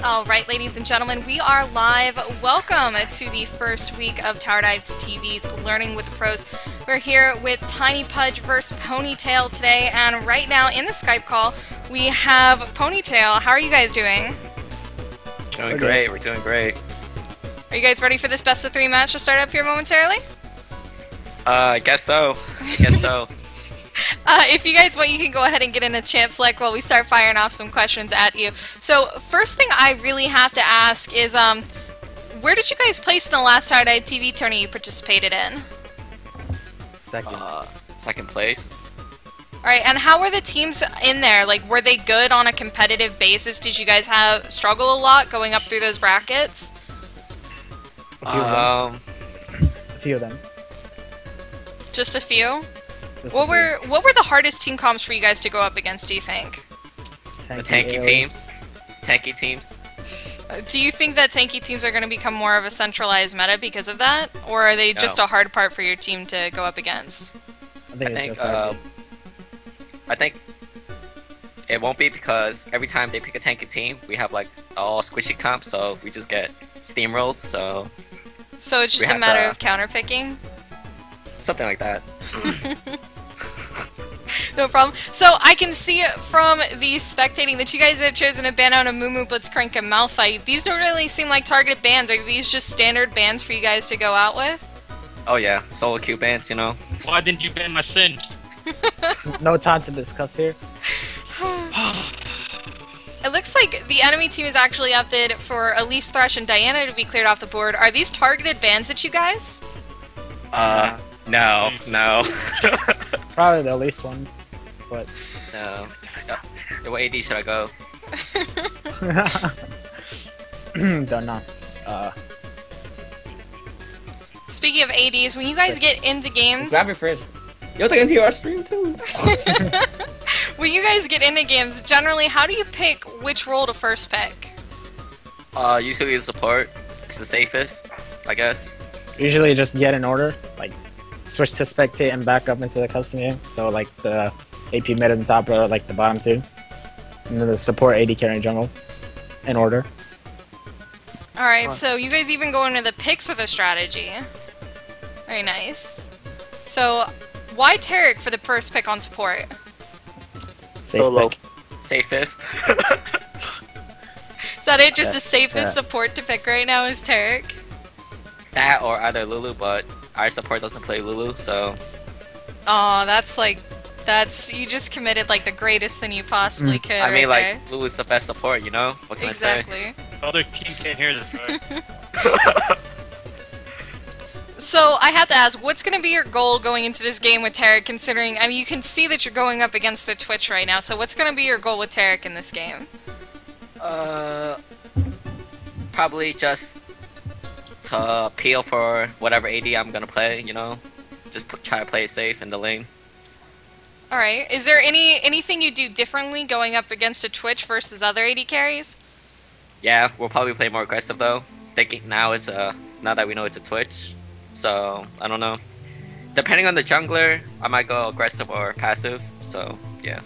Alright, ladies and gentlemen, we are live. Welcome to the first week of Tower Dives TV's Learning with the Pros. We're here with Tiny Pudge versus Ponytail today, and right now in the Skype call, we have Ponytail. How are you guys doing? Doing great, we're doing great. Are you guys ready for this best of 3 match to start up here momentarily? I guess so. Guess so. If you guys want, you can go ahead and get in a champ select while we start firing off some questions at you. So, first thing I really have to ask is, where did you guys place in the last Tower Dive TV tourney you participated in? Second place. Alright, and how were the teams in there? Like, were they good on a competitive basis? Did you guys struggle a lot going up through those brackets? A few of them. Just a few? What were the hardest team comps for you guys to go up against, do you think? The tanky teams. Tanky teams. Do you think that tanky teams are going to become more of a centralized meta because of that? Or are they just a hard part for your team to go up against? I think it won't be, because every time they pick a tanky team, we have like all squishy comps, so we just get steamrolled, so... So it's just a matter of counterpicking? Something like that. No problem. So I can see from the spectating that you guys have chosen to ban out a Mumu, Blitzcrank, and Malphite. These don't really seem like targeted bans. Are these just standard bans for you guys to go out with? Oh yeah, solo queue bans, you know. Why didn't you ban my Singe? No time to discuss here. It looks like the enemy team has actually opted for Elise, Thresh, and Diana to be cleared off the board. Are these targeted bans at you guys? No. Probably the least one, but... No. What AD should I go? Don't know. Speaking of ADs, when you guys get into games... Grab your fridge. You'll take into our stream too. When you guys get into games, generally, how do you pick which role to first pick? Usually the support. It's the safest, I guess. Usually just get in order, like switch to spectate and back up into the custom game. So like the AP mid and top are like the bottom two. And then the support AD carry jungle in order. Alright, so you guys even go into the picks with a strategy. Very nice. So, why Taric for the first pick on support? Safe pick. Safest. Is that it? Just the safest support to pick right now is Taric? That or either Lulu, but our support doesn't play Lulu, so... Aw, that's like... you just committed like the greatest sin you possibly could. I mean, right like, Lulu's the best support, you know? What can I say? Exactly. Other team can't hear this, right? So, I have to ask, what's going to be your goal going into this game with Taric, considering, I mean, you can see that you're going up against a Twitch right now, so what's going to be your goal with Taric in this game? Probably just to appeal for whatever AD I'm gonna play, you know? Just try to play it safe in the lane. Alright, is there anything you do differently going up against a Twitch versus other AD carries? Yeah, we'll probably play more aggressive though. Thinking now it's now that we know it's a Twitch. So, I don't know. Depending on the jungler, I might go aggressive or passive, so yeah.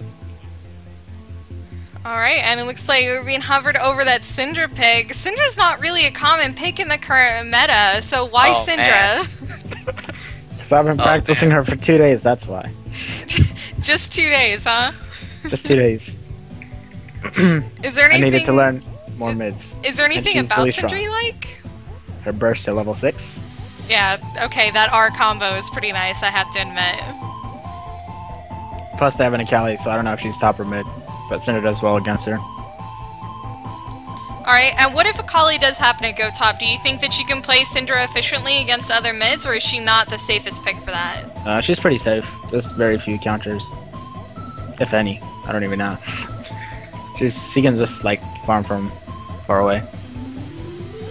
Alright, and it looks like we're being hovered over that Syndra pick. Syndra's not really a common pick in the current meta, so why Syndra? Because I've been practicing her for 2 days, that's why. Just 2 days, huh? Just 2 days. Is there anything... I needed to learn more mids. Is there anything about really Syndra you like? Her burst to level 6. Yeah, okay, that R combo is pretty nice, I have to admit. Plus they have an Akali, so I don't know if she's top or mid. But Syndra does well against her. Alright, and what if Akali does happen to go top? Do you think that she can play Syndra efficiently against other mids, or is she not the safest pick for that? She's pretty safe. There's very few counters. If any. I don't even know. She can just, like, farm from far away.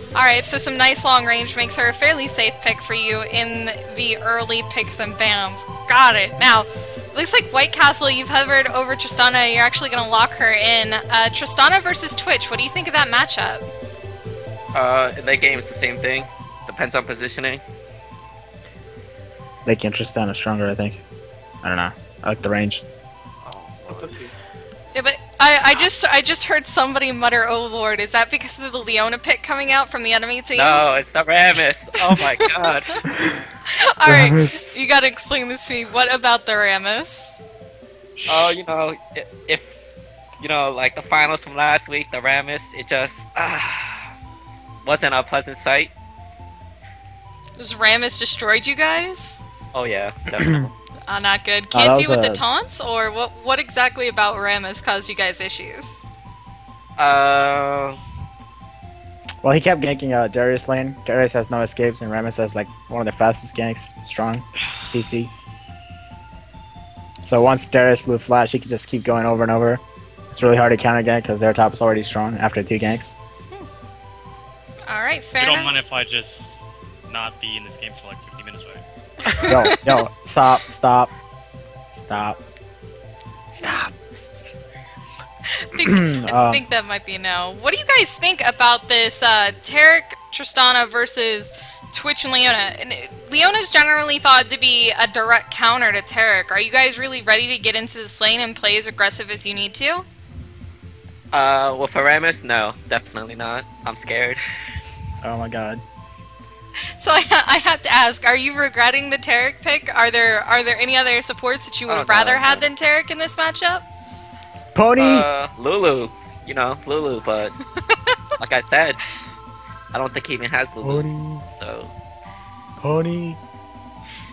Alright, so some nice long range makes her a fairly safe pick for you in the early picks and bans. Got it. Now, looks like White Castle, you've hovered over Tristana, you're actually going to lock her in. Tristana versus Twitch, what do you think of that matchup? In that game, it's the same thing. Depends on positioning. Making Tristana stronger, I think. I don't know. I like the range. Yeah, but I just heard somebody mutter, "Oh Lord!" Is that because of the Leona pick coming out from the enemy team? No, it's the Rammus. Oh my god. All right, Rammus. you gotta explain this to me. What about the Rammus? Oh, you know, if you know, like the finals from last week, the Rammus, it just wasn't a pleasant sight. Has Rammus destroyed you guys? Oh yeah, definitely. Not good. that Can't was do with the a- taunts, or what exactly about Rammus caused you guys issues? uh, Well, he kept ganking Darius lane. Darius has no escapes, and Rammus has like one of the fastest ganks, strong CC. So once Darius blew flash, he could just keep going over and over. It's really hard to counter gank because their top is already strong after 2 ganks. All right, fair You don't enough. mind if I just not be in this game for like 50 minutes, right? Yo, stop. I think that might be a no. What do you guys think about this Taric, Tristana versus Twitch and Leona? And Leona's generally thought to be a direct counter to Taric. Are you guys really ready to get into this lane and play as aggressive as you need to? well, for Rammus, no, definitely not. I'm scared. Oh my god. So I had to ask, are you regretting the Taric pick? Are there any other supports that you would Oh, have rather no, had no. than Taric in this matchup? Pony! Lulu, you know, Lulu, but like I said, I don't think he even has Lulu. Pony. So, Pony.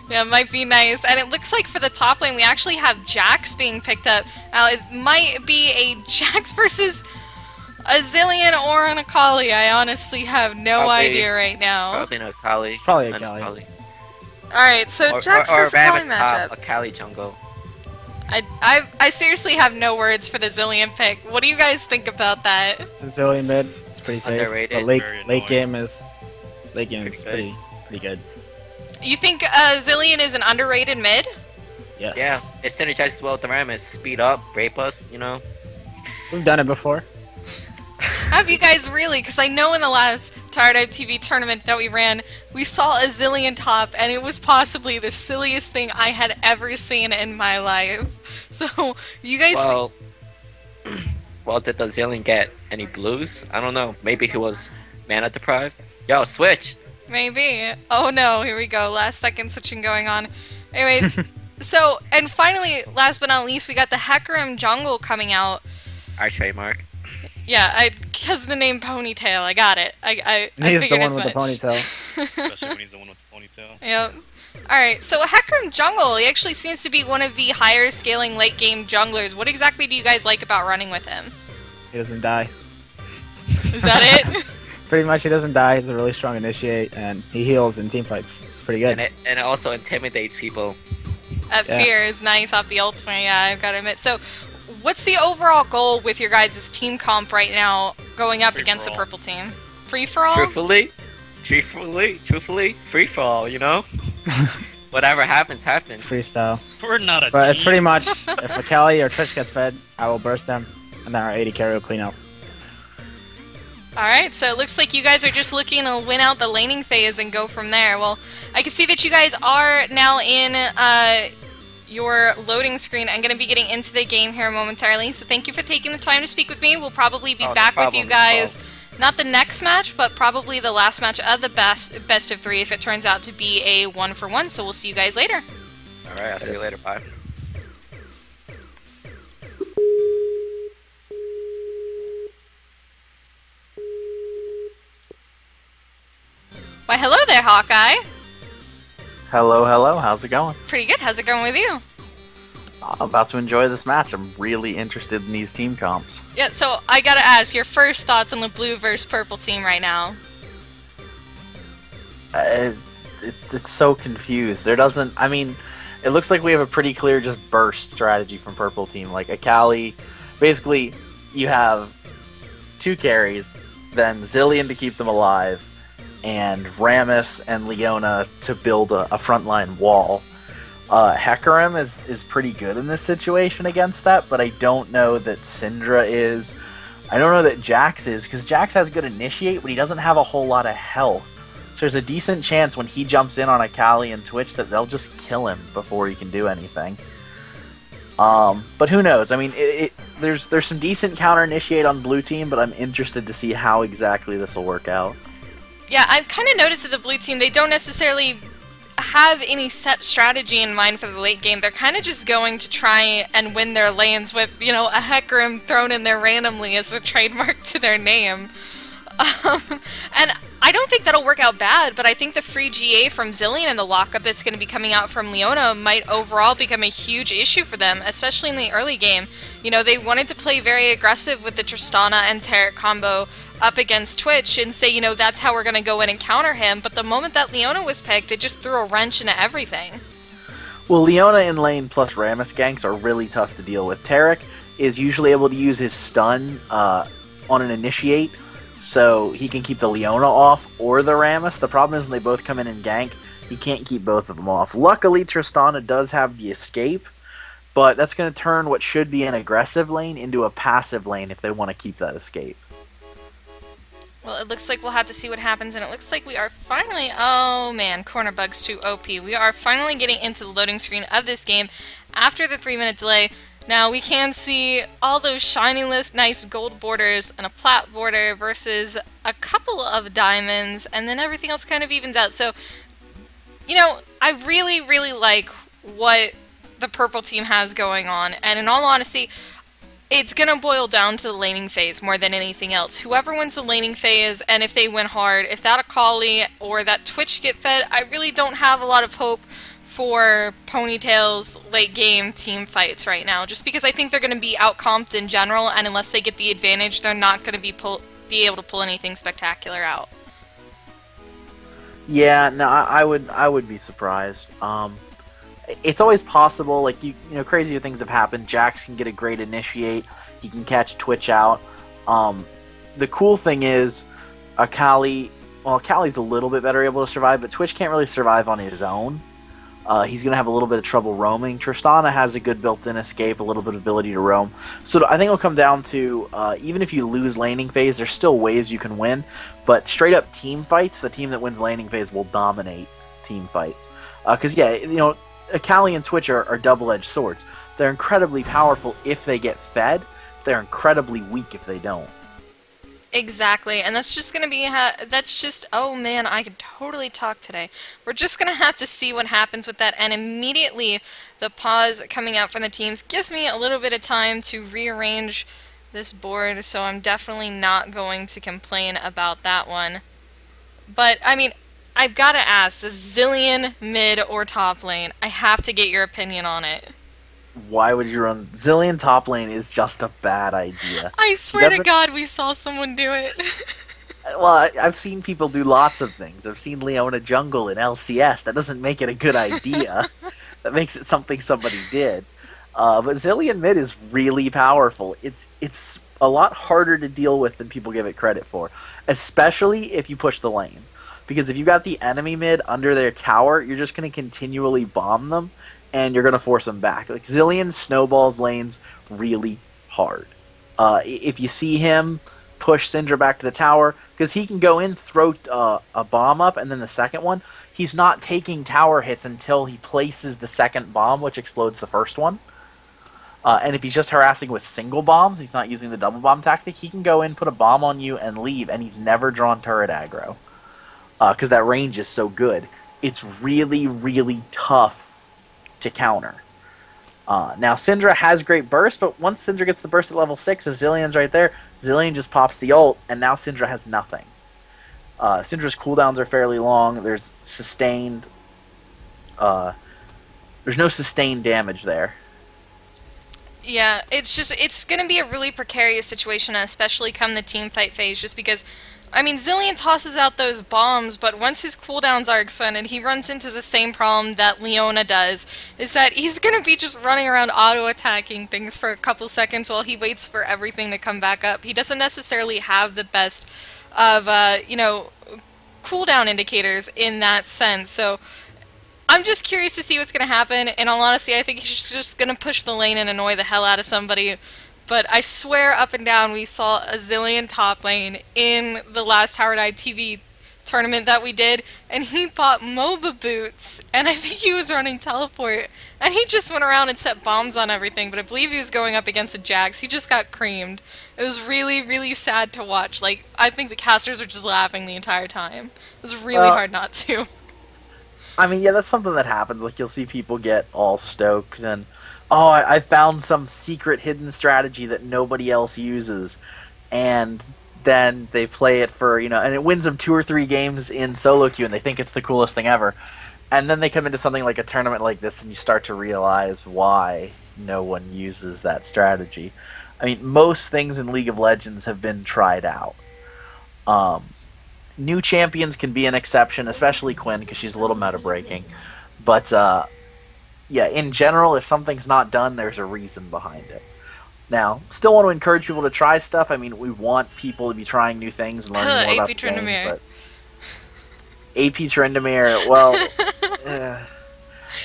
Yeah, it might be nice. And it looks like for the top lane, we actually have Jax being picked up. Now, it might be a Jax versus a Zillion or an Akali. I honestly have no Probably- idea right now. probably no Kali. Probably a Not Kali. Alright, so Jax versus Akali Rammus top, matchup. a Kali jungle. I seriously have no words for the Zillion pick. What do you guys think about that? Sicilian mid. It's pretty safe. Underrated. But late Very late annoying. game is Pretty pretty good. You think Zillion is an underrated mid? Yes. Yeah, it synergizes well with the Rammus. Speed up, rape us, you know. We've done it before. Have you guys really? Because I know in the last Tired Eye TV tournament that we ran, we saw a Zillion top, and it was possibly the silliest thing I had ever seen in my life. So, you guys... Well, well, did the Zillion get any blues? I don't know. Maybe he was mana deprived. Yo, switch. Maybe. Oh no, here we go. Last second switching going on. Anyway, so, and finally, last but not least, we got the Hecarim jungle coming out. Our trademark. Yeah, because of the name Ponytail, I got it. I He's the figured one as with much. the ponytail. Especially when he's the one with the ponytail. Yep. Alright, so Hecarim jungle, he actually seems to be one of the higher scaling late game junglers. What exactly do you guys like about running with him? He doesn't die. Is that it? Pretty much, he doesn't die. He's a really strong initiate, and he heals in team fights. It's pretty good. And it also intimidates people. That Yeah. fear is nice off the ultimate, yeah, I've got to admit. So, what's the overall goal with your guys' team comp right now going up Free against the for all. purple team? Free for all? Truthfully, free for all, you know? Whatever happens, happens. It's freestyle. We're not a But team. it's pretty much, if Akali or Twitch gets fed, I will burst them, and then our 80 carry will clean up. Alright, so it looks like you guys are just looking to win out the laning phase and go from there. Well, I can see that you guys are now in your loading screen. I'm going to be getting into the game here momentarily, so thank you for taking the time to speak with me. We'll probably be Oh, no back with problem, you no guys, not the next match, but probably the last match of the best of 3 if it turns out to be a 1-for-1, so we'll see you guys later. Alright, I'll see you later. Bye. Why, hello there, Hawkeye. Hello, hello. How's it going? Pretty good. How's it going with you? I'm about to enjoy this match. I'm really interested in these team comps. Yeah, so I gotta ask, your first thoughts on the blue versus purple team right now? It's so confused. There doesn't. I mean, it looks like we have a pretty clear just burst strategy from purple team. Like Akali, basically, you have 2 carries, then Zillion to keep them alive, and Rammus and Leona to build a frontline wall. Hecarim is pretty good in this situation against that, but I don't know that Syndra is. I don't know that Jax is, because Jax has good initiate, but he doesn't have a whole lot of health. So there's a decent chance when he jumps in on Akali and Twitch that they'll just kill him before he can do anything. But who knows? I mean, there's some decent counter initiate on blue team, but I'm interested to see how exactly this will work out. Yeah, I've kind of noticed that the blue team, they don't necessarily have any set strategy in mind for the late game. They're kind of just going to try and win their lanes with, you know, a Hecarim thrown in there randomly as a trademark to their name. And I don't think that'll work out bad, but I think the free GA from Zilean and the lockup that's going to be coming out from Leona might overall become a huge issue for them, especially in the early game. You know, they wanted to play very aggressive with the Tristana and Taric combo up against Twitch and say, you know, that's how we're going to go in and counter him, but the moment that Leona was picked, it just threw a wrench into everything. Well, Leona in lane plus Rammus ganks are really tough to deal with. Taric is usually able to use his stun on an initiate, so he can keep the Leona off or the Rammus. The problem is when they both come in and gank, he can't keep both of them off. Luckily, Tristana does have the escape, but that's going to turn what should be an aggressive lane into a passive lane if they want to keep that escape. Well, it looks like we'll have to see what happens, and it looks like we are finally... Oh, man, Corner Bug's too OP. We are finally getting into the loading screen of this game after the 3-minute delay. Now, we can see all those shiny list, nice gold borders and a plat border versus a couple of diamonds, and then everything else kind of evens out. So, you know, I really, really like what the purple team has going on, and in all honesty, it's going to boil down to the laning phase more than anything else. Whoever wins the laning phase, and if they win hard, if that Akali or that Twitch get fed, I really don't have a lot of hope for Ponytail's late game team fights right now, just because I think they're going to be outcomped in general, and unless they get the advantage, they're not going to be able to pull anything spectacular out. Yeah, no, I would be surprised. It's always possible, like, you know, crazier things have happened. Jax can get a great initiate. He can catch Twitch out. The cool thing is, Akali's a little bit better able to survive, but Twitch can't really survive on his own. He's going to have a little bit of trouble roaming. Tristana has a good built-in escape, a little bit of ability to roam. So I think it'll come down to, even if you lose laning phase, there's still ways you can win. But straight-up team fights, the team that wins laning phase will dominate team fights. Because, yeah, you know, Akali and Twitch are double-edged swords. They're incredibly powerful if they get fed. They're incredibly weak if they don't. Exactly, and that's just gonna be oh man, I can totally talk today. We're just gonna have to see what happens with that, and immediately the pause coming out from the teams gives me a little bit of time to rearrange this board, so I'm definitely not going to complain about that one. But, I mean, I've gotta ask, the Zilean mid or top lane, I have to get your opinion on it. Why would you run Zilean top lane? Is just a bad idea. I swear to God, we saw someone do it. Well, I've seen people do lots of things. I've seen Leona jungle in LCS. That doesn't make it a good idea. That makes it something somebody did. But Zilean mid is really powerful. It's a lot harder to deal with than people give it credit for, especially if you push the lane. Because if you got the enemy mid under their tower, you're just going to continually bomb them, and you're going to force them back. Like, Zilean snowballs lanes really hard. If you see him push Syndra back to the tower, because he can go in, throw a bomb up, and then the second one, he's not taking tower hits until he places the second bomb, which explodes the first one. And if he's just harassing with single bombs, he's not using the double bomb tactic, he can go in, put a bomb on you, and leave, and he's never drawn turret aggro. Because that range is so good. It's really, really tough to counter. Now, Syndra has great burst, but once Syndra gets the burst at level 6, if Zilean's right there, Zilean just pops the ult, and now Syndra has nothing. Syndra's cooldowns are fairly long. There's sustained... there's no sustained damage there. Yeah, it's going to be a really precarious situation, especially come the team fight phase, just because, I mean, Zilean tosses out those bombs, but once his cooldowns are expended, he runs into the same problem that Leona does, is that he's going to be just running around auto-attacking things for a couple seconds while he waits for everything to come back up. He doesn't necessarily have the best of, you know, cooldown indicators in that sense, so I'm just curious to see what's going to happen. In all honesty, I think he's just going to push the lane and annoy the hell out of somebody. But I swear up and down we saw a Zilean top lane in the last Tower Dive TV tournament that we did, and he bought MOBA boots, and I think he was running teleport, and he just went around and set bombs on everything, but I believe he was going up against a Jax. He just got creamed. It was really, really sad to watch. Like, I think the casters were just laughing the entire time. It was really hard not to. I mean, yeah, that's something that happens. Like, you'll see people get all stoked and, oh, I found some secret hidden strategy that nobody else uses. And then they play it for, you know, and it wins them 2 or 3 games in solo queue, and they think it's the coolest thing ever. And then they come into something like a tournament like this, and you start to realize why no one uses that strategy. I mean, most things in League of Legends have been tried out. New champions can be an exception, especially Quinn, because she's a little meta-breaking. But, yeah, in general, if something's not done, there's a reason behind it. Now, still want to encourage people to try stuff. I mean, we want people to be trying new things and learning more about the game. But AP Tryndamere, well,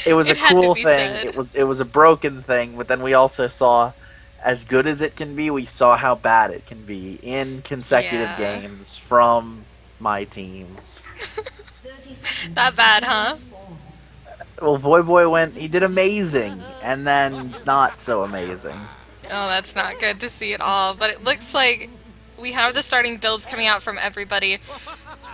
it was a cool thing. It was a broken thing, but then we also saw, as good as it can be, we saw how bad it can be in consecutive games from my team. That bad, huh? Well, Voyboy he did amazing, and then not so amazing. Oh, that's not good to see at all, but it looks like we have the starting builds coming out from everybody.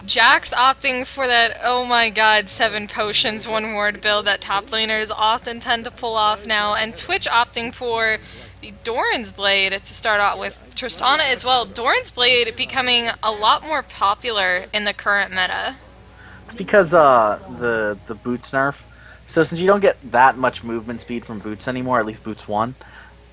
Jax opting for that, oh my god, 7 potions, 1 ward build that top laners often tend to pull off now, and Twitch opting for the Doran's Blade to start out with. Tristana as well. Doran's Blade becoming a lot more popular in the current meta. It's because the boots nerf. So since you don't get that much movement speed from boots anymore, at least boots 1,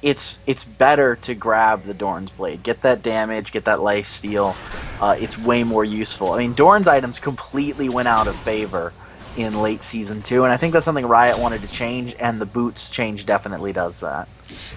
it's better to grab the Doran's Blade. Get that damage, get that life steal. It's way more useful. I mean, Doran's items completely went out of favor in late Season 2, and I think that's something Riot wanted to change, and the boots change definitely does that.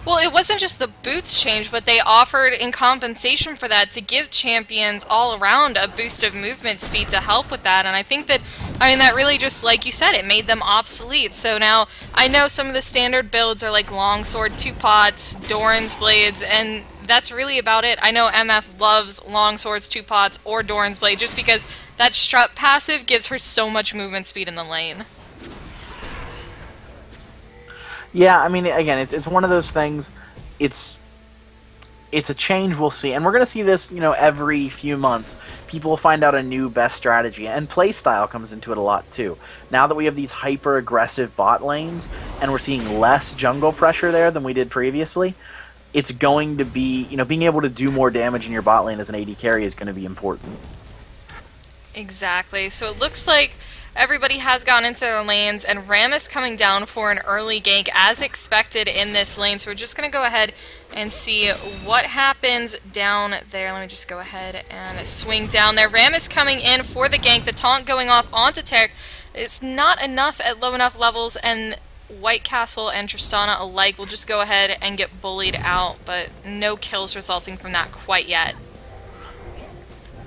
Well, it wasn't just the boots change, but they offered in compensation for that to give champions all around a boost of movement speed to help with that, and I think that, I mean, that really just, like you said, it made them obsolete. So now, I know some of the standard builds are like Longsword, 2 pots, Doran's Blades, and that's really about it. I know MF loves Longswords, 2 pots, or Doran's Blade, just because that strut passive gives her so much movement speed in the lane. Yeah, I mean, again, it's one of those things. It's a change we'll see, and we're gonna see this, you know, every few months. People will find out a new best strategy, and playstyle comes into it a lot too. Now that we have these hyper aggressive bot lanes, and we're seeing less jungle pressure there than we did previously, it's going to be, you know, being able to do more damage in your bot lane as an AD carry is going to be important. Exactly. So it looks like everybody has gone into their lanes, and Rammus coming down for an early gank as expected in this lane. So we're just going to go ahead and see what happens down there. Let me just go ahead and swing down there. Rammus coming in for the gank. The taunt going off onto Taric. It's not enough at low enough levels, and White Castle and Tristana alike will just go ahead and get bullied out, but no kills resulting from that quite yet.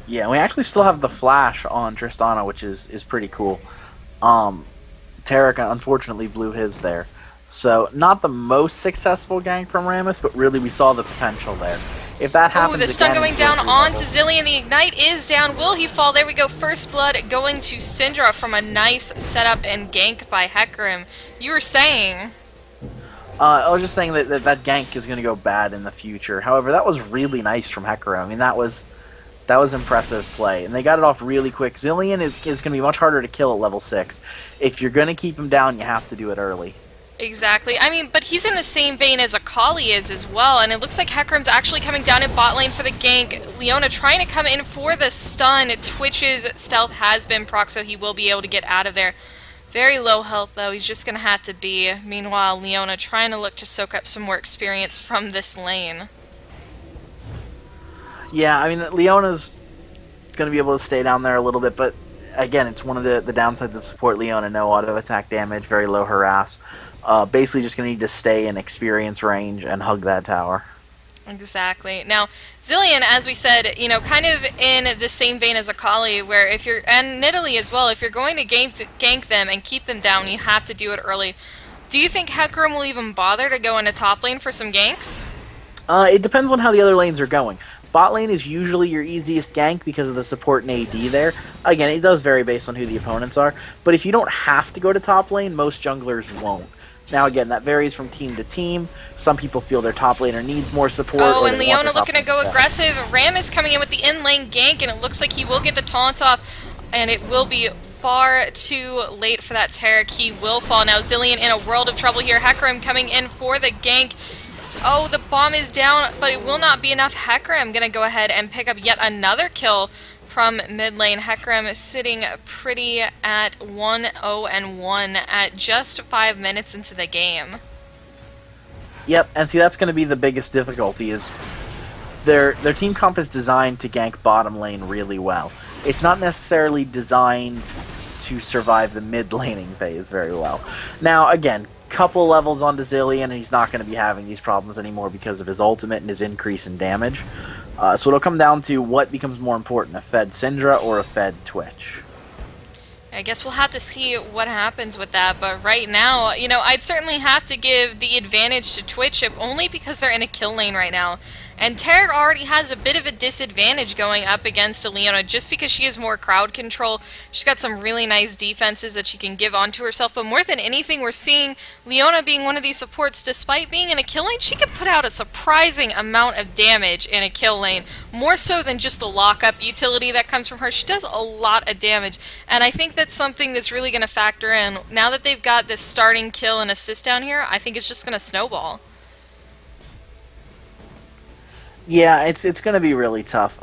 Yeah, we actually still have the flash on Tristana, which is pretty cool. Taric unfortunately blew his there. So, not the most successful gank from Rammus, but really we saw the potential there. If that happens the stun again, going down on to Zilean. The Ignite is down. Will he fall? There we go. First blood going to Syndra from a nice setup and gank by Hecarim. You were saying... I was just saying that gank is going to go bad in the future. However, that was really nice from Hecarim. I mean, that was impressive play, and they got it off really quick. Zilean is going to be much harder to kill at level 6. If you're going to keep him down, you have to do it early. Exactly. I mean, but he's in the same vein as Akali is as well, and it looks like Hecarim's actually coming down in bot lane for the gank. Leona trying to come in for the stun. Twitch's stealth has been proc, so he will be able to get out of there. Very low health, though. He's just going to have to be. Meanwhile, Leona trying to look to soak up some more experience from this lane. Yeah, I mean, Leona's going to be able to stay down there a little bit, but again, it's one of the downsides of support Leona. No auto attack damage, very low harass. Basically just going to need to stay in experience range and hug that tower. Exactly. Now, Zilean, as we said, you know, kind of in the same vein as Akali, where if you're, and Nidalee as well, if you're going to gank them and keep them down, you have to do it early. Do you think Hecarim will even bother to go into top lane for some ganks? It depends on how the other lanes are going. Bot lane is usually your easiest gank because of the support and AD there. Again, it does vary based on who the opponents are, but if you don't have to go to top lane, most junglers won't. Now again, that varies from team to team. Some people feel their top laner needs more support. Oh, or and they want Leona their top looking to go lane aggressive. Ram is coming in with the in-lane gank, and it looks like he will get the taunt off, and it will be far too late for that Taric. He will fall. Now Zilean in a world of trouble here. Hecarim coming in for the gank. Oh, the bomb is down, but it will not be enough. Hecarim going to go ahead and pick up yet another kill from mid lane. Hecarim sitting pretty at 1-0-1 at just 5 minutes into the game. Yep, and see that's going to be the biggest difficulty is their team comp is designed to gank bottom lane really well. It's not necessarily designed to survive the mid laning phase very well. Now, again, couple levels onto Zilean, and he's not going to be having these problems anymore because of his ultimate and his increase in damage. So it'll come down to what becomes more important, a fed Syndra or a fed Twitch. I guess we'll have to see what happens with that, but right now, you know, I'd certainly have to give the advantage to Twitch, if only because they're in a kill lane right now. And Taric already has a bit of a disadvantage going up against Leona just because she has more crowd control. She's got some really nice defenses that she can give onto herself, but more than anything, we're seeing Leona being one of these supports. Despite being in a kill lane, she can put out a surprising amount of damage in a kill lane, more so than just the lockup utility that comes from her. She does a lot of damage, and I think that's something that's really going to factor in. Now that they've got this starting kill and assist down here, I think it's just going to snowball. Yeah, it's going to be really tough.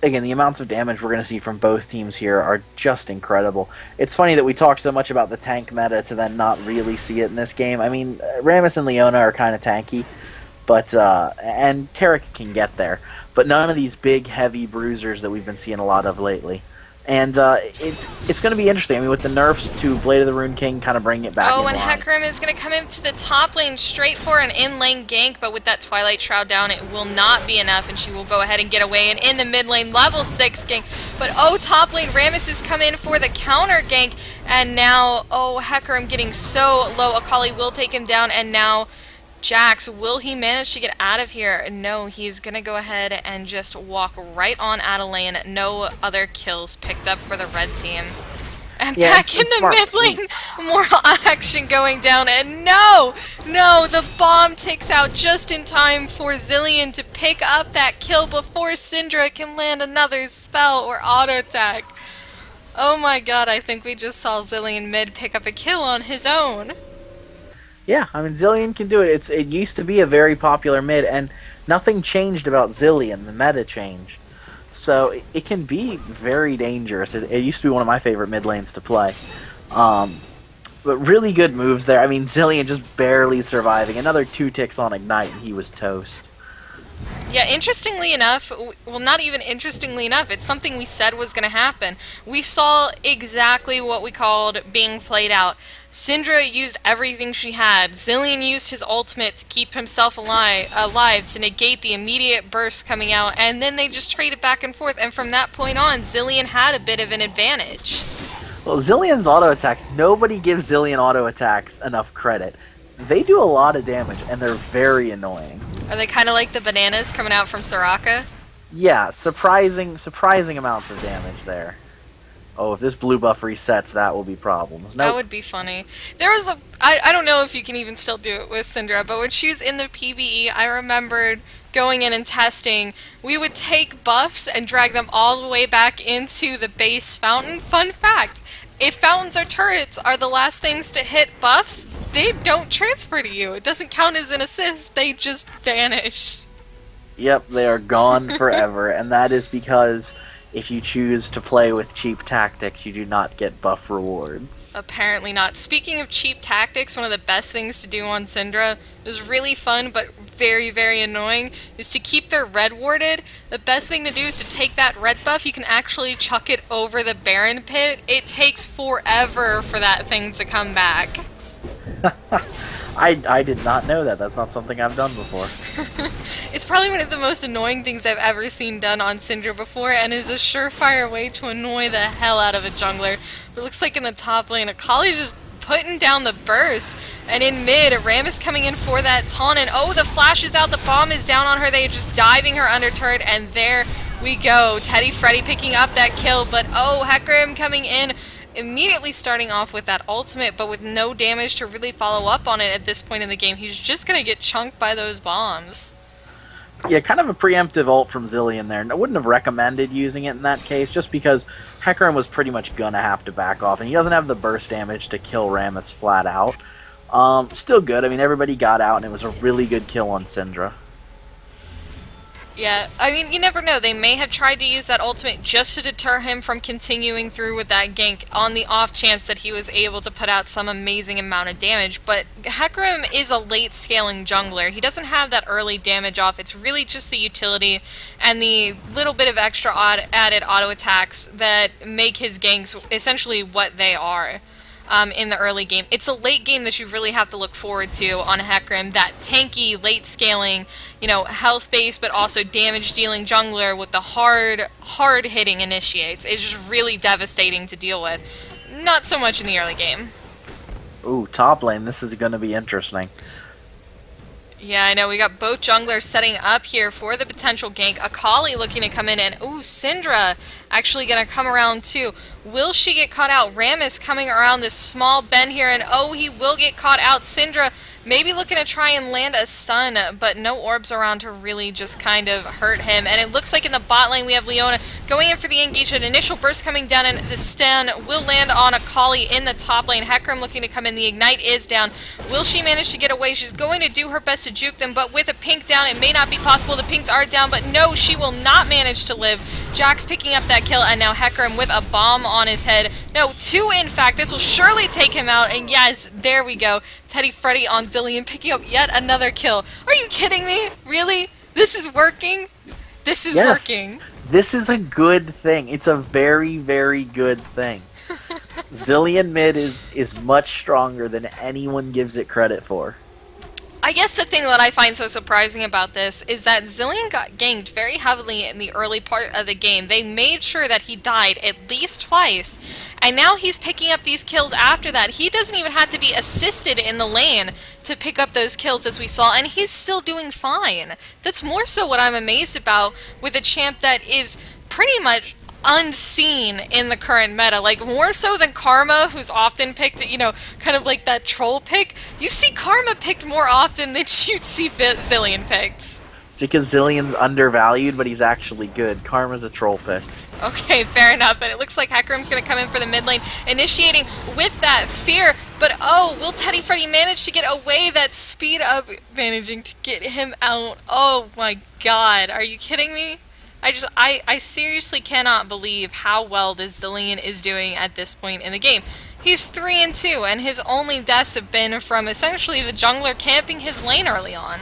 Again, the amounts of damage we're going to see from both teams here are just incredible. It's funny that we talk so much about the tank meta to then not really see it in this game. I mean, Rammus and Leona are kind of tanky, but and Taric can get there, but none of these big, heavy bruisers that we've been seeing a lot of lately. And it's going to be interesting. I mean, with the nerfs to Blade of the Rune King, kind of bring it back. Oh, and in line. Hecarim is going to come into the top lane straight for an in-lane gank, but with that Twilight Shroud down, it will not be enough, and she will go ahead and get away. And in the mid lane, level 6 gank. But oh, top lane, Rammus has come in for the counter gank, and now, oh, Hecarim getting so low. Akali will take him down, and now Jax, will he manage to get out of here? No, he's going to go ahead and just walk right on out of lane. No other kills picked up for the red team. And yeah, back in the mid lane, more action going down. And no, the bomb takes out just in time for Zilean to pick up that kill before Syndra can land another spell or auto attack. Oh my god, I think we just saw Zilean mid pick up a kill on his own. Yeah, I mean, Zilean can do it. It used to be a very popular mid, and nothing changed about Zilean. The meta changed. So it can be very dangerous. It used to be one of my favorite mid lanes to play. But really good moves there. I mean, Zilean just barely surviving. Another 2 ticks on Ignite, and he was toast. Yeah, interestingly enough, well, not even interestingly enough, it's something we said was going to happen. We saw exactly what we called being played out. Syndra used everything she had. Zilean used his ultimate to keep himself alive to negate the immediate burst coming out, and then they just traded back and forth, and from that point on, Zilean had a bit of an advantage. Well, Zilean's auto attacks, nobody gives Zilean auto attacks enough credit. They do a lot of damage, and they're very annoying. Are they kind of like the bananas coming out from Soraka? Yeah, surprising amounts of damage there. Oh, if this blue buff resets, that will be problems. That would be funny. There was I don't know if you can even still do it with Syndra, but when she was in the PvE, I remembered going in and testing. We would take buffs and drag them all the way back into the base fountain. Fun fact, if fountains or turrets are the last things to hit buffs, they don't transfer to you. It doesn't count as an assist, they just vanish. Yep, they are gone forever, and that is because if you choose to play with cheap tactics, you do not get buff rewards. Apparently not. Speaking of cheap tactics, one of the best things to do on Syndra, it was really fun but very, very annoying, is to keep their red warded. The best thing to do is to take that red buff, you can actually chuck it over the Baron pit. It takes forever for that thing to come back. I did not know that. That's not something I've done before. It's probably one of the most annoying things I've ever seen done on Syndra before, and is a surefire way to annoy the hell out of a jungler. But it looks like in the top lane, Akali's just putting down the burst. And in mid, Ram is coming in for that taunt, and oh, the flash is out, the bomb is down on her, they are just diving her under turret, and there we go. Teddy Freddy picking up that kill, but oh, Hecarim coming in, immediately starting off with that ultimate, but with no damage to really follow up on it at this point in the game. He's just gonna get chunked by those bombs. Yeah, kind of a preemptive ult from Zilean there. I wouldn't have recommended using it in that case, just because Hecarim was pretty much gonna have to back off, and he doesn't have the burst damage to kill Rammus flat out. Still good. I mean, everybody got out, and it was a really good kill on Syndra. Yeah, I mean, you never know. They may have tried to use that ultimate just to deter him from continuing through with that gank on the off chance that he was able to put out some amazing amount of damage. But Hecarim is a late scaling jungler. He doesn't have that early damage off. It's really just the utility and the little bit of extra added auto attacks that make his ganks essentially what they are. In the early game. It's a late game that you really have to look forward to on Hecarim, that tanky, late scaling, you know, health based but also damage dealing jungler with the hard hitting initiates. It's just really devastating to deal with. Not so much in the early game. Ooh, top lane, this is going to be interesting. Yeah, I know, we got both junglers setting up here for the potential gank. Akali looking to come in, and ooh, Syndra actually gonna come around too. Will she get caught out? Rammus coming around this small bend here, and oh, he will get caught out. Syndra maybe looking to try and land a stun, but no orbs around to really just kind of hurt him. And it looks like in the bot lane we have Leona going in for the engagement. Initial burst coming down, and the stun will land on Akali in the top lane. Hecarim looking to come in. The ignite is down. Will she manage to get away? She's going to do her best to juke them, but with a pink down, it may not be possible. The pinks are down, but no, she will not manage to live. Jax picking up that kill, and now Hecarim with a bomb on his head. No, two in fact. This will surely take him out, and yes, there we go. Teddy Freddy on Zilean picking up yet another kill. Are you kidding me? Really? This is working? This is working. This is a good thing. It's a very, very good thing. Zilean mid is much stronger than anyone gives it credit for. I guess the thing that I find so surprising about this is that Zilean got ganked very heavily in the early part of the game. They made sure that he died at least twice, and now he's picking up these kills after that. He doesn't even have to be assisted in the lane to pick up those kills as we saw, and he's still doing fine. That's more so what I'm amazed about with a champ that is pretty much unseen in the current meta, like more so than Karma, who's often picked, you know, kind of like that troll pick. You see Karma picked more often than you'd see Zilean picked. It's because Zilean's undervalued, but he's actually good. Karma's a troll pick. Okay, fair enough, and it looks like Hecarim's gonna come in for the mid lane, initiating with that fear, but oh, will Teddy Freddy manage to get away? That speed up, managing to get him out. Oh my god, are you kidding me? I seriously cannot believe how well this Zilean is doing at this point in the game. He's 3-2, and his only deaths have been from essentially the jungler camping his lane early on.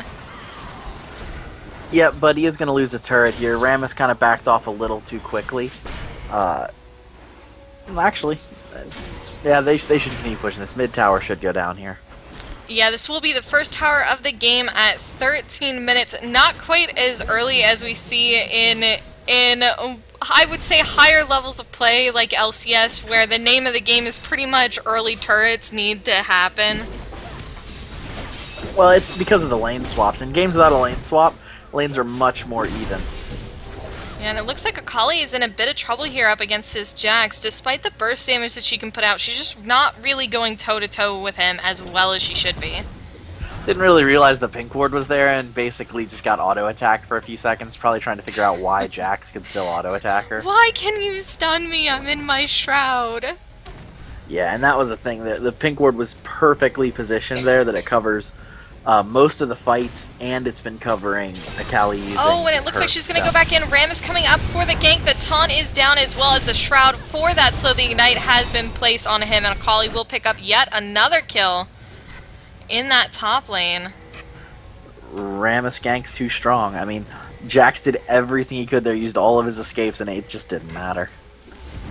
Yeah, but he is going to lose a turret here. Rammus kind of backed off a little too quickly. Actually, yeah, they should continue pushing this. Mid tower should go down here. Yeah, this will be the first tower of the game at 13 minutes. Not quite as early as we see in I would say higher levels of play like LCS, where the name of the game is pretty much early turrets need to happen. Well, it's because of the lane swaps. In games without a lane swap, lanes are much more even. Yeah, and it looks like Akali is in a bit of trouble here up against this Jax. Despite the burst damage that she can put out, she's just not really going toe-to-toe with him as well as she should be. Didn't really realize the pink ward was there and basically just got auto-attacked for a few seconds, probably trying to figure out why Jax could still auto-attack her. Why can you stun me? I'm in my shroud. Yeah, and that was the thing. The pink ward was perfectly positioned there, that it covers most of the fights, and it's been covering Akali using oh, and it looks like she's going to go back in. Ram is coming up for the gank. The taunt is down as well as the shroud for that, so the ignite has been placed on him, and Akali will pick up yet another kill in that top lane. Rammus gank's too strong. I mean, Jax did everything he could there, used all of his escapes, and it just didn't matter.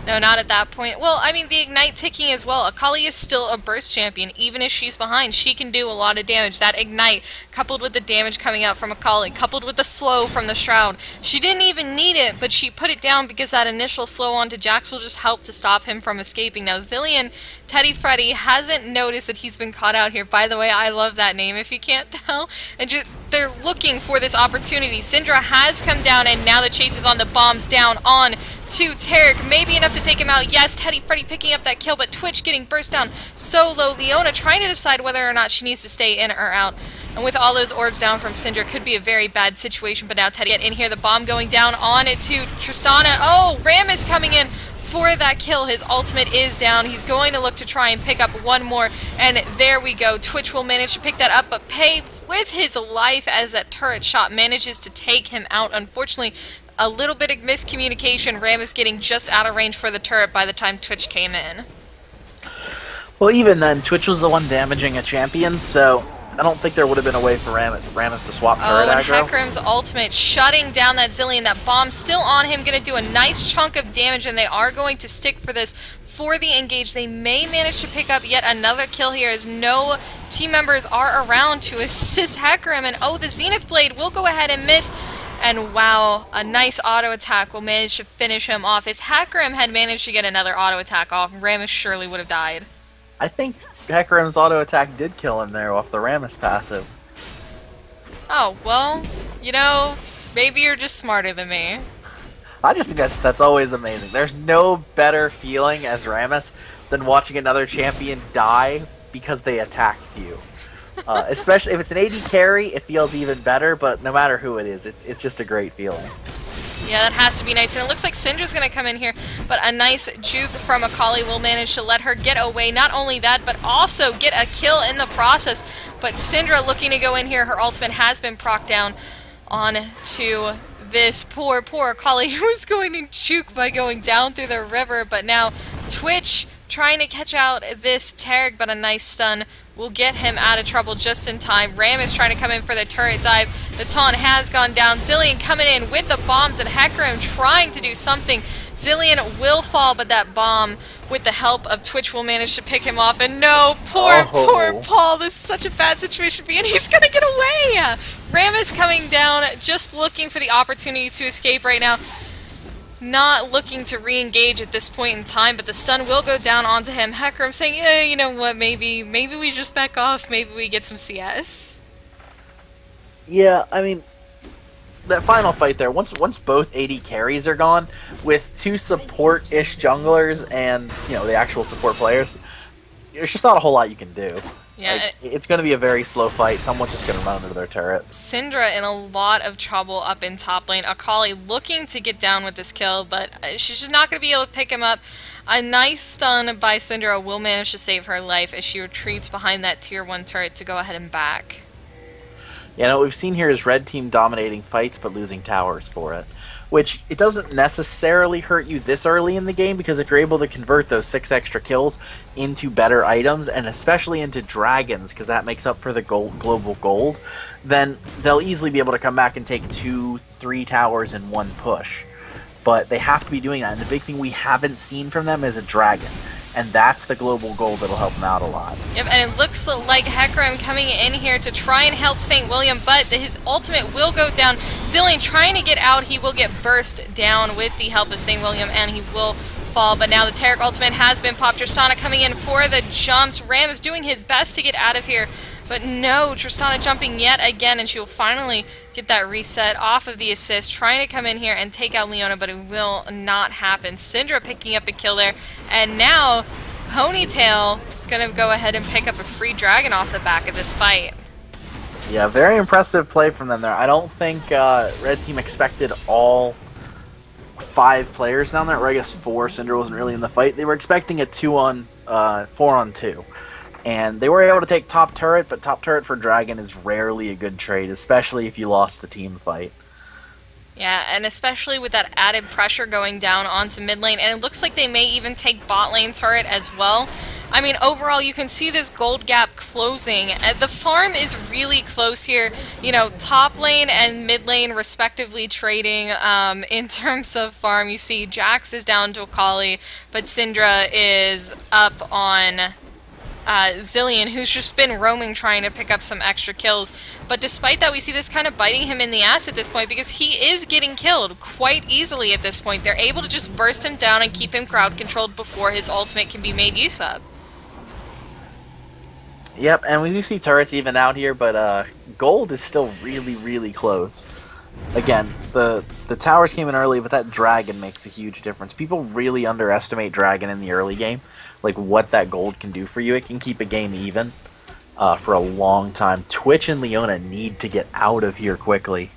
No, not at that point. Well, I mean, the ignite ticking as well. Akali is still a burst champion. Even if she's behind, she can do a lot of damage. That ignite, coupled with the damage coming out from Akali, coupled with the slow from the shroud. She didn't even need it, but she put it down because that initial slow onto Jax will just help to stop him from escaping. Now, Zilean Teddy Freddy hasn't noticed that he's been caught out here. By the way, I love that name if you can't tell. And they're looking for this opportunity. Syndra has come down, and now the chase is on. The bombs down on to Taric. Maybe enough to take him out. Yes, Teddy Freddy picking up that kill, but Twitch getting burst down so low. Leona trying to decide whether or not she needs to stay in or out. And with all those orbs down from Syndra, could be a very bad situation. But now Teddy get in here. The bomb going down on it to Tristana. Oh, Ram is coming in for that kill. His ultimate is down. He's going to look to try and pick up one more, and there we go. Twitch will manage to pick that up, but Pei with his life as that turret shot manages to take him out. Unfortunately, a little bit of miscommunication. Ram is getting just out of range for the turret by the time Twitch came in. Well, even then, Twitch was the one damaging a champion, so I don't think there would have been a way for Rammus to swap turret and aggro. Hecarim's ultimate shutting down that Zilean. That bomb still on him, going to do a nice chunk of damage, and they are going to stick for this for the engage. They may manage to pick up yet another kill here as no team members are around to assist Hecarim. And oh, the Zenith Blade will go ahead and miss. And wow, a nice auto attack will manage to finish him off. If Hecarim had managed to get another auto attack off, Rammus surely would have died. I think Hecarim's auto attack did kill him there off the Rammus passive. Oh, well, you know, maybe you're just smarter than me. I just think that's always amazing. There's no better feeling as Rammus than watching another champion die because they attacked you. Especially if it's an AD carry, it feels even better, but no matter who it is, it's just a great feeling. Yeah, that has to be nice. And it looks like Syndra's going to come in here, but a nice juke from Akali will manage to let her get away. Not only that, but also get a kill in the process. But Syndra looking to go in here. Her ultimate has been procced down on to this poor Akali, who was going to juke by going down through the river. But now Twitch trying to catch out this Taric, but a nice stun will get him out of trouble just in time. Ram is trying to come in for the turret dive. The taunt has gone down. Zilean coming in with the bombs, and Hecarim trying to do something. Zilean will fall, but that bomb, with the help of Twitch, will manage to pick him off. And no, poor Paul. This is such a bad situation to be in. He's going to get away. Ram is coming down, just looking for the opportunity to escape right now. Not looking to re-engage at this point in time, but the stun will go down onto him. Hecarim saying, yeah, you know what, maybe we just back off, maybe we get some CS. Yeah, I mean, that final fight there, once both AD carries are gone, with two support-ish junglers and, you know, the actual support players, there's just not a whole lot you can do. Yeah, like, it's going to be a very slow fight. Someone's just going to run into their turrets. Syndra in a lot of trouble up in top lane. Akali looking to get down with this kill, but she's just not going to be able to pick him up. A nice stun by Syndra will manage to save her life as she retreats behind that tier 1 turret to go ahead and back. Yeah, what we've seen here is red team dominating fights but losing towers for it. Which, it doesn't necessarily hurt you this early in the game, because if you're able to convert those 6 extra kills into better items, and especially into dragons, because that makes up for the global gold, then they'll easily be able to come back and take 2-3 towers in one push. But they have to be doing that, and the big thing we haven't seen from them is a dragon. And that's the global gold that'll help them out a lot. Yep, and it looks like Hecarim coming in here to try and help St. William, but his ultimate will go down. Zilean trying to get out, he will get burst down with the help of St. William, and he will fall. But now the Taric ultimate has been popped. Tristana coming in for the jumps. Ram is doing his best to get out of here, but no, Tristana jumping yet again, and she will finally get that reset off of the assist, trying to come in here and take out Leona, but it will not happen. Syndra picking up a kill there, and now Ponytail gonna go ahead and pick up a free dragon off the back of this fight. Yeah, very impressive play from them there. I don't think Red Team expected all 5 players down there, or I guess 4. Syndra wasn't really in the fight. They were expecting a 4-on-2. And they were able to take top turret, but top turret for Dragon is rarely a good trade, especially if you lost the team fight. Yeah, and especially with that added pressure going down onto mid lane, and it looks like they may even take bot lane turret as well. I mean, overall, you can see this gold gap closing. The farm is really close here. You know, top lane and mid lane respectively trading. In terms of farm, you see Jax is down to Akali, but Syndra is up on Zilean, who's just been roaming trying to pick up some extra kills. But despite that, we see this kind of biting him in the ass at this point, because he is getting killed quite easily at this point. They're able to just burst him down and keep him crowd controlled before his ultimate can be made use of. Yep, and we do see turrets even out here, but gold is still really, really close. Again, the towers came in early, but that dragon makes a huge difference. People really underestimate dragon in the early game, like what that gold can do for you. It can keep a game even for a long time. Twitch and Leona need to get out of here quickly.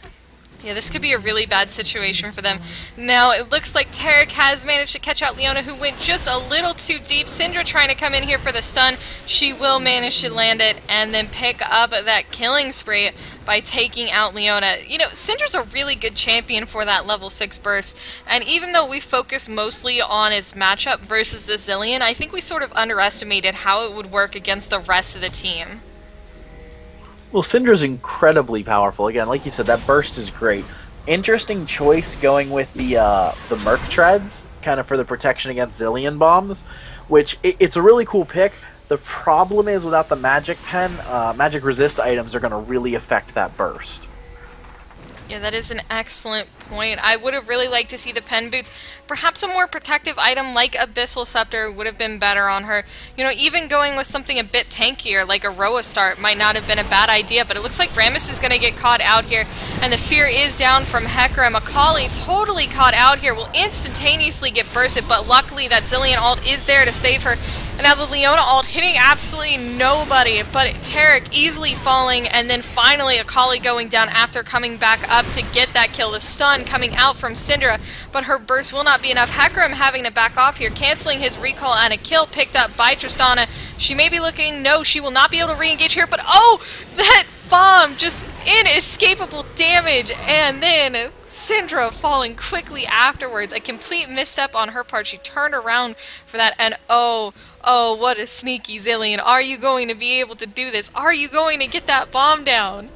Yeah, this could be a really bad situation for them. Now, it looks like Taric has managed to catch out Leona, who went just a little too deep. Syndra trying to come in here for the stun. She will manage to land it and then pick up that killing spree by taking out Leona. You know, Syndra's a really good champion for that level 6 burst, and even though we focus mostly on its matchup versus the Zilean, I think we sort of underestimated how it would work against the rest of the team. Well, Syndra's incredibly powerful. Again, like you said, that burst is great. Interesting choice going with the Merc Treads, kind of for the protection against Zilean bombs, which it's a really cool pick. The problem is without the Magic Pen, Magic Resist items are going to really affect that burst. Yeah, that is an excellent point. I would have really liked to see the pen boots. Perhaps a more protective item like Abyssal Scepter would have been better on her. You know, even going with something a bit tankier like a Roa Start might not have been a bad idea, but it looks like Rammus is going to get caught out here, and the fear is down from Hecarim. Akali totally caught out here, will instantaneously get bursted, but luckily that Zilean ult is there to save her. And now the Leona ult hitting absolutely nobody, but Taric easily falling, and then finally Akali going down after coming back up to get that kill. The stun coming out from Syndra, but her burst will not be enough. Hecarim having to back off here, canceling his recall, and a kill picked up by Tristana. She may be looking, no, she will not be able to re-engage here, but oh, that bomb, just inescapable damage, and then Syndra falling quickly afterwards. A complete misstep on her part. She turned around for that, and oh, what a sneaky Zilean. Are you going to be able to do this? Are you going to get that bomb down?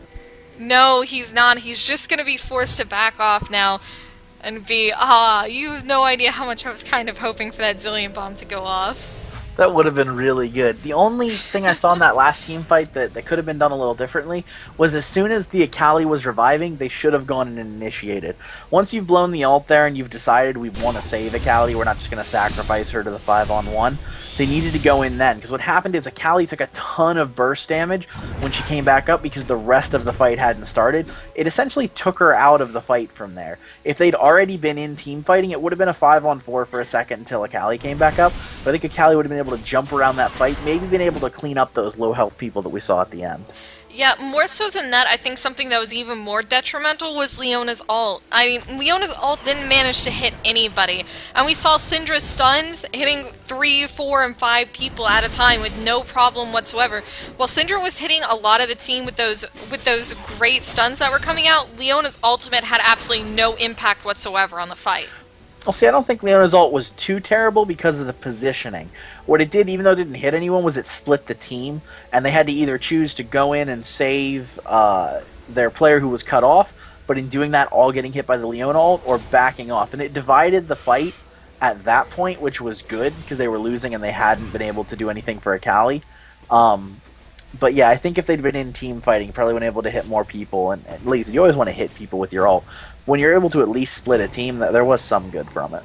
No, he's not. He's just going to be forced to back off now and be, you have no idea how much I was kind of hoping for that Zilean bomb to go off. That would have been really good. The only thing I saw in that last team fight that could have been done a little differently was as soon as the Akali was reviving, they should have gone and initiated. Once you've blown the ult there and you've decided we want to save Akali, we're not just going to sacrifice her to the 5-on-1, they needed to go in then. Because what happened is Akali took a ton of burst damage when she came back up because the rest of the fight hadn't started. It essentially took her out of the fight from there. If they'd already been in team fighting, it would have been a 5-on-4 for a second until Akali came back up. But I think Akali would have been able to jump around that fight, maybe been able to clean up those low health people that we saw at the end. Yeah, more so than that, I think something that was even more detrimental was Leona's ult. I mean, Leona's ult didn't manage to hit anybody. And we saw Syndra's stuns hitting 3, 4, and 5 people at a time with no problem whatsoever. While Syndra was hitting a lot of the team with those great stuns that were coming out, Leona's ultimate had absolutely no impact whatsoever on the fight. Well, see, I don't think Leona's ult was too terrible because of the positioning. What it did, even though it didn't hit anyone, was it split the team, and they had to either choose to go in and save their player who was cut off, but in doing that, all getting hit by the Leona ult, or backing off. And it divided the fight at that point, which was good, because they were losing and they hadn't been able to do anything for Akali. But yeah, I think if they'd been in team fighting, you probably wouldn't able to hit more people, and at least you always want to hit people with your ult. When you're able to at least split a team, there was some good from it.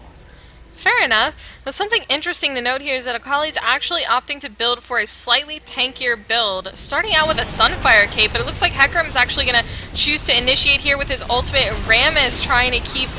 Fair enough. Now, something interesting to note here is that Akali's actually opting to build for a slightly tankier build, starting out with a Sunfire Cape, but it looks like Hecarim's actually going to choose to initiate here with his ultimate. Rammus trying to keep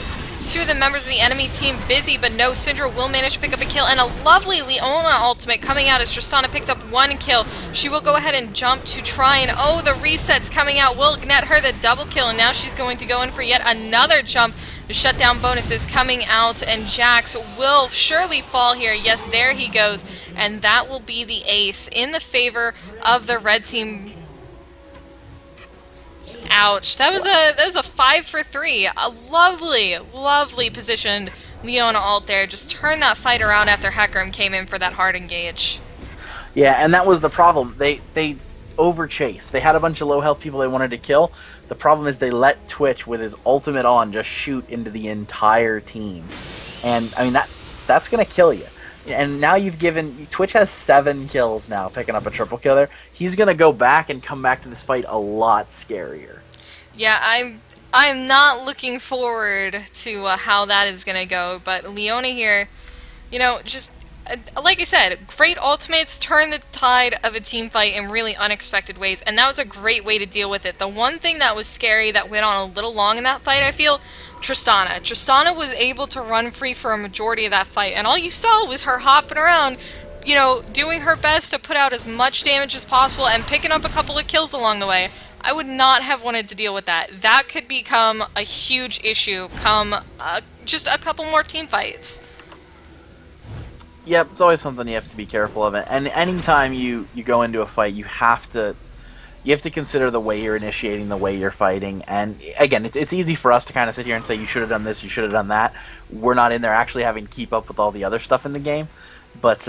2 of the members of the enemy team busy, but no, Syndra will manage to pick up a kill, and a lovely Leona ultimate coming out as Tristana picks up 1 kill. She will go ahead and jump to try and, oh, the resets coming out will net her the double kill, and now she's going to go in for yet another jump. The shutdown bonuses coming out, and Jax will surely fall here. Yes, there he goes, and that will be the ace in the favor of the red team. Ouch. That was a 5 for 3. A lovely positioned Leona ult there. Just turned that fight around after Hecarim came in for that hard engage. Yeah, and that was the problem. They overchased. They had a bunch of low health people they wanted to kill. The problem is they let Twitch with his ultimate on just shoot into the entire team. And I mean that's gonna kill you. And now you've given... Twitch has 7 kills now, picking up a triple kill there. He's going to go back and come back to this fight a lot scarier. Yeah, I'm not looking forward to how that is going to go. But Leona here, you know, just like I said, great ultimates turn the tide of a team fight in really unexpected ways, and that was a great way to deal with it. The one thing that was scary that went on a little long in that fight, I feel, Tristana. Tristana was able to run free for a majority of that fight, and all you saw was her hopping around, you know, doing her best to put out as much damage as possible and picking up a couple of kills along the way. I would not have wanted to deal with that. That could become a huge issue come just a couple more team fights. Yep, it's always something you have to be careful of. And anytime you go into a fight, you have to consider the way you're initiating, the way you're fighting. And again, it's easy for us to kind of sit here and say, you should have done this, you should have done that. We're not in there actually having to keep up with all the other stuff in the game. But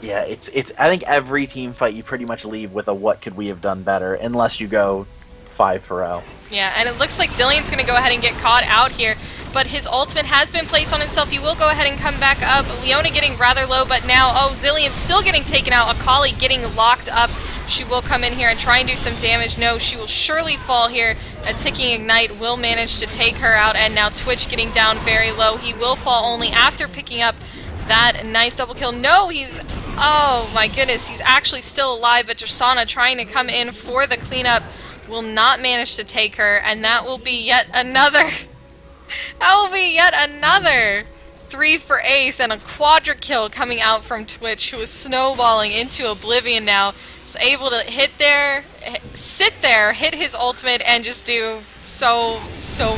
yeah, it's I think every team fight you pretty much leave with a what could we have done better, unless you go 5-0. Yeah, and it looks like Zilean's going to go ahead and get caught out here, but his ultimate has been placed on himself. He will go ahead and come back up. Leona getting rather low, but now, oh, Zilean's still getting taken out. Akali getting locked up. She will come in here and try and do some damage. No, she will surely fall here. A ticking ignite will manage to take her out, and now Twitch getting down very low. He will fall only after picking up that nice double kill. No, he's... Oh my goodness, he's actually still alive, but Tristana trying to come in for the cleanup will not manage to take her, and that will be yet another... that will be yet another 3 for Ace, and a quadra kill coming out from Twitch, who is snowballing into oblivion now. Is able to sit there, hit his ultimate, and just do so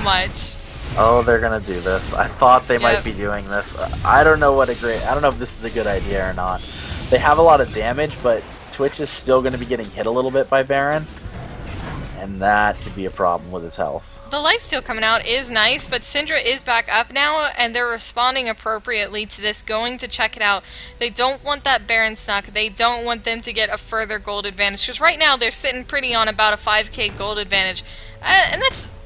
much. Oh, they're gonna do this. I thought they might be doing this. I don't know if this is a good idea or not. They have a lot of damage, but Twitch is still gonna be getting hit a little bit by Baron, and that could be a problem with his health. The lifesteal coming out is nice, but Syndra is back up now, and they're responding appropriately to this, going to check it out. They don't want that Baron snuck. They don't want them to get a further gold advantage, because right now they're sitting pretty on about a 5k gold advantage, and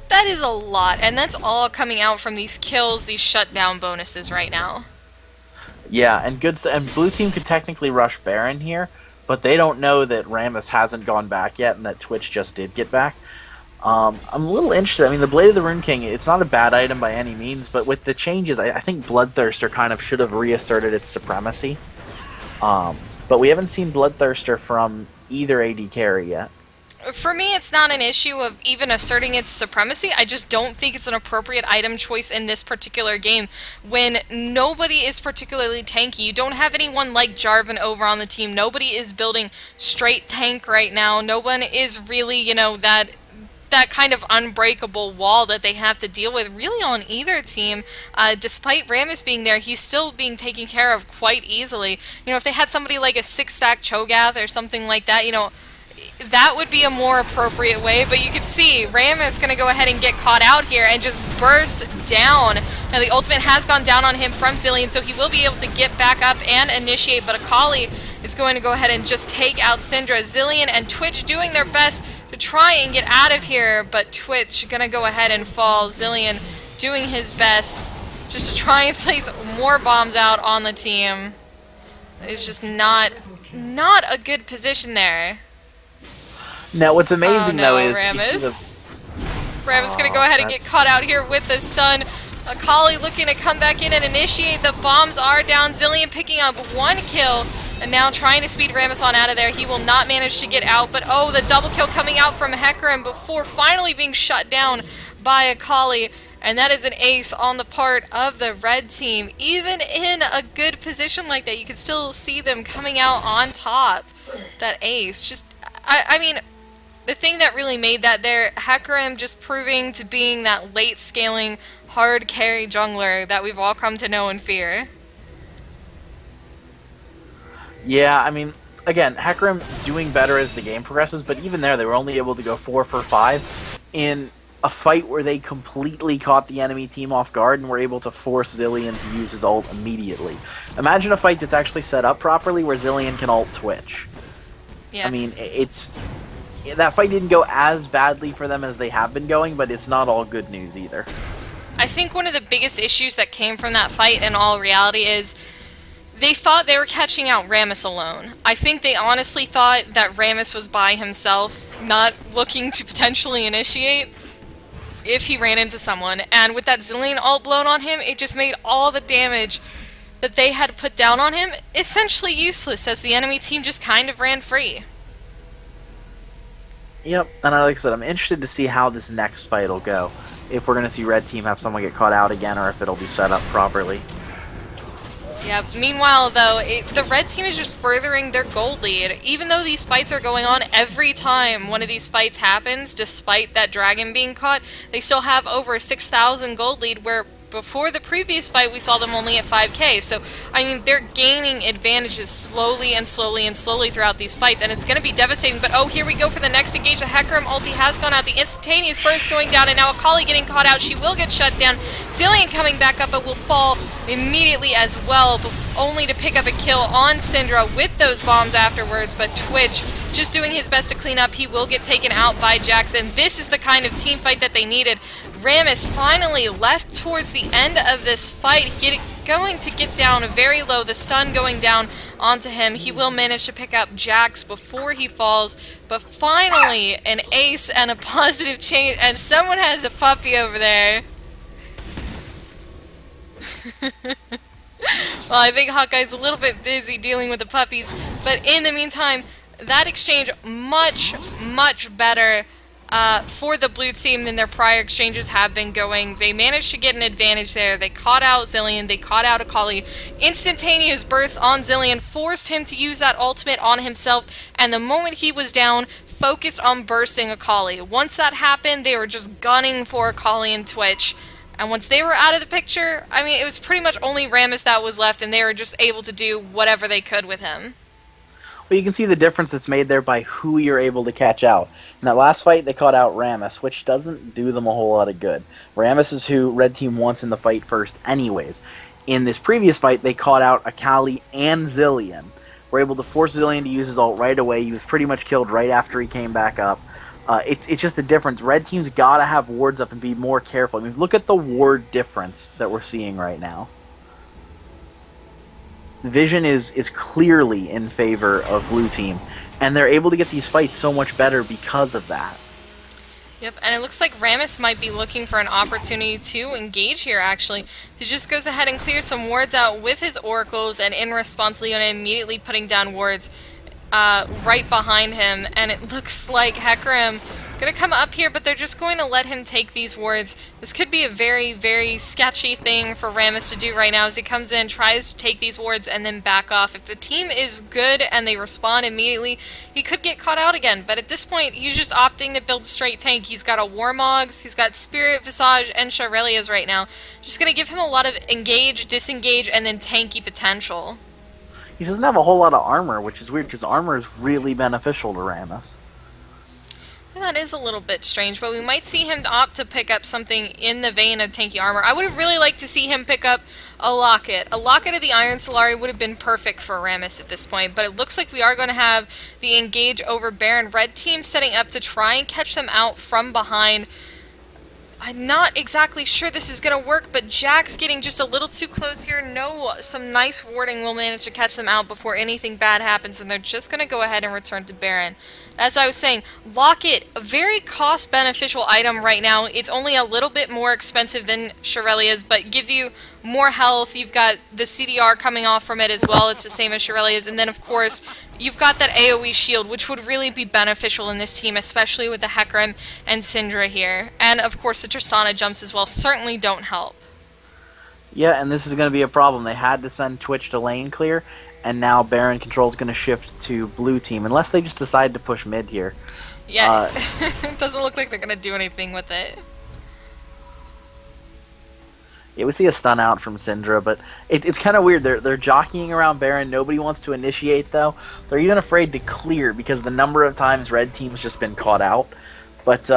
that is a lot, and that's all coming out from these kills, these shutdown bonuses right now. Yeah, and Blue Team could technically rush Baron here, but they don't know that Rammus hasn't gone back yet, and that Twitch just did get back. I'm a little interested. I mean, the Blade of the Rune King, it's not a bad item by any means, but with the changes, I think Bloodthirster kind of should have reasserted its supremacy. But we haven't seen Bloodthirster from either AD carry yet. For me, it's not an issue of even asserting its supremacy. I just don't think it's an appropriate item choice in this particular game when nobody is particularly tanky. You don't have anyone like Jarvan over on the team. Nobody is building straight tank right now. No one is really, you know, that kind of unbreakable wall that they have to deal with really on either team. Despite Rammus being there, he's still being taken care of quite easily. You know, if they had somebody like a 6-stack Cho'Gath or something like that, you know, that would be a more appropriate way, but you can see Rammus is going to go ahead and get caught out here and just burst down. Now the ultimate has gone down on him from Zilean, so he will be able to get back up and initiate, but Akali is going to go ahead and just take out Syndra. Zilean and Twitch doing their best to try and get out of here, but Twitch going to go ahead and fall. Zilean doing his best just to try and place more bombs out on the team. It's just not a good position there. Now, what's amazing though is Rammus gonna go ahead and get caught out here with the stun. Akali looking to come back in and initiate. The bombs are down. Zilean picking up 1 kill and now trying to speed Rammus on out of there. He will not manage to get out, but oh, the double kill coming out from Hecarim before finally being shut down by Akali. And that is an ace on the part of the red team. Even in a good position like that, you can still see them coming out on top. That ace. Just, I mean, the thing that really made that there, Hecarim just proving to being that late scaling, hard carry jungler that we've all come to know and fear. Yeah, I mean, again, Hecarim doing better as the game progresses, but even there they were only able to go 4 for 5 in a fight where they completely caught the enemy team off guard and were able to force Zilean to use his ult immediately. Imagine a fight that's actually set up properly where Zilean can ult Twitch. Yeah. I mean, that fight didn't go as badly for them as they have been going, but it's not all good news either. I think one of the biggest issues that came from that fight in all reality is they thought they were catching out Rammus alone. I think they honestly thought that Rammus was by himself, not looking to potentially initiate if he ran into someone. And with that Zilean ult blown on him, it just made all the damage that they had put down on him essentially useless, as the enemy team just kind of ran free. Yep, and like I said, I'm interested to see how this next fight will go. If we're going to see Red Team have someone get caught out again, or if it'll be set up properly. Yep. Meanwhile, though, the red team is just furthering their gold lead. Even though these fights are going on every time one of these fights happens, despite that dragon being caught, they still have over 6,000 gold lead, where before the previous fight we saw them only at 5k. So, I mean, they're gaining advantages slowly and slowly and slowly throughout these fights, and it's going to be devastating. But oh, here we go for the next engage. The Hecarim ulti has gone out. The instantaneous burst going down, and now Akali getting caught out. She will get shut down. Zilean coming back up, but will fall immediately as well, only to pick up a kill on Syndra with those bombs afterwards. But Twitch just doing his best to clean up. He will get taken out by Jackson. This is the kind of team fight that they needed. Rammus finally left towards the end of this fight, going to get down very low, the stun going down onto him. He will manage to pick up Jax before he falls, but finally an ace and a positive change, and someone has a puppy over there. Well, I think Hawkeye's a little bit busy dealing with the puppies, but in the meantime, that exchange much better for the blue team than their prior exchanges have been going. They managed to get an advantage there. They caught out Zilean, they caught out Akali. Instantaneous burst on Zilean forced him to use that ultimate on himself, and the moment he was down, focused on bursting Akali. Once that happened, they were just gunning for Akali and Twitch. And once they were out of the picture, I mean, it was pretty much only Rammus that was left, and they were just able to do whatever they could with him. Well, you can see the difference that's made there by who you're able to catch out. In that last fight, they caught out Rammus, which doesn't do them a whole lot of good. Rammus is who Red Team wants in the fight first anyways. In this previous fight, they caught out Akali and Zilean. Were able to force Zilean to use his ult right away. He was pretty much killed right after he came back up. It's just a difference. Red Team's got to have wards up and be more careful. I mean, look at the ward difference that we're seeing right now. Vision is clearly in favor of Blue Team, and they're able to get these fights so much better because of that. Yep, and it looks like Rammus might be looking for an opportunity to engage here, actually. He just goes ahead and clears some wards out with his oracles, and in response, Leona immediately putting down wards right behind him, and it looks like Hecarim gonna come up here, but they're just going to let him take these wards. This could be a very sketchy thing for Rammus to do right now as he comes in, tries to take these wards, and then back off. If the team is good and they respond immediately, he could get caught out again, but at this point, he's just opting to build a straight tank. He's got a Warmogs, he's got Spirit, Visage, and Shurelya's right now. Just gonna give him a lot of engage, disengage, and then tanky potential. He doesn't have a whole lot of armor, which is weird, because armor is really beneficial to Rammus. That is a little bit strange, but we might see him opt to pick up something in the vein of tanky armor. I would have really liked to see him pick up a Locket. A Locket of the Iron Solari would have been perfect for Rammus at this point, but it looks like we are going to have the engage over Baron. Red Team setting up to try and catch them out from behind. I'm not exactly sure this is going to work, but Jack's getting just a little too close here. No, some nice warding will manage to catch them out before anything bad happens, and they're just going to go ahead and return to Baron. As I was saying, Locket, a very cost-beneficial item right now. It's only a little bit more expensive than Shurelya's, but gives you more health. You've got the CDR coming off from it as well. It's the same as Shurelya's. And then, of course, you've got that AoE shield, which would really be beneficial in this team, especially with the Hecarim and Syndra here. And, of course, the Tristana jumps as well certainly don't help. Yeah, and this is going to be a problem. They had to send Twitch to lane clear, and now Baron control is going to shift to Blue Team, unless they just decide to push mid here. Yeah, it doesn't look like they're going to do anything with it. Yeah, we see a stun out from Syndra, but it's kind of weird. They're jockeying around Baron. Nobody wants to initiate, though. They're even afraid to clear because the number of times Red Team's just been caught out. But,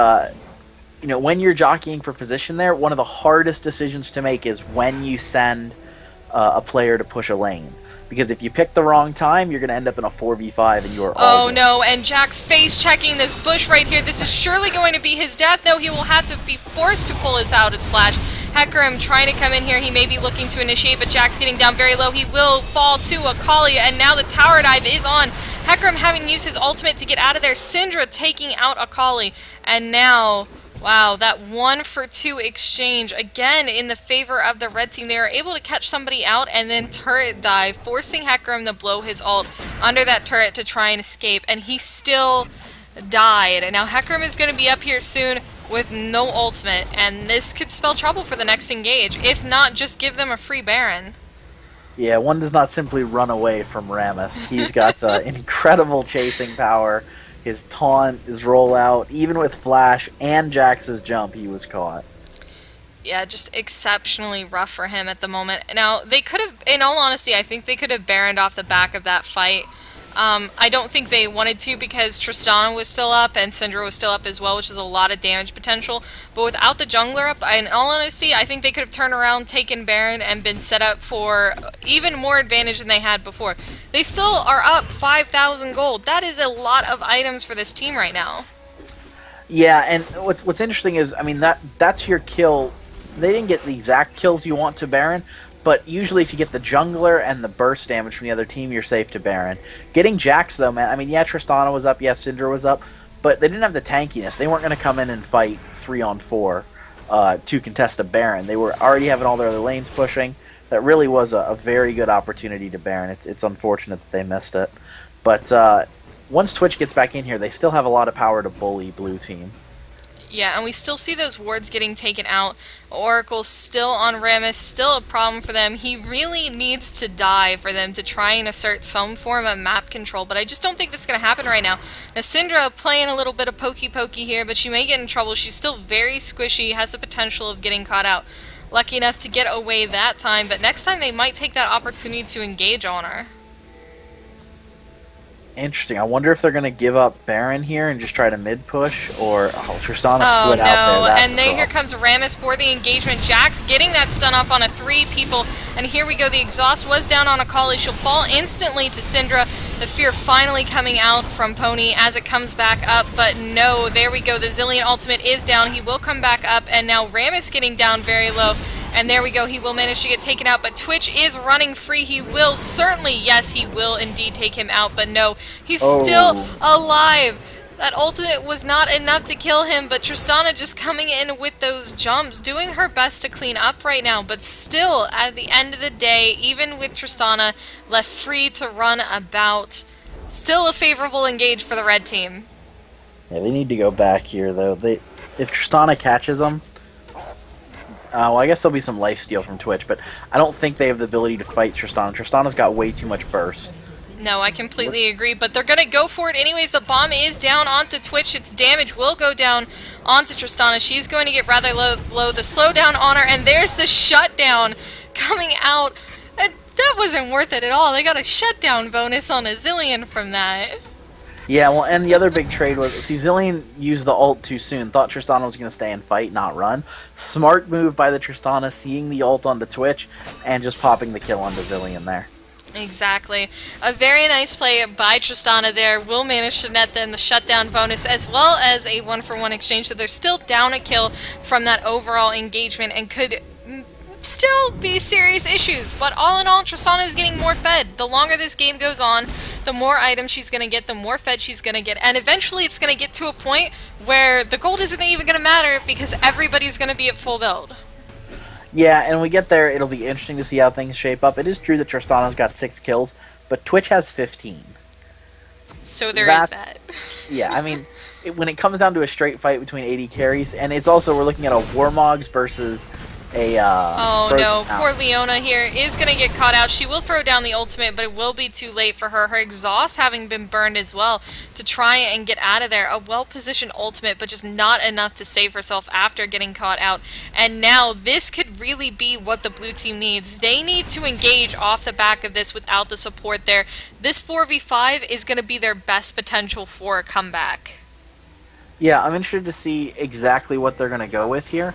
you know, when you're jockeying for position there, one of the hardest decisions to make is when you send a player to push a lane. Because if you pick the wrong time, you're going to end up in a 4v5 and you are all Oh no, and Jack's face checking this bush right here. This is surely going to be his death. No, he will have to be forced to pull his out his flash. Hecarim trying to come in here. He may be looking to initiate, but Jack's getting down very low. He will fall to Akali, and now the tower dive is on. Hecarim having used his ultimate to get out of there. Syndra taking out Akali, and now Wow, that 1-for-2 exchange, again in the favor of the red team. They are able to catch somebody out and then turret dive, forcing Hecarim to blow his ult under that turret to try and escape, and he still died. And now Hecarim is going to be up here soon with no ultimate, and this could spell trouble for the next engage. If not, just give them a free Baron. Yeah, one does not simply run away from Rammus. He's got incredible chasing power. His taunt, his rollout, even with Flash and Jax's jump, he was caught. Yeah, just exceptionally rough for him at the moment. Now, they could have, in all honesty, I think they could have Baroned off the back of that fight. I don't think they wanted to because Tristana was still up and Syndra was still up as well, which is a lot of damage potential. But without the jungler up, in all honesty, I think they could have turned around, taken Baron, and been set up for even more advantage than they had before. They still are up 5,000 gold. That is a lot of items for this team right now. Yeah, and what's interesting is, I mean, that's your kill. They didn't get the exact kills you want to Baron, but usually if you get the jungler and the burst damage from the other team, you're safe to Baron. Getting Jax, though, man, I mean, yeah, Tristana was up, yes, Syndra was up, but they didn't have the tankiness. They weren't going to come in and fight 3-on-4 to contest a Baron. They were already having all their other lanes pushing. That really was a very good opportunity to Baron. It's unfortunate that they missed it. But once Twitch gets back in here, they still have a lot of power to bully blue team. Yeah, and we still see those wards getting taken out. Oracle still on Rammus, still a problem for them. He really needs to die for them to try and assert some form of map control, but I just don't think that's going to happen right now. Now, Syndra playing a little bit of pokey-pokey here, but she may get in trouble. She's still very squishy, has the potential of getting caught out. Lucky enough to get away that time, but next time they might take that opportunity to engage on her. Interesting. I wonder if they're going to give up Baron here and just try to mid-push, or Tristana split out there. That's and here comes Rammus for the engagement. Jax getting that stun off on 3 people, and here we go. The exhaust was down on Akali. She'll fall instantly to Syndra. The fear finally coming out from Pony as it comes back up, but no, there we go. The Zilean ultimate is down. He will come back up, and now Rammus getting down very low. And there we go, he will manage to get taken out, but Twitch is running free. He will certainly, yes, he will indeed take him out, but no, he's still alive. That ultimate was not enough to kill him, but Tristana just coming in with those jumps, doing her best to clean up right now, but still, at the end of the day, even with Tristana left free to run about, still a favorable engage for the red team. Yeah, they need to go back here, though. If Tristana catches them, well, I guess there'll be some lifesteal from Twitch, but I don't think they have the ability to fight Tristana. Tristana's got way too much burst. No, I completely agree, but they're going to go for it anyways. The bomb is down onto Twitch. Its damage will go down onto Tristana. She's going to get rather low. The slowdown on her, and there's the shutdown coming out. And that wasn't worth it at all. They got a shutdown bonus on a Zilean from that. Yeah, well, and the other big trade was, see, Zilean used the ult too soon. Thought Tristana was going to stay and fight, not run. Smart move by the Tristana, seeing the ult onto Twitch, and just popping the kill onto Zilean there. Exactly. A very nice play by Tristana there. Will manage to net them the shutdown bonus as well as a 1-for-1 exchange. So they're still down a kill from that overall engagement and could still be serious issues. But all in all, Tristana is getting more fed. The longer this game goes on, the more items she's going to get, the more fed she's going to get. And eventually it's going to get to a point where the gold isn't even going to matter because everybody's going to be at full build. Yeah, and when we get there, it'll be interesting to see how things shape up. It is true that Tristana's got 6 kills, but Twitch has 15. So there is that. Yeah, I mean, when it comes down to a straight fight between AD carries, and it's also, we're looking at a Warmogs versus a oh no, poor Leona here is going to get caught out. She will throw down the ultimate, but it will be too late for her. Her exhaust having been burned as well to try and get out of there. A well-positioned ultimate, but just not enough to save herself after getting caught out. And now this could really be what the blue team needs. They need to engage off the back of this without the support there. This 4v5 is going to be their best potential for a comeback. Yeah, I'm interested to see exactly what they're going to go with here.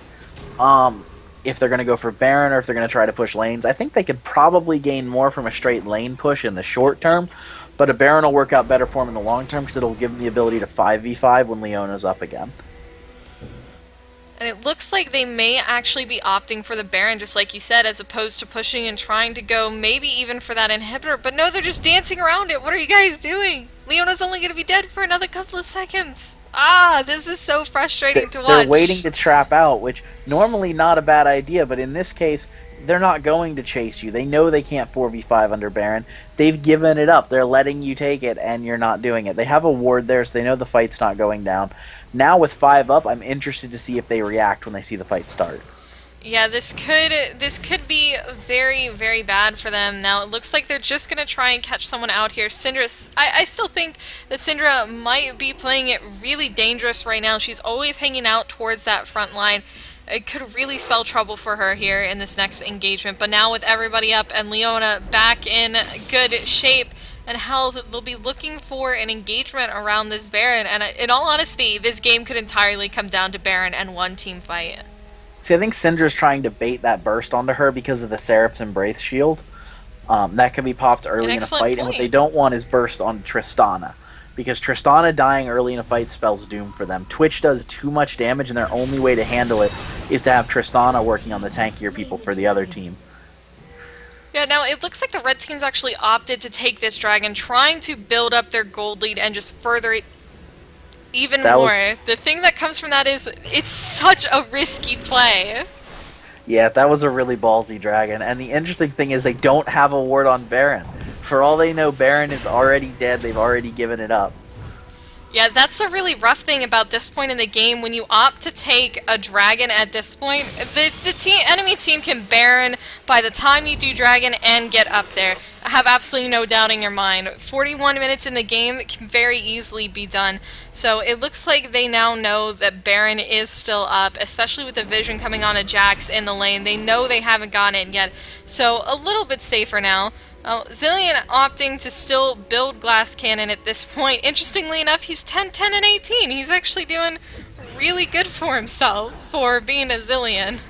If they're going to go for Baron or if they're going to try to push lanes. I think they could probably gain more from a straight lane push in the short term, but a Baron will work out better for them in the long term because it'll give them the ability to 5v5 when Leona's up again. And it looks like they may actually be opting for the Baron, just like you said, as opposed to pushing and trying to go maybe even for that inhibitor. But no, they're just dancing around it. What are you guys doing? Leona's only going to be dead for another couple of seconds. Ah, this is so frustrating to watch. They're waiting to trap out, which normally not a bad idea, but in this case, they're not going to chase you. They know they can't 4v5 under Baron. They've given it up. They're letting you take it, and you're not doing it. They have a ward there, so they know the fight's not going down. Now with 5 up, I'm interested to see if they react when they see the fight start. Yeah, this could be very, very bad for them. Now, it looks like they're just going to try and catch someone out here. Syndra, I still think that Syndra might be playing it really dangerous right now. She's always hanging out towards that front line. It could really spell trouble for her here in this next engagement. But now with everybody up and Leona back in good shape and health, they'll be looking for an engagement around this Baron. And in all honesty, this game could entirely come down to Baron and one team fight. See, I think Syndra's trying to bait that burst onto her because of the Seraph's Embrace shield. That can be popped early in a fight, and what they don't want is burst on Tristana. Because Tristana dying early in a fight spells doom for them. Twitch does too much damage, and their only way to handle it is to have Tristana working on the tankier people for the other team. Yeah, now it looks like the red team's actually opted to take this dragon, trying to build up their gold lead and just further it even more. The thing that comes from that is it's such a risky play. Yeah, that was a really ballsy dragon. And the interesting thing is they don't have a ward on Baron. For all they know, Baron is already dead. They've already given it up. Yeah, that's the really rough thing about this point in the game. When you opt to take a dragon at this point, the enemy team can Baron by the time you do dragon and get up there. I have absolutely no doubt in your mind. 41 minutes in the game can very easily be done. So it looks like they now know that Baron is still up, especially with the vision coming on a Jax in the lane. They know they haven't gotten it yet, so a little bit safer now. Zilean opting to still build Glass Cannon at this point. Interestingly enough, he's 10, 10, and 18. He's actually doing really good for himself for being a Zilean.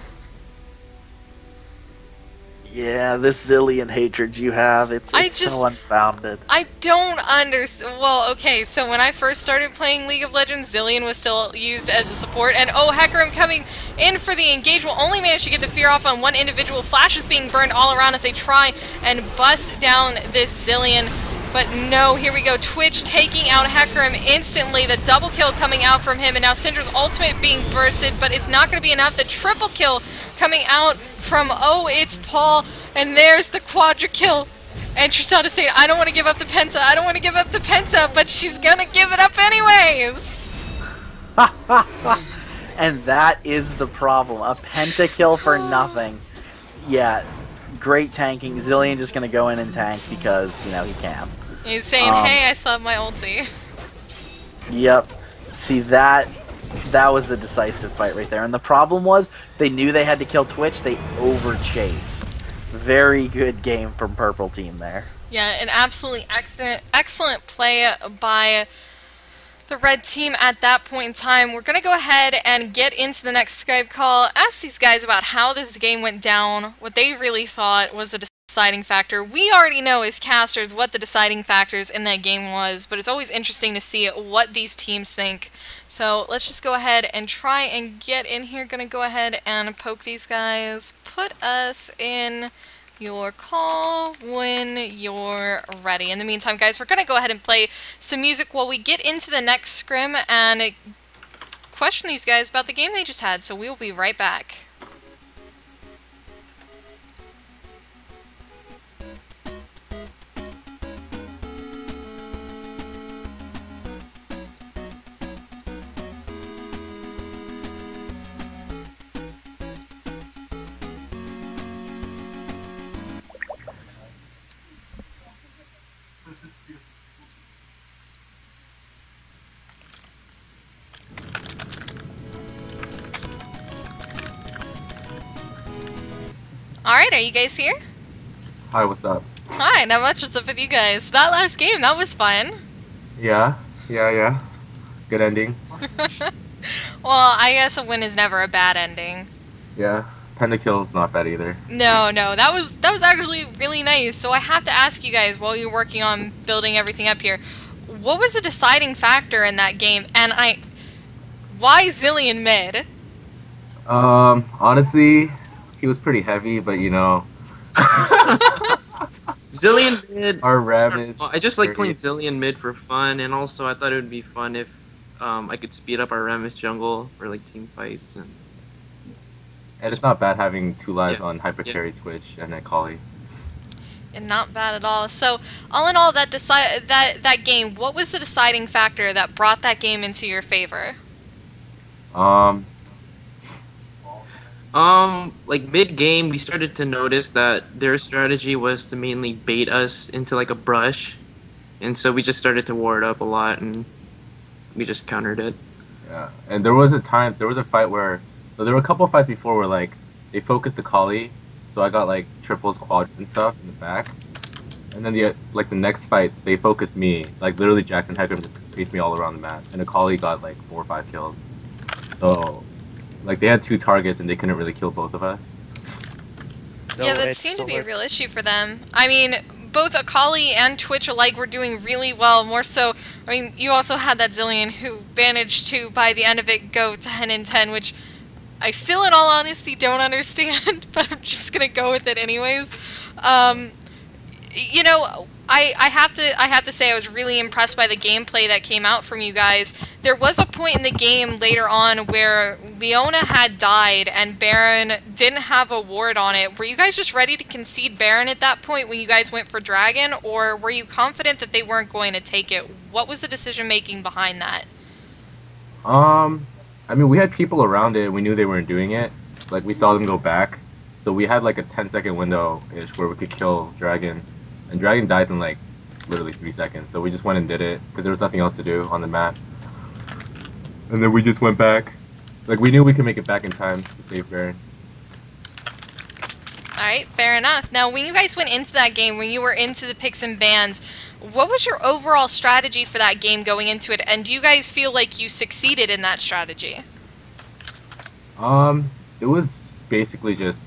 Yeah, this Zilean hatred you have, it's so unfounded. I don't understand. Well, okay, so when I first started playing League of Legends, Zilean was still used as a support, and oh, Hecarim coming in for the engage will only manage to get the fear off on one individual. Flash is being burned all around as they try and bust down this Zilean. But no, here we go. Twitch taking out Hecarim instantly. The double kill coming out from him, and now Syndra's ultimate being bursted, but it's not going to be enough. The triple kill coming out from, oh, it's Paul, and there's the quadra kill. And Tristana saying, I don't want to give up the penta, I don't want to give up the penta, but she's going to give it up anyways. And that is the problem. A pentakill for nothing. Yeah, great tanking. Zilean just going to go in and tank because, you know, he can. He's saying, hey, I still have my ulti. Yep. See, that was the decisive fight right there. And the problem was, they knew they had to kill Twitch, they over-chased. Very good game from Purple Team there. Yeah, an absolutely excellent play by the red team at that point in time. We're going to go ahead and get into the next Skype call, ask these guys about how this game went down, what they really thought was the deciding factor. We already know as casters what the deciding factors in that game was, but it's always interesting to see what these teams think. So let's just go ahead and try and get in here. Gonna go ahead and poke these guys. Put us in your call when you're ready. In the meantime, guys, we're gonna go ahead and play some music while we get into the next scrim and question these guys about the game they just had. So we will be right back. Alright, are you guys here? Hi, what's up? Hi, not much. What's up with you guys? That last game, that was fun. Yeah. Good ending. Well, I guess a win is never a bad ending. Yeah. Pentakill's not bad either. No, that was actually really nice. So I have to ask you guys, while you're working on building everything up here, what was the deciding factor in that game? And why Zilean mid? Honestly, he was pretty heavy, but you know. Zillion mid. Our Ram is. I just like very- playing Zillion mid for fun, and also I thought it would be fun if I could speed up our Rammus jungle for like team fights. And And it's not bad having 2 lives Yeah. on Hyper Yeah. Carry, Twitch, and then Kali. And not bad at all. So, all in all, that game, what was the deciding factor that brought that game into your favor? Like mid game, we started to notice that their strategy was to mainly bait us into like a brush, and so we just started to ward up a lot, and we just countered it. Yeah, and there was a fight where, so there were a couple of fights before where like they focused the Kali, so I got like triples, quads, and stuff in the back, and then the next fight they focused me, like literally Jackson had him just chase me all around the map, and the Kali got like 4 or 5 kills, so like they had 2 targets and they couldn't really kill both of us. Yeah, that seemed to be a real issue for them. I mean, both Akali and Twitch alike were doing really well, more so, I mean, you also had that Zillion who managed to, by the end of it, go 10 and 10, which I still, in all honesty, don't understand, but I'm just gonna go with it anyways. You know, I have to say I was really impressed by the gameplay that came out from you guys. There was a point in the game later on where Leona had died and Baron didn't have a ward on it. Were you guys just ready to concede Baron at that point when you guys went for Dragon, or were you confident that they weren't going to take it? What was the decision making behind that? I mean, we had people around it. We knew they weren't doing it. Like, we saw them go back. So we had, like, a 10-second window-ish where we could kill Dragon. And Dragon died in, like, literally 3 seconds. So we just went and did it, because there was nothing else to do on the map. And then we just went back. Like, we knew we could make it back in time to save Baron. Alright, fair enough. Now, when you guys went into that game, when you were into the picks and bans, what was your overall strategy for that game going into it? And do you guys feel like you succeeded in that strategy? It was basically just,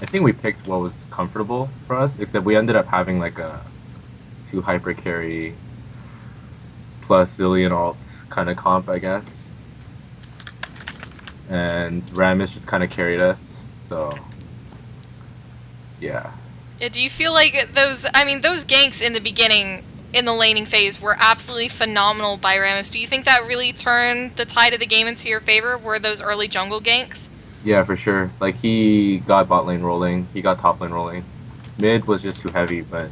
I think we picked what was comfortable for us, except we ended up having like a 2 hyper carry plus Zillion alt kind of comp, I guess. And Rammus just kind of carried us, so yeah. Yeah, do you feel like those ganks in the beginning, in the laning phase, were absolutely phenomenal by Rammus? Do you think that really turned the tide of the game into your favor, were those early jungle ganks? Yeah, for sure. Like, he got bot lane rolling, he got top lane rolling. Mid was just too heavy, but...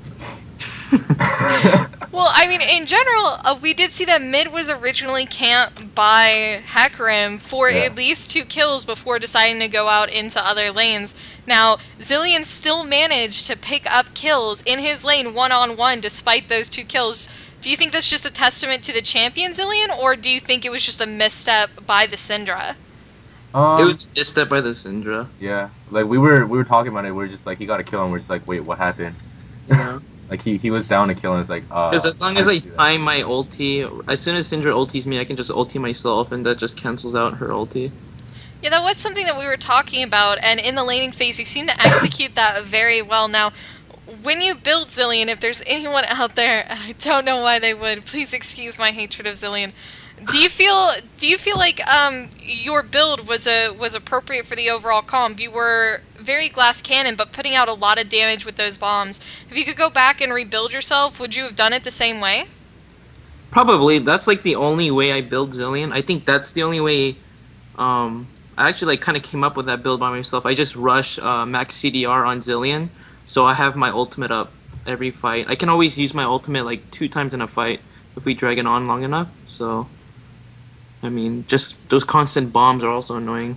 Well, I mean, in general, we did see that mid was originally camped by Hecarim for at least 2 kills before deciding to go out into other lanes. Now, Zillion still managed to pick up kills in his lane one-on-one despite those 2 kills. Do you think that's just a testament to the champion Zillion, or do you think it was just a misstep by the Syndra? It was a misstep by the Syndra. Yeah, like we were talking about it, we were just like, he got a kill, and we're just like, wait, what happened? You know? Like, he was down to kill, and it's like, Because as long as I do that. time my ulti, as soon as Syndra ultis me, I can just ulti myself, and that just cancels out her ulti. Yeah, that was something that we were talking about, and in the laning phase, you seem to execute that very well. Now, when you build Zillion, if there's anyone out there, and I don't know why they would, please excuse my hatred of Zillion. Do you feel like your build was appropriate for the overall comp? You were very glass cannon, but putting out a lot of damage with those bombs. If you could go back and rebuild yourself, would you have done it the same way? Probably. That's like the only way I build Zillion. I think that's the only way. I actually like kind of came up with that build by myself. I just rush max CDR on Zillion, so I have my ultimate up every fight. I can always use my ultimate like 2 times in a fight if we drag it on long enough. So, I mean, just those constant bombs are also annoying.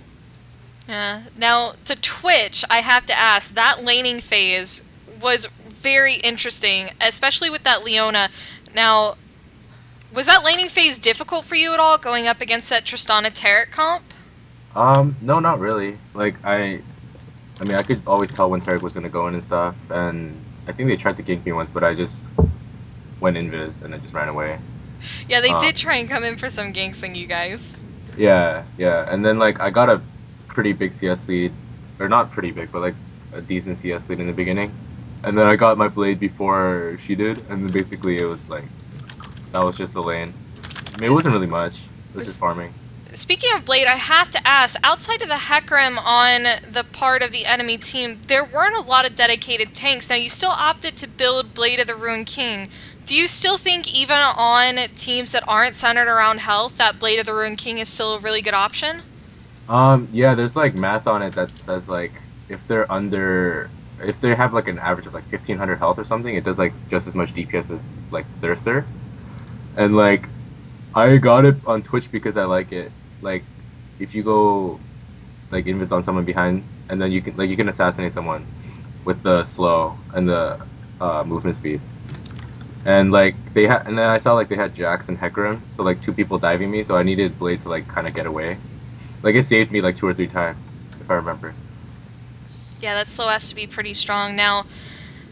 Yeah. Now, to Twitch, I have to ask, that laning phase was very interesting, especially with that Leona. Now, was that laning phase difficult for you at all, going up against that Tristana Taric comp? No, not really. Like, I mean, I could always tell when Taric was gonna go in and stuff, and I think they tried to gank me once, but I just went invis and I just ran away. Yeah, they did try and come in for some ganks on you guys. Yeah, and then, like, I got a pretty big CS lead, or not pretty big, but, like, a decent CS lead in the beginning, and then I got my blade before she did, and then basically it was, like, that was just the lane. I mean, it wasn't really much, it was just farming. speaking of Blade, I have to ask, outside of the Hecarim on the part of the enemy team, there weren't a lot of dedicated tanks. Now, you still opted to build Blade of the Ruined King. Do you still think, even on teams that aren't centered around health, that Blade of the Ruined King is still a really good option? Yeah, there's like math on it that says like if they have like an average of like 1500 health or something, it does like just as much DPS as like Thirster. And like I got it on Twitch because I like it. Like if you go like invis on someone behind, and then you can assassinate someone with the slow and the movement speed. And like and then I saw like they had Jax and Hecarim, so like 2 people diving me, so I needed Blade to like kind of get away. Like it saved me like 2 or 3 times, if I remember. Yeah, that slow has to be pretty strong. Now,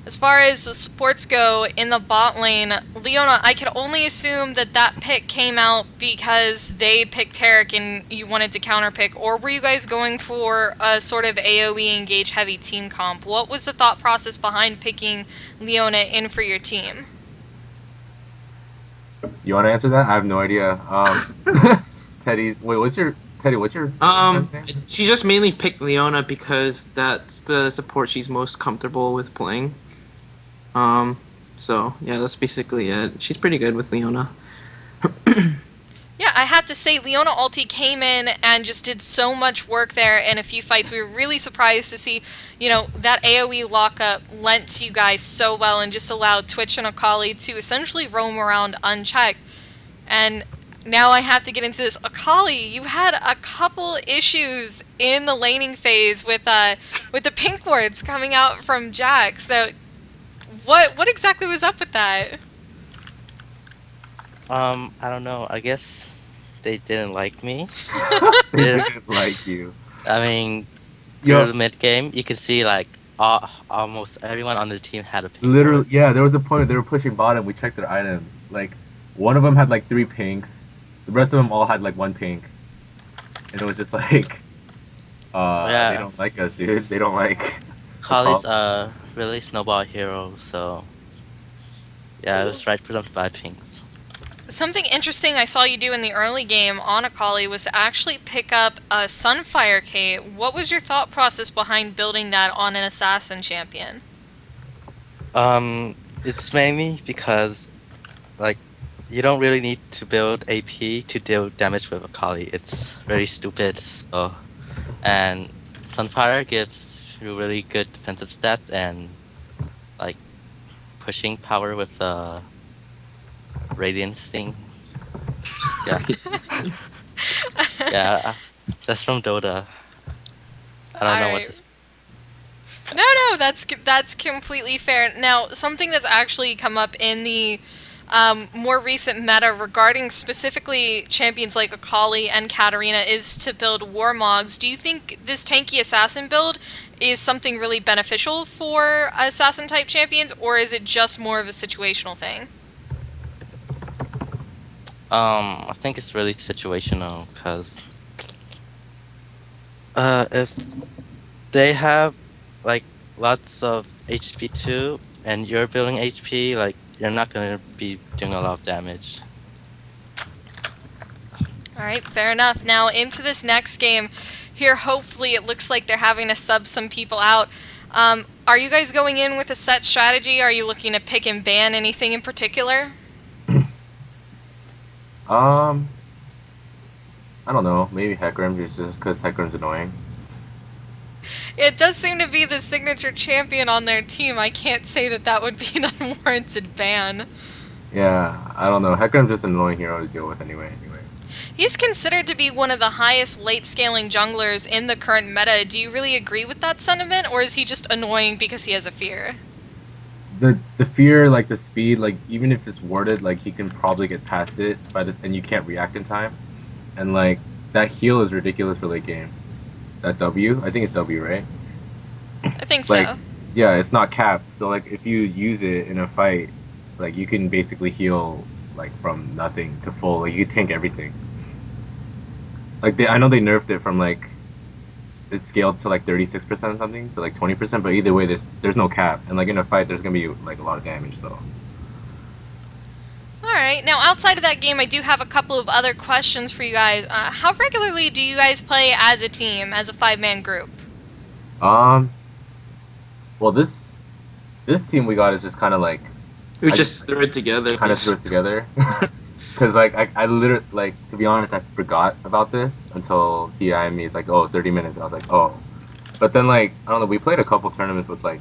as far as the supports go in the bot lane, Leona, I can only assume that that pick came out because they picked Taric and you wanted to counterpick, or were you guys going for a sort of AoE engage heavy team comp? What was the thought process behind picking Leona in for your team? You want to answer that? I have no idea. Teddy, what's your name? She just mainly picked Leona because that's the support she's most comfortable with playing. So yeah, that's basically it. She's pretty good with Leona. Yeah, I have to say, Leona ulti came in and just did so much work there in a few fights. We were really surprised to see, you know, that AoE lockup lent to you guys so well and just allowed Twitch and Akali to essentially roam around unchecked. And now I have to get into this. Akali, you had a couple issues in the laning phase with the pink wards coming out from Jack. So what exactly was up with that? I don't know. I guess they didn't like me. They didn't like you. I mean, through the mid game, you could see like almost everyone on the team had a pink. Literally, yeah. There was a point they were pushing bottom. We checked their items. Like one of them had like 3 pinks. The rest of them all had like 1 pink. And it was just like, yeah. They don't like us, dude. They don't like. Kali's really snowball hero, so yeah, it was right for them to buy pinks. Something interesting I saw you do in the early game on Akali was to actually pick up a Sunfire Kate. What was your thought process behind building that on an assassin champion? It's mainly because, like, you don't really need to build AP to deal damage with Akali. It's very stupid. So, and Sunfire gives you really good defensive stats and like pushing power with the Radiance thing. Yeah. Yeah, that's from Dota. I don't know what this... No, that's completely fair. Now, something that's actually come up in the more recent meta regarding specifically champions like Akali and Katarina is to build Warmogs. Do you think this tanky assassin build is something really beneficial for assassin type champions, or is it just more of a situational thing? I think it's really situational, because if they have like lots of HP too, and you're building HP, like you're not gonna be doing a lot of damage. Alright, fair enough. Now into this next game here, hopefully it looks like they're having to sub some people out. Are you guys going in with a set strategy? Are you looking to pick and ban anything in particular? I don't know. Maybe Hecarim, just because Hecarim's annoying. It does seem to be the signature champion on their team. I can't say that that would be an unwarranted ban. Yeah, I don't know. Hecarim's just an annoying hero to deal with anyway. He's considered to be one of the highest late-scaling junglers in the current meta. Do you really agree with that sentiment, or is he just annoying because he has a fear? The fear, like the speed, like even if it's warded, like he can probably get past it and you can't react in time. And like that heal is ridiculous for late game. That W, I think it's W, right? I think like, so. Yeah, it's not capped. So like if you use it in a fight, like you can basically heal like from nothing to full. Like you can tank everything. Like I know they nerfed it from like it's scaled to like 36% or something to like 20%, but either way there's no cap, and like in a fight there's gonna be like a lot of damage. So Alright, Alright, now outside of that game, I do have a couple of other questions for you guys. How regularly do you guys play as a team, as a 5-man group? Well, this team we got is just kind of like We just threw it together. kind of threw it together. Because like I literally, like, to be honest, I forgot about this until he asked me. It's like, oh, 30 minutes. I was like, oh. But then, like, I don't know, we played a couple tournaments with like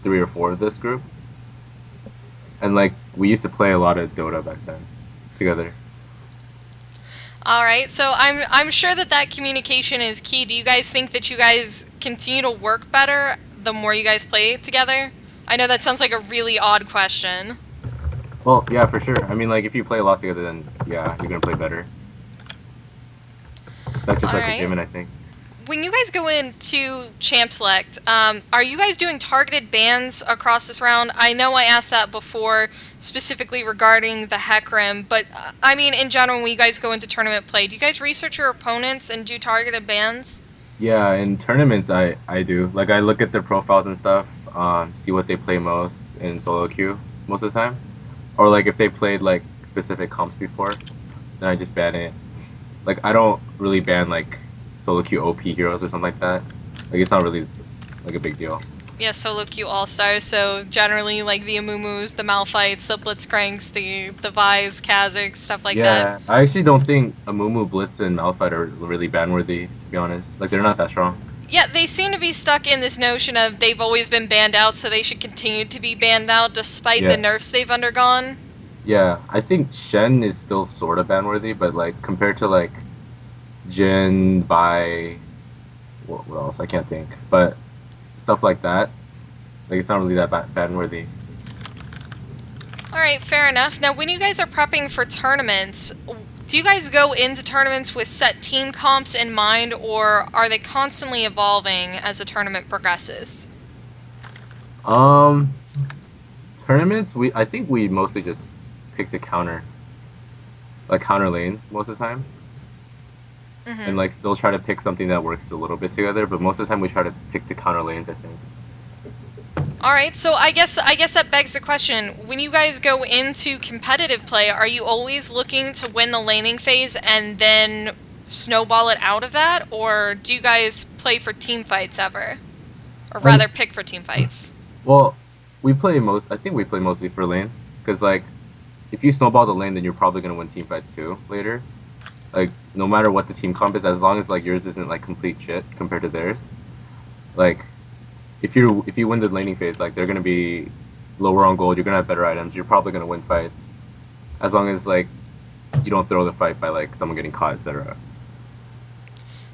3 or 4 of this group, and like we used to play a lot of Dota back then together. Alright, so I'm sure that communication is key. Do you guys think that you guys continue to work better the more you guys play together? I know that sounds like a really odd question. Well, yeah, for sure. I mean, like, if you play a lot together, then yeah, you're gonna play better. That's just like a given, I think. When you guys go into Champ Select, are you guys doing targeted bans across this round? I know I asked that before, specifically regarding the Hecarim, but I mean, in general, when you guys go into tournament play, do you guys research your opponents and do targeted bans? Yeah, in tournaments, I do. Like, I look at their profiles and stuff, see what they play most in solo queue most of the time. Or, like, if they played, like, specific comps before, then I just ban it. Like, I don't really ban, like, solo queue OP heroes or something like that. Like, it's not really, like, a big deal. Yeah, solo queue all-stars, so generally, like, the Amumus, the Malphites, the Blitzcranks, the Vi's, Kazakhs, stuff like that. Yeah, I actually don't think Amumu, Blitz, and Malphite are really ban-worthy, to be honest. Like, they're not that strong. Yeah, they seem to be stuck in this notion of they've always been banned out, so they should continue to be banned out despite the nerfs they've undergone. Yeah, I think Shen is still sort of ban-worthy, but, like, compared to, like, Jin, Vi, what else? I can't think. But stuff like that, like, it's not really that ban-worthy. Alright, fair enough. Now, when you guys are prepping for tournaments, do you guys go into tournaments with set team comps in mind, or are they constantly evolving as the tournament progresses? Tournaments, I think we mostly just pick the counter lanes most of the time. Mm-hmm. And like still try to pick something that works a little bit together, but most of the time we try to pick the counter lanes, I think. Alright, so I guess that begs the question, when you guys go into competitive play, are you always looking to win the laning phase and then snowball it out of that, or do you guys play for team fights ever? Or rather pick for team fights? Well, I think we play mostly for lanes, because like, if you snowball the lane, then you're probably going to win team fights too, later. Like, no matter what the team comp is, as long as like yours isn't like complete shit compared to theirs. Like, if you win the laning phase, like they're gonna be lower on gold, you're gonna have better items, you're probably gonna win fights. As long as like you don't throw the fight by like someone getting caught, etc.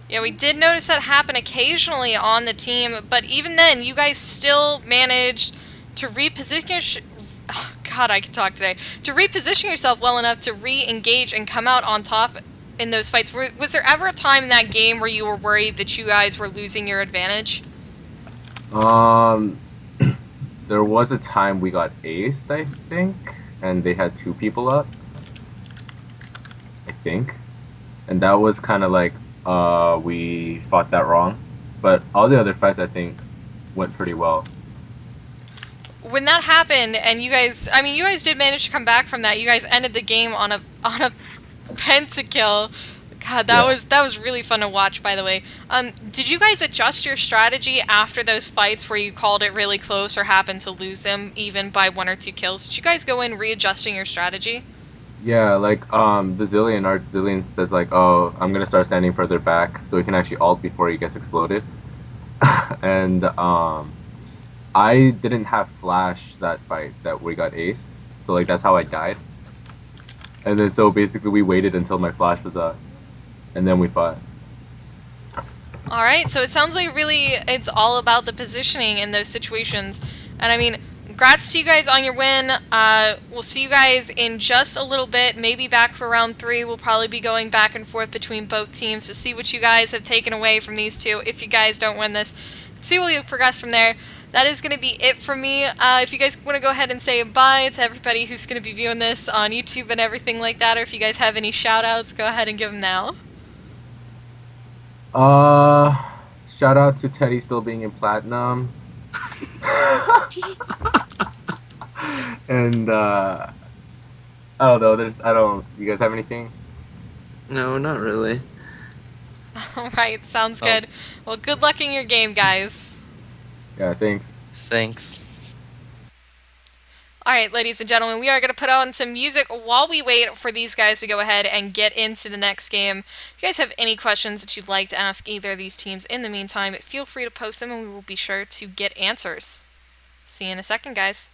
Yeah, we did notice that happen occasionally on the team, but even then, you guys still managed to reposition. Oh, God, I can talk today. To reposition yourself well enough to re-engage and come out on top in those fights. Was there ever a time in that game where you were worried that you guys were losing your advantage? There was a time we got aced, I think, and they had 2 people up, I think, and that was kind of like we fought that wrong, but all the other fights I think went pretty well. When that happened, and you guys, I mean, you guys did manage to come back from that. You guys ended the game on a pentakill. God, that was really fun to watch, by the way. Did you guys adjust your strategy after those fights where you called it really close or happened to lose them even by 1 or 2 kills? Did you guys go in readjusting your strategy? Yeah, like our Zilean says like, oh, I'm gonna start standing further back so he can actually ult before he gets exploded. And I didn't have flash that fight that we got aced, so like that's how I died. And then so basically we waited until my flash was up, and then we fought. Alright, so it sounds like really it's all about the positioning in those situations. And I mean, congrats to you guys on your win. We'll see you guys in just a little bit, maybe back for round 3. We'll probably be going back and forth between both teams to see what you guys have taken away from these two. If you guys don't win this, see what you progress from there. That is going to be it for me. If you guys want to go ahead and say bye to everybody who's going to be viewing this on YouTube and everything like that, or if you guys have any shout-outs, go ahead and give them now. Shout out to Teddy still being in Platinum. And I don't know. I don't. You guys have anything? No, not really. Alright, sounds Oh. good. Well, good luck in your game, guys. Yeah, thanks. Thanks. Alright, ladies and gentlemen, we are going to put on some music while we wait for these guys to go ahead and get into the next game. If you guys have any questions that you'd like to ask either of these teams in the meantime, feel free to post them and we will be sure to get answers. See you in a second, guys.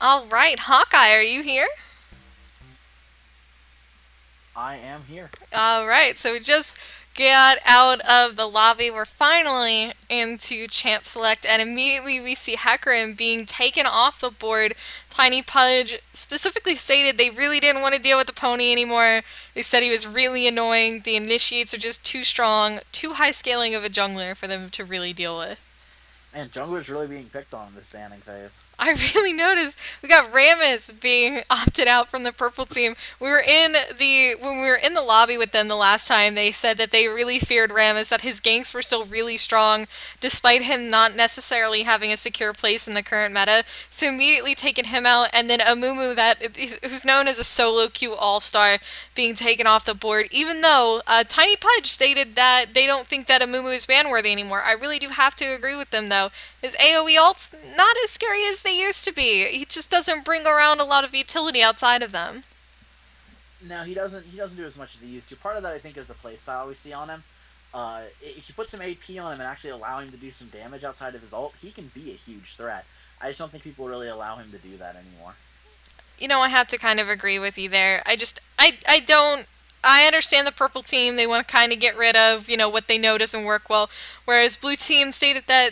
Alright, Hawkeye, are you here? I am here. Alright, so we just got out of the lobby. We're finally into Champ Select, and immediately we see Hecarim being taken off the board. Tiny Pudge specifically stated they really didn't want to deal with the pony anymore. They said he was really annoying. The initiates are just too strong, too high scaling of a jungler for them to really deal with. Man, jungler's really being picked on in this banning phase. I really noticed we got Rammus being opted out from the purple team. When we were in the lobby with them the last time, they said that they really feared Rammus, that his ganks were still really strong, despite him not necessarily having a secure place in the current meta. So immediately taking him out, and then Amumu, who's known as a solo queue all-star, being taken off the board, even though Tiny Pudge stated that they don't think that Amumu is ban-worthy anymore. I really do have to agree with them, though. His AoE ult's not as scary as they used to be. He just doesn't bring around a lot of utility outside of them. No, he doesn't do as much as he used to. Part of that, I think, is the playstyle we see on him. If you put some AP on him and actually allow him to do some damage outside of his ult, he can be a huge threat. I just don't think people really allow him to do that anymore. You know, I have to kind of agree with you there. I understand the purple team. They want to kind of get rid of, what they know doesn't work well. Whereas blue team stated that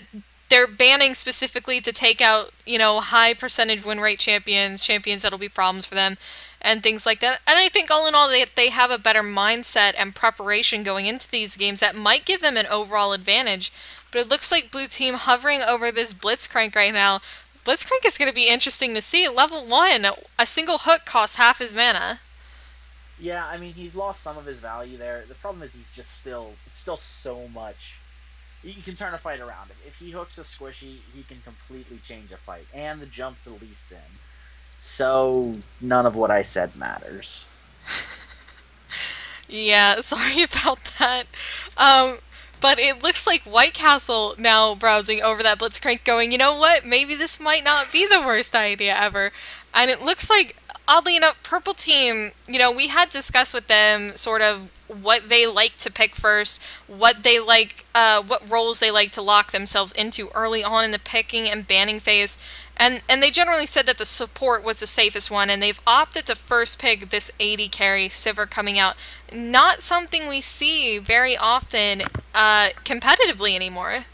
they're banning specifically to take out, high percentage win rate champions that'll be problems for them, and things like that. And I think all in all, they have a better mindset and preparation going into these games that might give them an overall advantage. But it looks like blue team hovering over this Blitzcrank right now. Blitzcrank is going to be interesting to see. Level 1, a single hook costs half his mana. Yeah, I mean, he's lost some of his value there. The problem is it's still so much. You can turn a fight around. If he hooks a squishy, he can completely change a fight. And the jump to Lee Sin. So, none of what I said matters. Yeah, sorry about that. But it looks like White Castle now browsing over that Blitzcrank going, you know what, maybe this might not be the worst idea ever. And it looks like, oddly enough, Purple Team, we had discussed with them sort of what they like to pick first, what they like, what roles they like to lock themselves into early on in the picking and banning phase. And they generally said that the support was the safest one, and they've opted to first pick this AD carry, Sivir, coming out. Not something we see very often competitively anymore.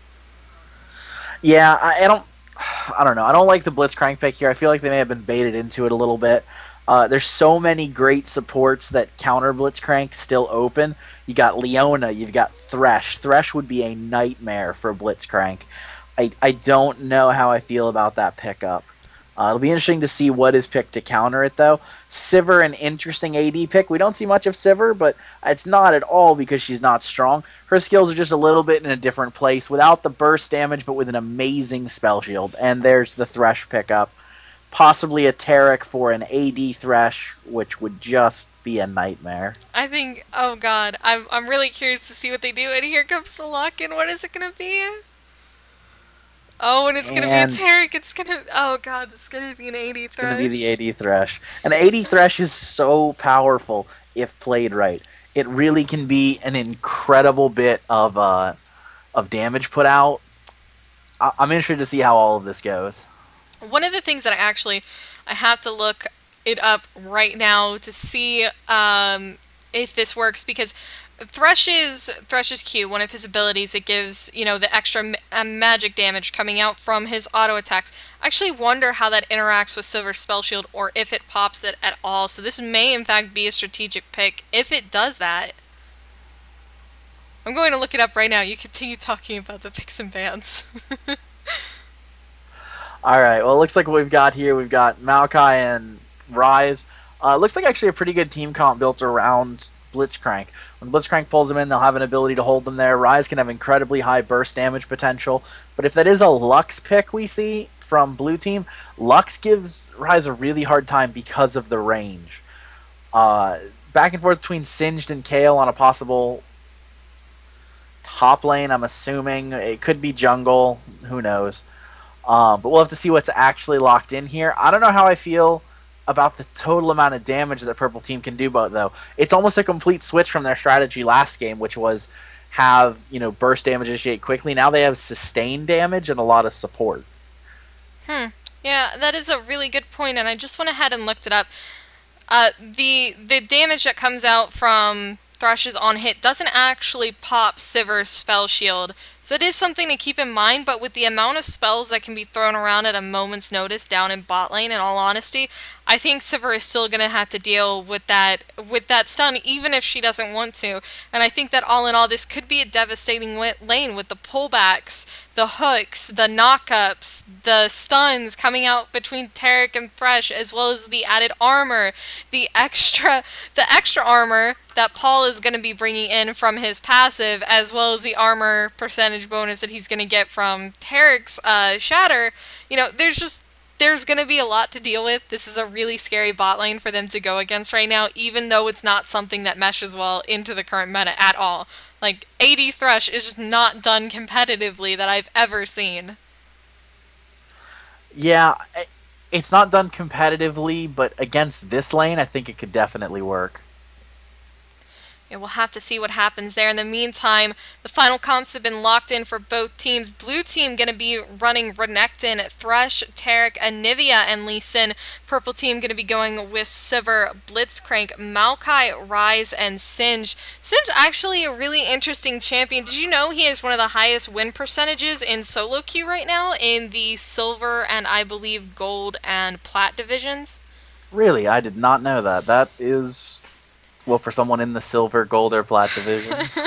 Yeah, I don't know. I don't like the Blitzcrank pick here. I feel like they may have been baited into it a little bit. There's so many great supports that counter Blitzcrank still open. You got Leona, you've got Thresh. Thresh would be a nightmare for Blitzcrank. I don't know how I feel about that pickup. It'll be interesting to see what is picked to counter it, though. Sivir, an interesting AD pick. We don't see much of Sivir, but it's not at all because she's not strong. Her skills are just a little bit in a different place, without the burst damage, but with an amazing spell shield. And there's the Thresh pickup. possibly a Taric for an AD Thresh, which would just be a nightmare. I think, oh god, I'm really curious to see what they do. And here comes the lock-in. What is it gonna be? Oh, and it's gonna be a Taric. It's gonna, oh god, it's gonna be an AD Thresh. It's gonna be the AD Thresh. An AD Thresh is so powerful if played right. It really can be an incredible bit of damage put out. I'm interested to see how all of this goes. One of the things that I have to look it up right now to see if this works, because Thresh's Q, one of his abilities, it gives, you know, the extra magic damage coming out from his auto attacks. I actually wonder how that interacts with Silver Spell Shield, or if it pops it at all. So this may in fact be a strategic pick if it does that. I'm going to look it up right now. You continue talking about the picks and bans. Alright, well, it looks like what we've got here, we've got Maokai and Rise. Looks like actually a pretty good team comp built around Blitzcrank. When Blitzcrank pulls them in, they'll have an ability to hold them there. Rise can have incredibly high burst damage potential, but if that is a Lux pick we see from Blue Team, Lux gives Rise a really hard time because of the range. Back and forth between Singed and Kale on a possible top lane, I'm assuming. It could be jungle, who knows. But we'll have to see what's actually locked in here. I don't know how I feel about the total amount of damage that Purple Team can do, but though it's almost a complete switch from their strategy last game, which was have, you know, burst damage initiate quickly. Now they have sustained damage and a lot of support. Yeah, that is a really good point, and I just went ahead and looked it up. The damage that comes out from Thresh's on hit doesn't actually pop Sivir's Spell Shield, so it is something to keep in mind, but with the amount of spells that can be thrown around at a moment's notice down in bot lane, in all honesty, I think Sivir is still going to have to deal with that stun, even if she doesn't want to. And I think that all in all, this could be a devastating lane with the pullbacks, the hooks, the knockups, the stuns coming out between Taric and Thresh, as well as the added armor, the extra armor that Paul is going to be bringing in from his passive, as well as the armor percentage bonus that he's going to get from Taric's Shatter. You know, there's going to be a lot to deal with. This is a really scary bot lane for them to go against right now, even though it's not something that meshes well into the current meta at all. Like, AD Thresh is just not done competitively that I've ever seen. Yeah, it's not done competitively, but against this lane, I think it could definitely work. And we'll have to see what happens there. In the meantime, the final comps have been locked in for both teams. Blue team going to be running Renekton, Thresh, Taric, Anivia, and Lee Sin. Purple team going to be going with Sivir, Blitzcrank, Maokai, Rise, and Singed. Singed actually a really interesting champion. Did you know he has one of the highest win percentages in solo queue right now in the silver and I believe gold and plat divisions? Really? I did not know that. That is... well, for someone in the silver, gold, or plat divisions,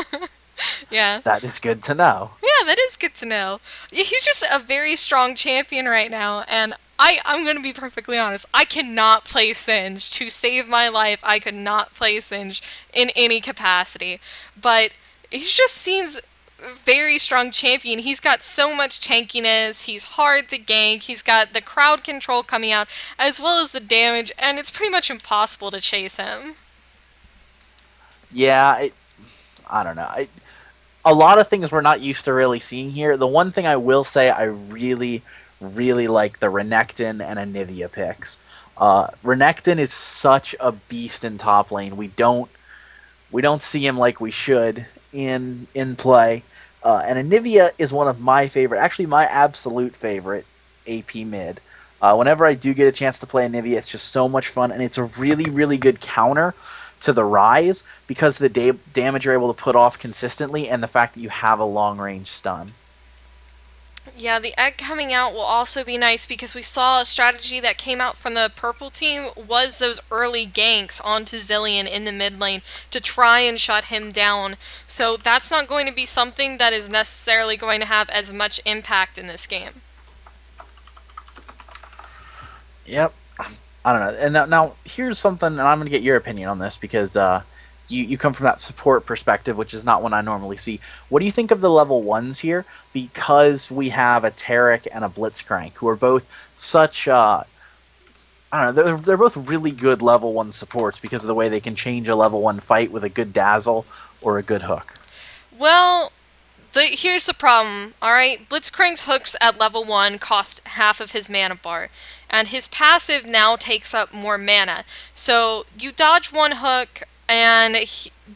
yeah, that is good to know. Yeah, that is good to know. He's just a very strong champion right now, and I'm going to be perfectly honest. I cannot play Singed. To save my life, I could not play Singed in any capacity. But he just seems very strong champion. He's got so much tankiness, he's hard to gank, he's got the crowd control coming out, as well as the damage, and it's pretty much impossible to chase him. Yeah, I don't know. A lot of things we're not used to really seeing here. The one thing I will say, I really, really like the Renekton and Anivia picks. Renekton is such a beast in top lane. We don't see him like we should in play. And Anivia is one of my favorite, actually my absolute favorite AP mid. Whenever I do get a chance to play Anivia, it's just so much fun, and it's a really, really good counter to the Rise because of the damage you're able to put off consistently and the fact that you have a long-range stun. Yeah, the egg coming out will also be nice because we saw a strategy that came out from the purple team was those early ganks onto Zilean in the mid lane to try and shut him down. So that's not going to be something that is necessarily going to have as much impact in this game. Yep. I don't know. And now here's something, and I'm going to get your opinion on this because you come from that support perspective, which is not one I normally see. What do you think of the level 1s here? Because we have a Taric and a Blitzcrank, who are both such I don't know. They're both really good level 1 supports because of the way they can change a level 1 fight with a good dazzle or a good hook. Well, here's the problem, alright? Blitzcrank's hooks at level 1 cost half of his mana bar, and his passive now takes up more mana. So you dodge one hook, and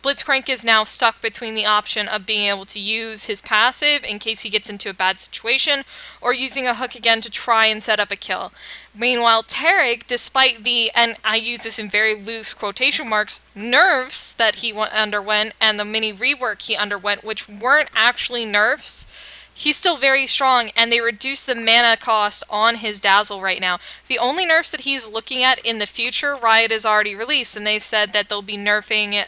Blitzcrank is now stuck between the option of being able to use his passive in case he gets into a bad situation, or using a hook again to try and set up a kill. Meanwhile, Taric, despite the, and I use this in very loose quotation marks, nerfs that he underwent and the mini rework he underwent, which weren't actually nerfs, he's still very strong, and they reduce the mana cost on his Dazzle right now. The only nerfs that he's looking at in the future, Riot has already released, and they've said that they'll be nerfing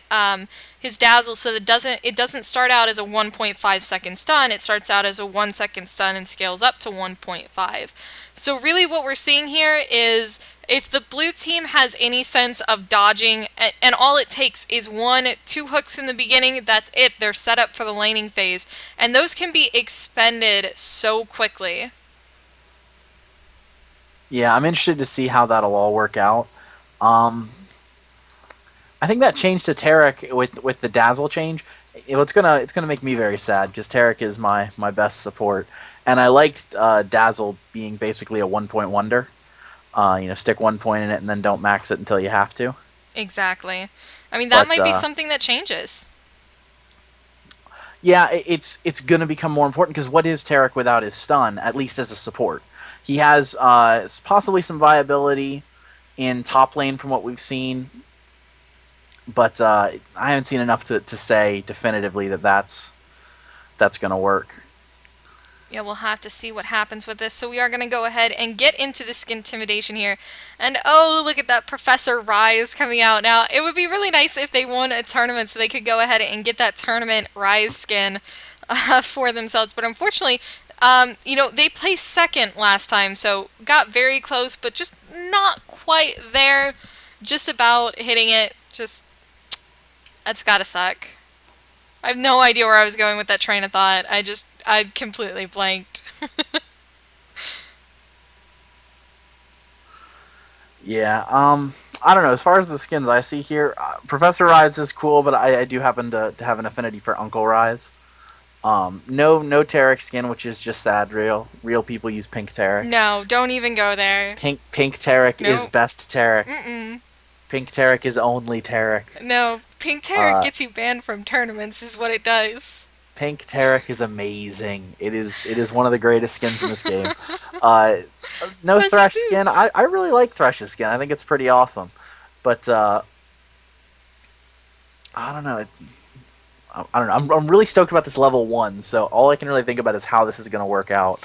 his Dazzle so that it doesn't start out as a 1.5 second stun, it starts out as a 1 second stun and scales up to 1.5. So really what we're seeing here is if the blue team has any sense of dodging, and all it takes is 1-2 hooks in the beginning, that's it. They're set up for the laning phase. And those can be expended so quickly. Yeah, I'm interested to see how that'll all work out. I think that change to Taric with the Dazzle change, it's gonna make me very sad because Taric is my best support, and I liked Dazzle being basically a 1-point wonder. Stick 1 point in it and then don't max it until you have to. Exactly. I mean, that might be something that changes. Yeah, it's going to become more important because what is Taric without his stun, at least as a support? He has possibly some viability in top lane from what we've seen, but I haven't seen enough to say definitively that that's going to work. Yeah, we'll have to see what happens with this. So we are going to go ahead and get into the skin intimidation here. And oh, look at that Professor Rise coming out. Now, it would be really nice if they won a tournament so they could go ahead and get that tournament Rise skin for themselves. But unfortunately, they placed second last time, so got very close, but just not quite there. Just about hitting it. That's gotta suck. I have no idea where I was going with that train of thought. I completely blanked. Yeah, I don't know. As far as the skins I see here, Professor Rise is cool, but I do happen to have an affinity for Uncle Rise. No Taric skin, which is just sad. Real people use pink Taric. No, don't even go there. Pink Taric is best Taric. Mm-mm. Pink Taric is only Taric. No, Pink Taric gets you banned from tournaments is what it does. Pink Taric is amazing. It is one of the greatest skins in this game. No Thresh skin. I really like Thresh's skin. I think it's pretty awesome. But I don't know. I'm really stoked about this level 1. So all I can really think about is how this is going to work out.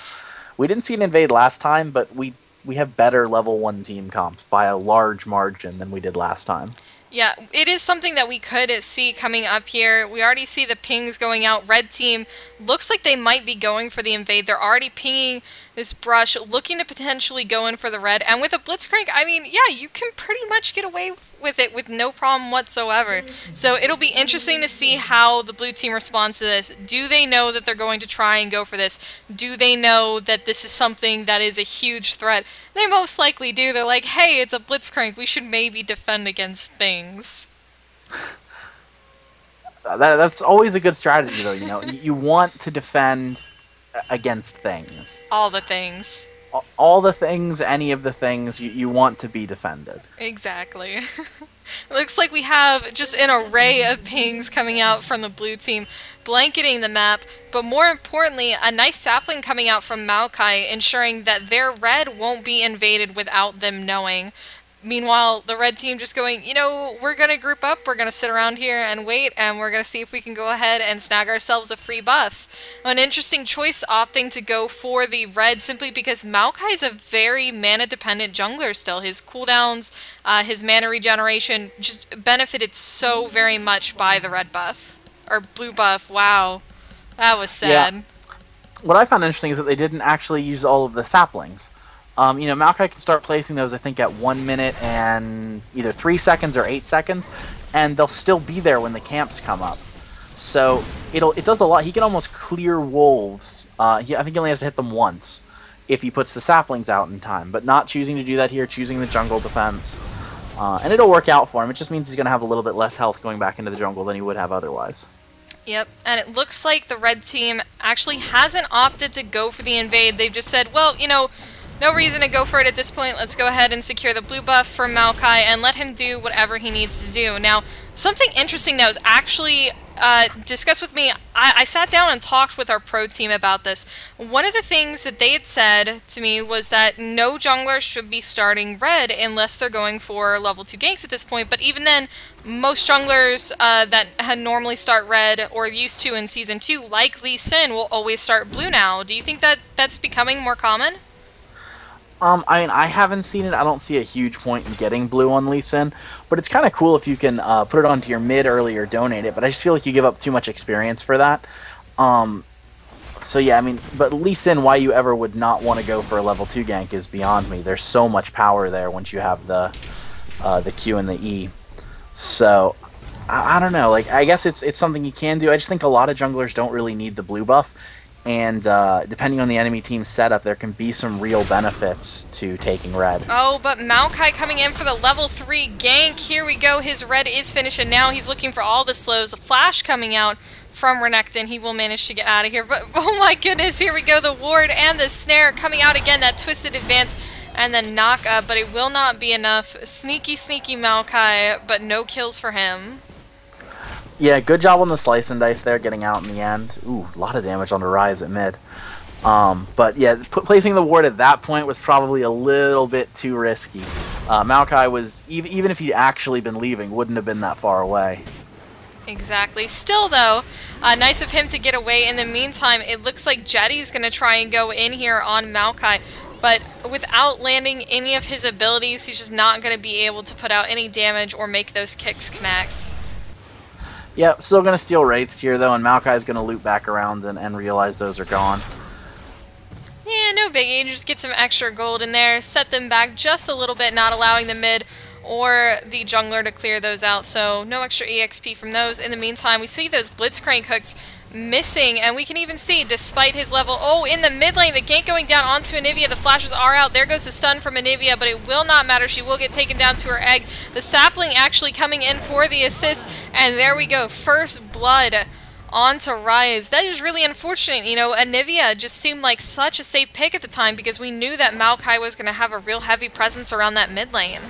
We didn't see an invade last time, but we have better level 1 team comps by a large margin than we did last time. Yeah, it is something that we could see coming up here. We already see the pings going out. Red team looks like they might be going for the invade. They're already pinging this brush, looking to potentially go in for the red. And with a Blitzcrank, I mean, yeah, you can pretty much get away with it with no problem whatsoever. So it'll be interesting to see how the blue team responds to this. Do they know that they're going to try and go for this? Do they know that this is something that is a huge threat? They most likely do. They're like, hey, it's a Blitzcrank. We should maybe defend against things. That's always a good strategy, though. You want to defend against things. All the things. All the things, any of the things, you want to be defended. Exactly. Looks like we have just an array of pings coming out from the blue team, blanketing the map, but more importantly, a nice sapling coming out from Maokai, ensuring that their red won't be invaded without them knowing. Meanwhile, the red team just going, we're going to group up, we're going to sit around here and wait, and we're going to see if we can go ahead and snag ourselves a free buff. An interesting choice opting to go for the red simply because Maokai is a very mana-dependent jungler still. His cooldowns, his mana regeneration just benefited so very much by the red buff. Or blue buff, wow. That was sad. Yeah. What I found interesting is that they didn't actually use all of the saplings. Maokai can start placing those, I think, at 1 minute and either 3 seconds or 8 seconds, and they'll still be there when the camps come up. So it does a lot. He can almost clear wolves. I think he only has to hit them once, if he puts the saplings out in time. But not choosing to do that here, choosing the jungle defense. And it'll work out for him. It just means he's going to have a little bit less health going back into the jungle than he would have otherwise. Yep, and it looks like the red team actually hasn't opted to go for the invade. They've just said, well, you know, no reason to go for it at this point. Let's go ahead and secure the blue buff for Maokai and let him do whatever he needs to do. Now, something interesting that was actually discussed with me, I sat down and talked with our pro team about this. One of the things that they had said to me was that no jungler should be starting red unless they're going for level 2 ganks at this point, but even then, most junglers that had normally start red or used to in Season 2, like Lee Sin, will always start blue now. Do you think that that's becoming more common? I mean, I haven't seen it. I don't see a huge point in getting blue on Lee Sin, but it's kind of cool if you can put it onto your mid early or donate it, but I just feel like you give up too much experience for that. So yeah, I mean, but Lee Sin, why you ever would not want to go for a level 2 gank is beyond me. There's so much power there once you have the Q and the E. So, I don't know. Like, I guess it's something you can do. I just think a lot of junglers don't really need the blue buff. And depending on the enemy team's setup, there can be some real benefits to taking red. Oh, but Maokai coming in for the level 3 gank. Here we go. His red is finished, and now he's looking for all the slows. The flash coming out from Renekton. He will manage to get out of here. But, oh my goodness, here we go. The ward and the snare coming out again. That twisted advance and then knock up, but it will not be enough. Sneaky, sneaky Maokai, but no kills for him. Yeah, good job on the slice and dice there, getting out in the end. Ooh, a lot of damage on the Rise at mid. But yeah, placing the ward at that point was probably a little bit too risky. Maokai was, even if he'd actually been leaving, wouldn't have been that far away. Exactly. Still, though, nice of him to get away. In the meantime, it looks like Jetty's going to try and go in here on Maokai. But without landing any of his abilities, he's just not going to be able to put out any damage or make those kicks connect. Yeah, still going to steal Wraiths here, though, and Maokai's going to loop back around and realize those are gone. Yeah, no biggie. Just get some extra gold in there, set them back just a little bit, not allowing the mid or the jungler to clear those out, so no extra EXP from those. In the meantime, we see those Blitzcrank hooks missing, and we can even see, despite his level, oh, in the mid lane, the gank going down onto Anivia, the flashes are out, there goes the stun from Anivia, but it will not matter, she will get taken down to her egg. The sapling actually coming in for the assist, and there we go, first blood onto Rise. That is really unfortunate, you know, Anivia just seemed like such a safe pick at the time, because we knew that Maokai was going to have a real heavy presence around that mid lane.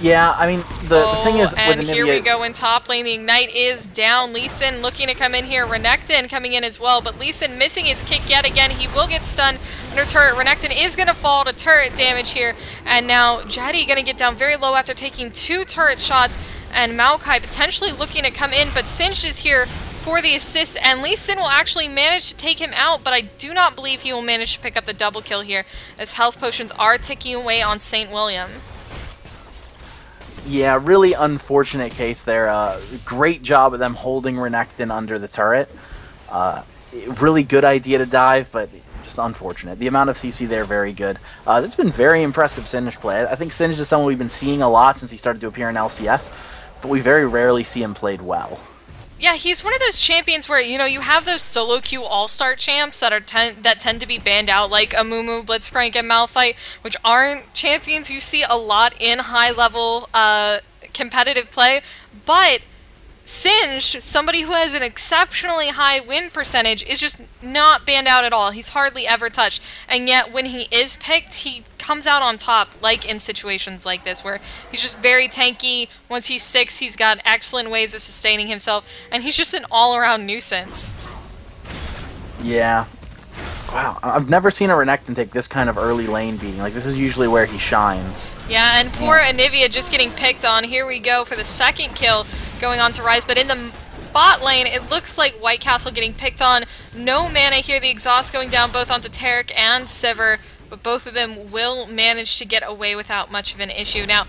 Yeah, I mean, the thing is, and with Anivia, here we go in top lane. The Ignite is down. Lee Sin looking to come in here. Renekton coming in as well, but Lee Sin missing his kick yet again. He will get stunned under turret. Renekton is going to fall to turret damage here, and now Jetty going to get down very low after taking 2 turret shots, and Maokai potentially looking to come in, but Singed is here for the assist, and Lee Sin will actually manage to take him out, but I do not believe he will manage to pick up the double kill here, as health potions are ticking away on St. William. Yeah, really unfortunate case there. Great job of them holding Renekton under the turret. Really good idea to dive, but just unfortunate. The amount of CC there, very good. That's been very impressive Singed play. I think Singed is someone we've been seeing a lot since he started to appear in LCS, but we very rarely see him played well. Yeah, he's one of those champions where, you know, you have those solo queue all-star champs that tend to be banned out, like Amumu, Blitzcrank, and Malphite, which aren't champions you see a lot in high-level competitive play, but Singed, somebody who has an exceptionally high win percentage, is just not banned out at all. He's hardly ever touched, and yet when he is picked, he comes out on top, like in situations like this, where he's just very tanky. Once he's 6, he's got excellent ways of sustaining himself, and he's just an all-around nuisance. Yeah. Wow, I've never seen a Renekton take this kind of early lane beating. Like, this is usually where he shines. Yeah, and poor Anivia just getting picked on. Here we go for the second kill going on to Rise, but in the bot lane, it looks like White Castle getting picked on. No mana here, the exhaust going down both onto Taric and Sivir, but both of them will manage to get away without much of an issue. Now,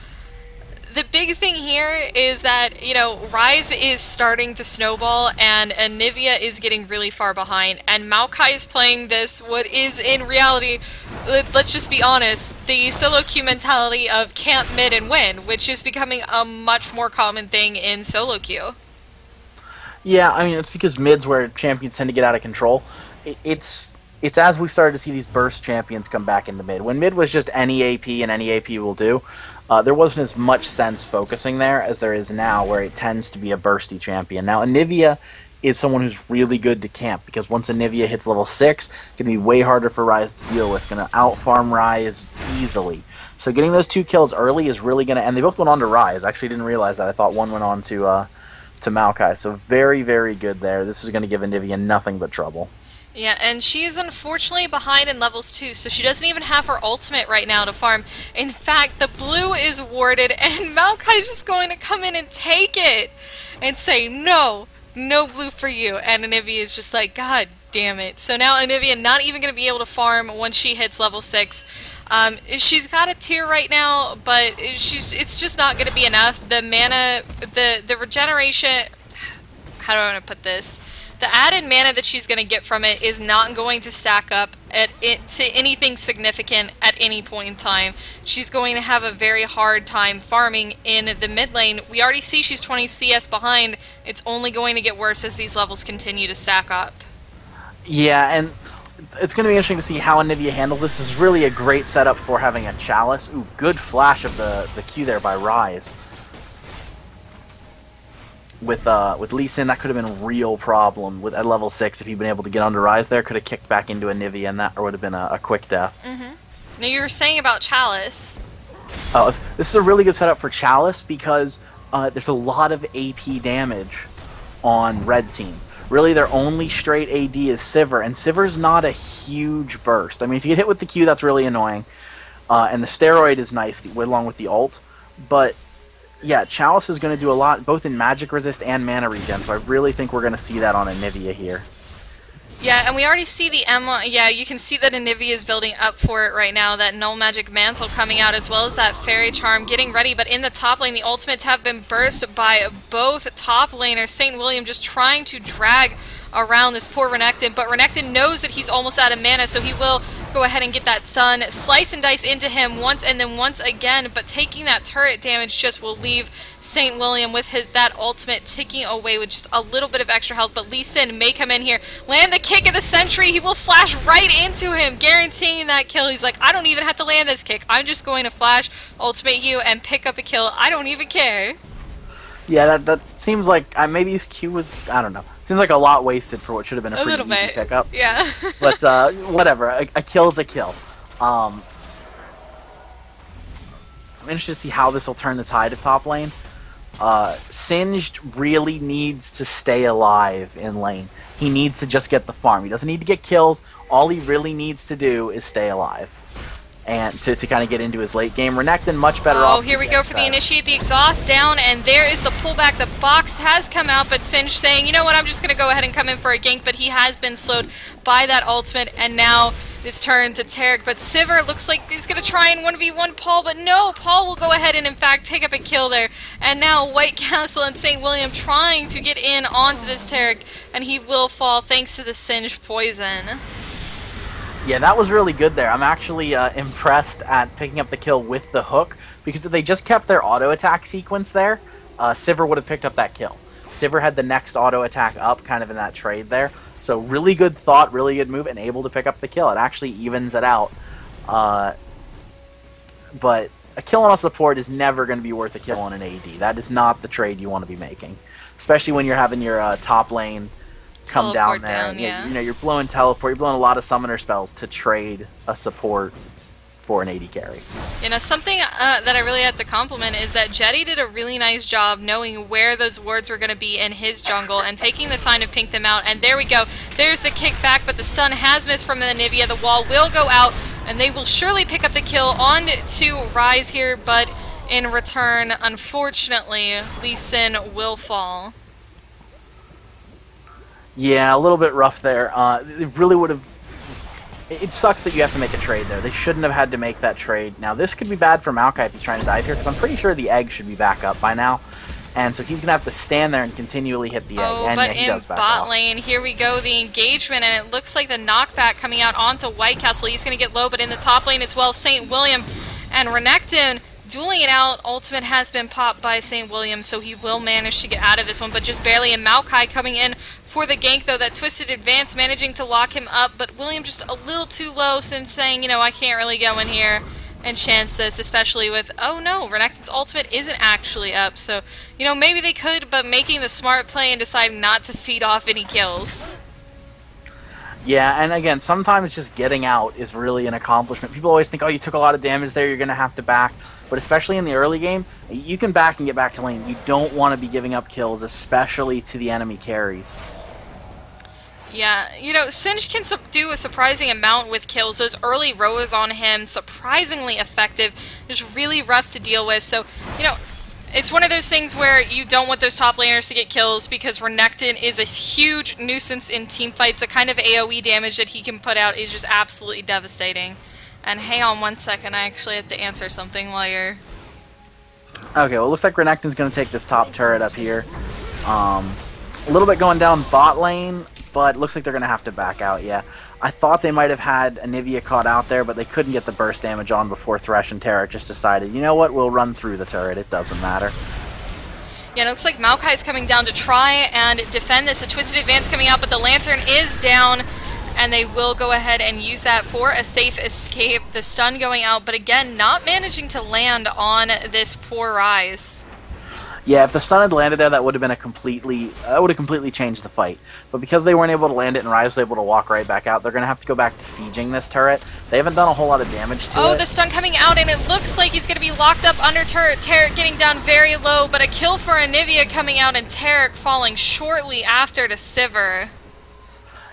the big thing here is that, you know, Rise is starting to snowball, and Anivia is getting really far behind, and Maokai is playing this, what is in reality, let's just be honest, the solo queue mentality of camp mid and win, which is becoming a much more common thing in solo queue. Yeah, I mean, it's because mid's where champions tend to get out of control. It's it's as we've started to see these burst champions come back into mid. When mid was just any AP and any AP will do, there wasn't as much sense focusing there as there is now, where it tends to be a bursty champion. Now, Anivia is someone who's really good to camp, because once Anivia hits level 6, it's going to be way harder for Ryze to deal with. Going to out-farm Ryze easily. So getting those 2 kills early is really going to... And they both went on to Ryze. I actually didn't realize that. I thought one went on to Maokai. So very, very good there. This is going to give Anivia nothing but trouble. Yeah, and she's unfortunately behind in levels too, so she doesn't even have her ultimate right now to farm. In fact, the blue is warded, and Maokai's just going to come in and take it and say, no blue for you. And Anivia is just like, God damn it. So now Anivia not even going to be able to farm once she hits level 6. She's got a tier right now, but it's just not going to be enough. The mana, the regeneration, how do I want to put this? The added mana that she's going to get from it is not going to stack up to anything significant at any point in time. She's going to have a very hard time farming in the mid lane. We already see she's 20 CS behind. It's only going to get worse as these levels continue to stack up. Yeah, and it's going to be interesting to see how Anivia handles this. This is really a great setup for having a Chalice. Ooh, good flash of the Q there by Ryze. With Lee Sin, that could have been a real problem at level 6 if he'd been able to get onto Ryze there. Could have kicked back into Anivia, and that would have been a quick death. Now you were saying about Chalice. Oh, this is a really good setup for Chalice because there's a lot of AP damage on red team. Really, their only straight AD is Sivir, and Sivir's not a huge burst. I mean, if you get hit with the Q, that's really annoying. And the steroid is nice along with the ult, but yeah, Chalice is going to do a lot, both in magic resist and mana regen, so I really think we're going to see that on Anivia here. Yeah, and we already see the Emma. Yeah, you can see that Anivia is building up for it right now. That Null Magic Mantle coming out, as well as that Fairy Charm getting ready. But in the top lane, the ultimates have been burst by both top laners. St. William just trying to drag around this poor Renekton, but Renekton knows that he's almost out of mana, so he will go ahead and get that stun, slice and dice into him once and then once again, but taking that turret damage just will leave St. William with that ultimate ticking away with just a little bit of extra health. But Lee Sin may come in here, land the kick of the sentry. He will flash right into him, guaranteeing that kill. He's like, I don't even have to land this kick. I'm just going to flash, ultimate you, and pick up a kill. I don't even care. Yeah, that seems like maybe his Q was, I don't know. Seems like a lot wasted for what should have been a pretty easy pickup. Yeah. But whatever, a kill's a kill. I'm interested to see how this will turn the tide of top lane. Singed really needs to stay alive in lane. He needs to just get the farm. He doesn't need to get kills. All he really needs to do is stay alive. And to kind of get into his late game. Renekton much better off. Oh, here we go for the initiate, the exhaust down, and there is the pullback. The box has come out, but Singed saying, you know what, I'm just going to go ahead and come in for a gank, but he has been slowed by that ultimate, and now it's turned to Taric. But Sivir looks like he's going to try and 1v1 Paul, but no, Paul will go ahead and in fact pick up a kill there. And now White Castle and St. William trying to get in onto this Taric, and he will fall thanks to the Singed poison. Yeah, that was really good there. I'm actually impressed at picking up the kill with the hook, because if they just kept their auto attack sequence there, Sivir would have picked up that kill. Sivir had the next auto attack up kind of in that trade there. So really good thought, really good move, and able to pick up the kill. It actually evens it out. But a kill on a support is never going to be worth a kill on an AD. That is not the trade you want to be making. Especially when you're having your top lane come down there. Down, yeah. You know, you're blowing teleport, you're blowing a lot of summoner spells to trade a support for an AD carry. You know, something that I really have to compliment is that Jetty did a really nice job knowing where those wards were going to be in his jungle and taking the time to pink them out. And there we go. There's the kickback, but the stun has missed from the Anivia. The wall will go out, and they will surely pick up the kill on to Ryze here, but in return, unfortunately, Lee Sin will fall. Yeah, a little bit rough there. It really would have... It sucks that you have to make a trade there. They shouldn't have had to make that trade. Now, this could be bad for Maokai if he's trying to dive here, because I'm pretty sure the egg should be back up by now. And so he's going to have to stand there and continually hit the egg. Oh, and but yeah, he in does back bot off. lane, here we go, the engagement, and it looks like the knockback coming out onto White Castle. He's going to get low, but in the top lane as well, St. William and Renekton dueling it out. Ultimate has been popped by St. William, so he will manage to get out of this one, but just barely. And Maokai coming in for the gank, though. That twisted advance managing to lock him up, but William just a little too low, since saying, you know, I can't really go in here and chance this, especially with, oh no, Renekton's ultimate isn't actually up, so, you know, maybe they could, but making the smart play and deciding not to feed off any kills. Yeah, and again, sometimes just getting out is really an accomplishment. People always think, oh, you took a lot of damage there, you're going to have to back. But especially in the early game, you can back and get back to lane. You don't want to be giving up kills, especially to the enemy carries. Yeah, you know, Singed can do a surprising amount with kills. Those early rows on him, surprisingly effective. Just really rough to deal with. So, you know, it's one of those things where you don't want those top laners to get kills, because Renekton is a huge nuisance in team fights. The kind of AoE damage that he can put out is just absolutely devastating. And hang on one second, I actually have to answer something while you're... Okay, well, it looks like Renekton's going to take this top turret up here. A little bit going down bot lane, but it looks like they're going to have to back out, yeah. I thought they might have had Anivia caught out there, but they couldn't get the burst damage on before Thresh and Taric just decided, you know what, we'll run through the turret, it doesn't matter. Yeah, it looks like Maokai's coming down to try and defend this. A twisted advance coming out, but the Lantern is down, and they will go ahead and use that for a safe escape. The stun going out, but again, not managing to land on this poor Ryze. Yeah, if the stun had landed there, that would have been completely changed the fight. But because they weren't able to land it and Ryze was able to walk right back out, they're going to have to go back to sieging this turret. They haven't done a whole lot of damage to it. Oh, the stun coming out, and it looks like he's going to be locked up under turret. Taric getting down very low, but a kill for Anivia coming out, and Taric falling shortly after to Sivir.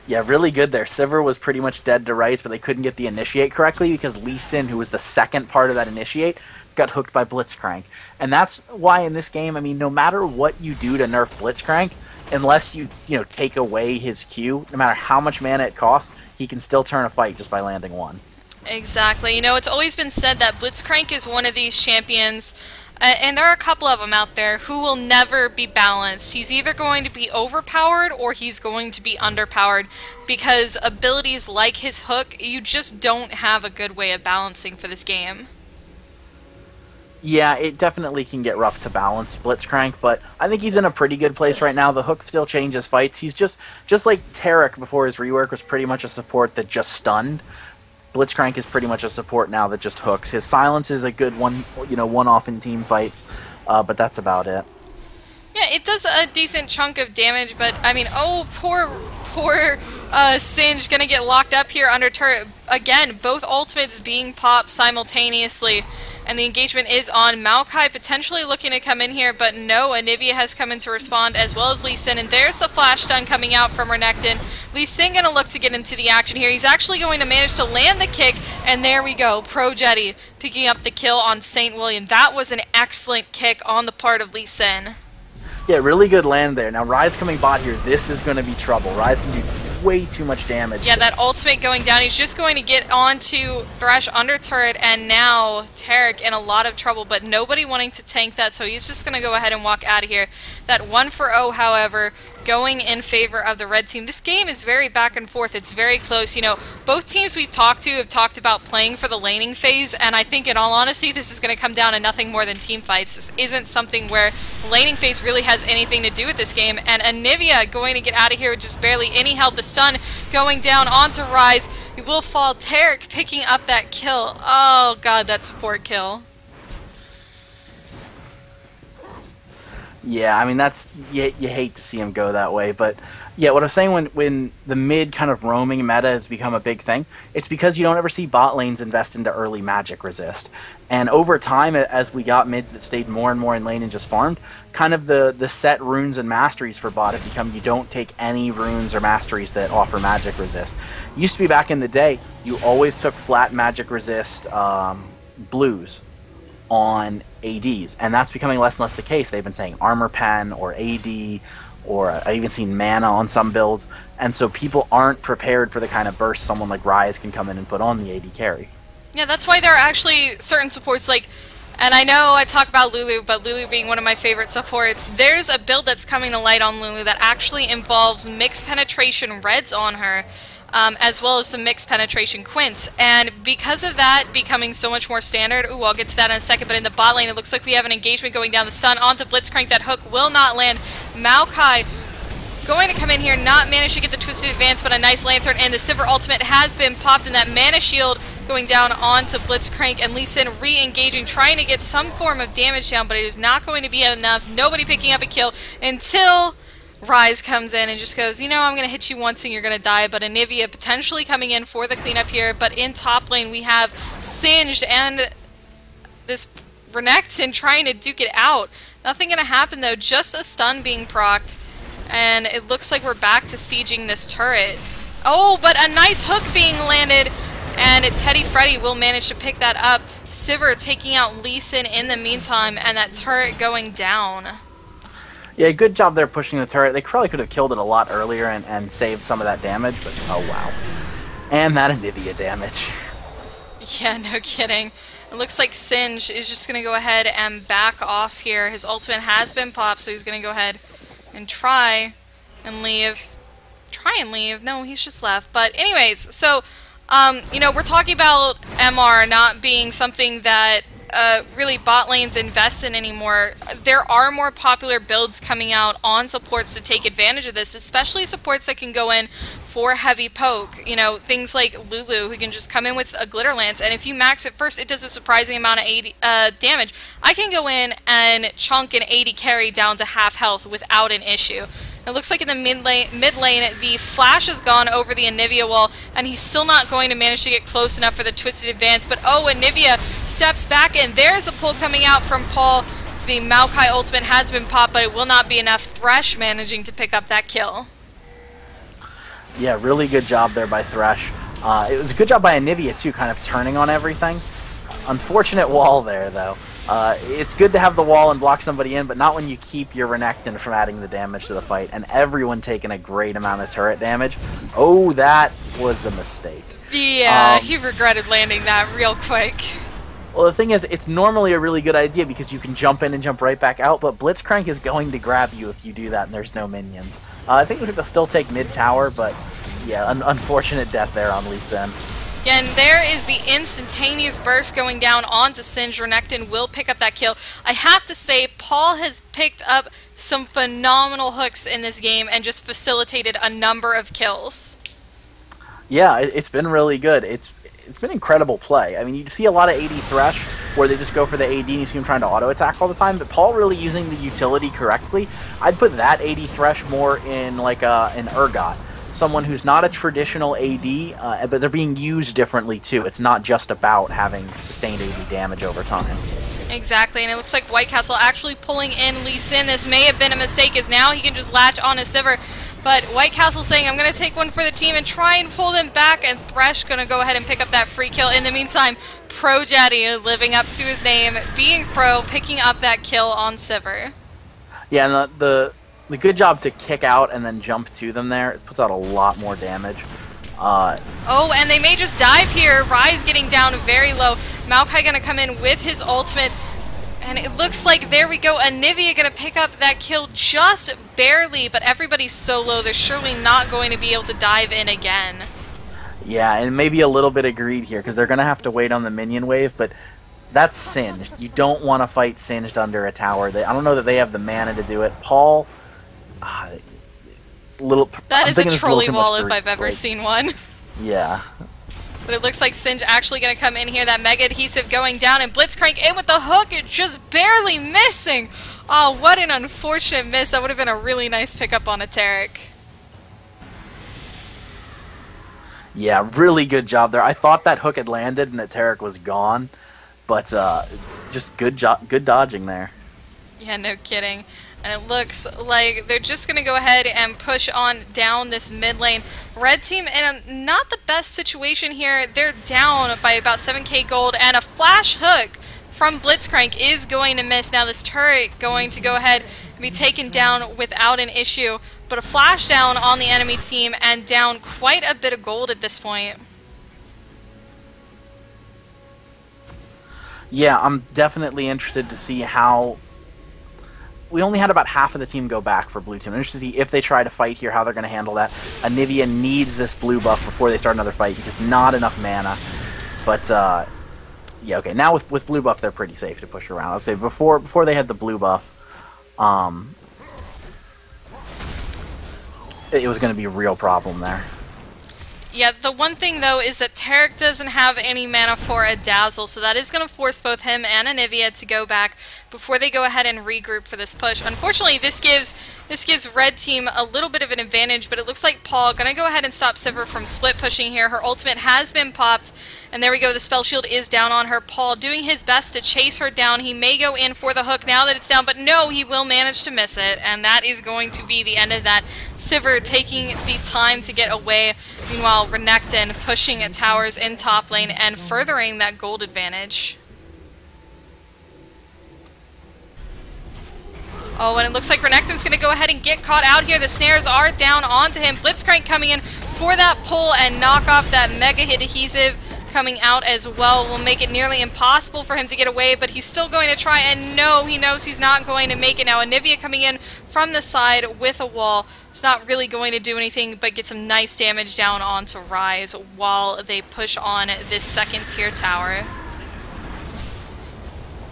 Yeah, really good there. Sivir was pretty much dead to Ryze, but they couldn't get the initiate correctly because Lee Sin, who was the second part of that initiate, got hooked by Blitzcrank. And that's why in this game, I mean, no matter what you do to nerf Blitzcrank, unless you take away his Q, no matter how much mana it costs, he can still turn a fight just by landing one. Exactly. You know, it's always been said that Blitzcrank is one of these champions, and there are a couple of them out there, who will never be balanced. He's either going to be overpowered or he's going to be underpowered, because abilities like his hook, you just don't have a good way of balancing for this game. Yeah, it definitely can get rough to balance Blitzcrank, but I think he's in a pretty good place right now. The hook still changes fights. He's just like Taric before his rework was pretty much a support that just stunned. Blitzcrank is pretty much a support now that just hooks. His silence is a good one-off in team fights, but that's about it. Yeah, it does a decent chunk of damage, but I mean, oh, poor Singed gonna get locked up here under turret. Again, both ultimates being popped simultaneously, and the engagement is on. Maokai potentially looking to come in here, but no, Anivia has come in to respond, as well as Lee Sin, and there's the flash stun coming out from Renekton. Lee Sin gonna look to get into the action here. He's actually going to manage to land the kick, and there we go, Pro Jetty picking up the kill on St. William. That was an excellent kick on the part of Lee Sin. Yeah, really good land there. Now, Ryze coming bot here, this is going to be trouble. Ryze can do way too much damage. Yeah, that ultimate going down. He's just going to get onto Thresh under turret, and now Taric in a lot of trouble, but nobody wanting to tank that, so he's just going to go ahead and walk out of here. That 1-for-0, however, going in favor of the red team. This game is very back and forth. It's very close. You know, both teams we've talked to have talked about playing for the laning phase, and I think in all honesty, this is going to come down to nothing more than team fights. This isn't something where laning phase really has anything to do with this game, and Anivia going to get out of here with just barely any help. The stun going down onto Ryze. He will fall. Taric picking up that kill. Oh god, that support kill. Yeah, I mean, that's you hate to see him go that way, but yeah, what I was saying, when the mid kind of roaming meta has become a big thing, it's because you don't ever see bot lanes invest into early magic resist. And over time, as we got mids that stayed more and more in lane and just farmed, kind of the set runes and masteries for bot have become you don't take any runes or masteries that offer magic resist. It used to be back in the day, you always took flat magic resist blues on ADs, and that's becoming less and less the case. They've been saying armor pen or AD, or I've even seen mana on some builds, and so people aren't prepared for the kind of burst someone like Ryze can come in and put on the AD carry. Yeah, that's why there are actually certain supports like, and I know I talk about Lulu, but Lulu being one of my favorite supports, there's a build that's coming to light on Lulu that actually involves mixed penetration reds on her. as well as some mixed penetration quints. And because of that becoming so much more standard, ooh, I'll get to that in a second, but in the bot lane, it looks like we have an engagement going down the stun onto Blitzcrank. That hook will not land. Maokai going to come in here, not manage to get the Twisted Advance, but a nice Lantern, and the Sivir ultimate has been popped, and that Mana Shield going down onto Blitzcrank, and Lee Sin re-engaging, trying to get some form of damage down, but it is not going to be enough. Nobody picking up a kill until Rise comes in and just goes, you know, I'm going to hit you once and you're going to die, but Anivia potentially coming in for the cleanup here, but in top lane we have Singed and this Renekton trying to duke it out. Nothing going to happen though, just a stun being procced. And it looks like we're back to sieging this turret. Oh, but a nice hook being landed, and Teddy Freddy will manage to pick that up. Sivir taking out Lee Sin in the meantime, and that turret going down. Yeah, good job there pushing the turret. They probably could have killed it a lot earlier and saved some of that damage, but oh wow. And that Anivia damage. Yeah, no kidding. It looks like Singed is just going to go ahead and back off here. His ultimate has been popped, so he's going to go ahead and try and leave. No, he's just left. But anyways, so, you know, we're talking about MR not being something that really bot lanes invest in anymore. There are more popular builds coming out on supports to take advantage of this, especially supports that can go in for heavy poke. You know, things like Lulu, who can just come in with a Glitter Lance, and if you max it first, it does a surprising amount of damage. I can go in and chunk an 80 carry down to half health without an issue. It looks like in the mid lane, the flash has gone over the Anivia wall, and he's still not going to manage to get close enough for the Twisted Advance, but oh, Anivia steps back, and there's a pull coming out from Paul. The Maokai ultimate has been popped, but it will not be enough. Thresh managing to pick up that kill. Yeah, really good job there by Thresh. It was a good job by Anivia, too, kind of turning on everything. Unfortunate wall there, though. It's good to have the wall and block somebody in, but not when you keep your Renekton from adding the damage to the fight, and everyone taking a great amount of turret damage. Oh, that was a mistake. Yeah, he regretted landing that real quick. Well, the thing is, it's normally a really good idea because you can jump in and jump right back out, but Blitzcrank is going to grab you if you do that and there's no minions. I think they'll still take mid-tower, but yeah, unfortunate death there on Lee Sin. Yeah, and there is the instantaneous burst going down onto Singed. Renekton will pick up that kill. I have to say, Paul has picked up some phenomenal hooks in this game and just facilitated a number of kills. Yeah, it's been really good. It's been incredible play. I mean, you see a lot of AD Thresh where they just go for the AD and you see them trying to auto-attack all the time, but Paul really using the utility correctly. I'd put that AD Thresh more in like an Urgot. Someone who's not a traditional AD, but they're being used differently too. It's not just about having sustained AD damage over time. Exactly, and it looks like White Castle actually pulling in Lee Sin. This may have been a mistake, as now he can just latch on his Sivir. But White Castle saying, I'm going to take one for the team and try and pull them back, and Thresh going to go ahead and pick up that free kill. In the meantime, Pro Jetty living up to his name, being pro, picking up that kill on Sivir. Yeah, and the good job to kick out and then jump to them there, it puts out a lot more damage. Oh, and they may just dive here. Rise getting down very low. Maokai going to come in with his ultimate. And it looks like, there we go, Anivia going to pick up that kill just barely, but everybody's so low, they're surely not going to be able to dive in again. Yeah, and maybe a little bit of greed here, because they're going to have to wait on the minion wave, but that's Singed. You don't want to fight Singed under a tower. I don't know that they have the mana to do it. Paul, that is a trolley wall if I've ever seen one. Yeah. But it looks like Singed actually going to come in here. That Mega Adhesive going down, and Blitzcrank in with the hook. It's just barely missing. Oh, what an unfortunate miss. That would have been a really nice pickup on a Taric. Yeah, really good job there. I thought that hook had landed and that Taric was gone, but just good dodging there. Yeah, no kidding. And it looks like they're just going to go ahead and push on down this mid lane. Red team in not the best situation here. They're down by about 7k gold, and a flash hook from Blitzcrank is going to miss. Now this turret going to go ahead and be taken down without an issue. But a flash down on the enemy team and down quite a bit of gold at this point. Yeah, I'm definitely interested to see how we only had about half of the team go back for blue team. I'm interested to see if they try to fight here, how they're going to handle that. Anivia needs this blue buff before they start another fight because not enough mana. But yeah, okay. Now with blue buff, they're pretty safe to push around. I'll say before they had the blue buff, it was going to be a real problem there. Yeah, the one thing, though, is that Taric doesn't have any mana for a Dazzle, so that is going to force both him and Anivia to go back before they go ahead and regroup for this push. Unfortunately, this gives Red Team a little bit of an advantage, but it looks like Paul going to go ahead and stop Sivir from split pushing here. Her ultimate has been popped, and there we go. The spell shield is down on her. Paul doing his best to chase her down. He may go in for the hook now that it's down, but no, he will manage to miss it, and that is going to be the end of that. Sivir taking the time to get away. Meanwhile, Renekton pushing at towers in top lane and furthering that gold advantage. Oh, and it looks like Renekton's going to go ahead and get caught out here. The snares are down onto him. Blitzcrank coming in for that pull and knock off that mega hit adhesive coming out as well will make it nearly impossible for him to get away, but he's still going to try, and no, he knows he's not going to make it. Now Anivia coming in from the side with a wall. It's not really going to do anything but get some nice damage down onto Ryze while they push on this second tier tower.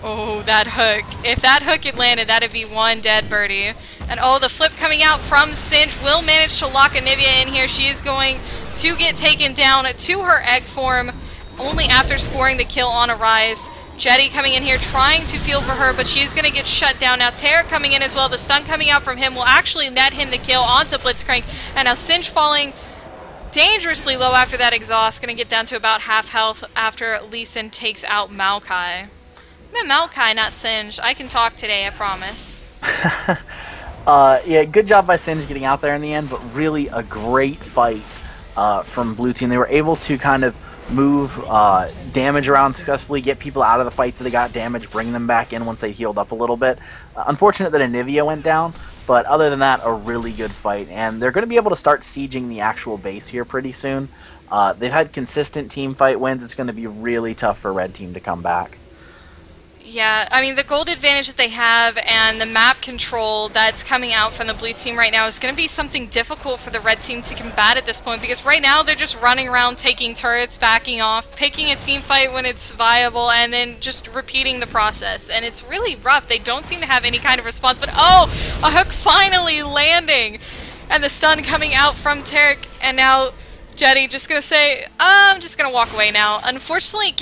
Oh, that hook. If that hook had landed, that'd be one dead birdie. And oh, the flip coming out from Singed will manage to lock Anivia in here. She is going to get taken down to her egg form only after scoring the kill on a Ryze. Jetty coming in here trying to peel for her, but she's going to get shut down. Now Taric coming in as well. The stun coming out from him will actually net him the kill onto Blitzcrank. And now Singed falling dangerously low after that exhaust. Going to get down to about half health after Lee Sin takes out Maokai. I meant Maokai, not Singed. I can talk today, I promise. Yeah, good job by Singed getting out there in the end, but really a great fight from Blue Team. They were able to kind of move damage around successfully, get people out of the fights that they got damaged, bring them back in once they healed up a little bit. Unfortunate that Anivia went down, but other than that, a really good fight. And they're going to be able to start sieging the actual base here pretty soon. They've had consistent team fight wins. It's going to be really tough for Red Team to come back. Yeah, I mean, the gold advantage that they have and the map control that's coming out from the blue team right now is going to be something difficult for the red team to combat at this point, because right now they're just running around taking turrets, backing off, picking a team fight when it's viable, and then just repeating the process. And it's really rough. They don't seem to have any kind of response, but oh, a hook finally landing! And the stun coming out from Taric, and now Jetty just gonna say, I'm just gonna walk away now. Unfortunately,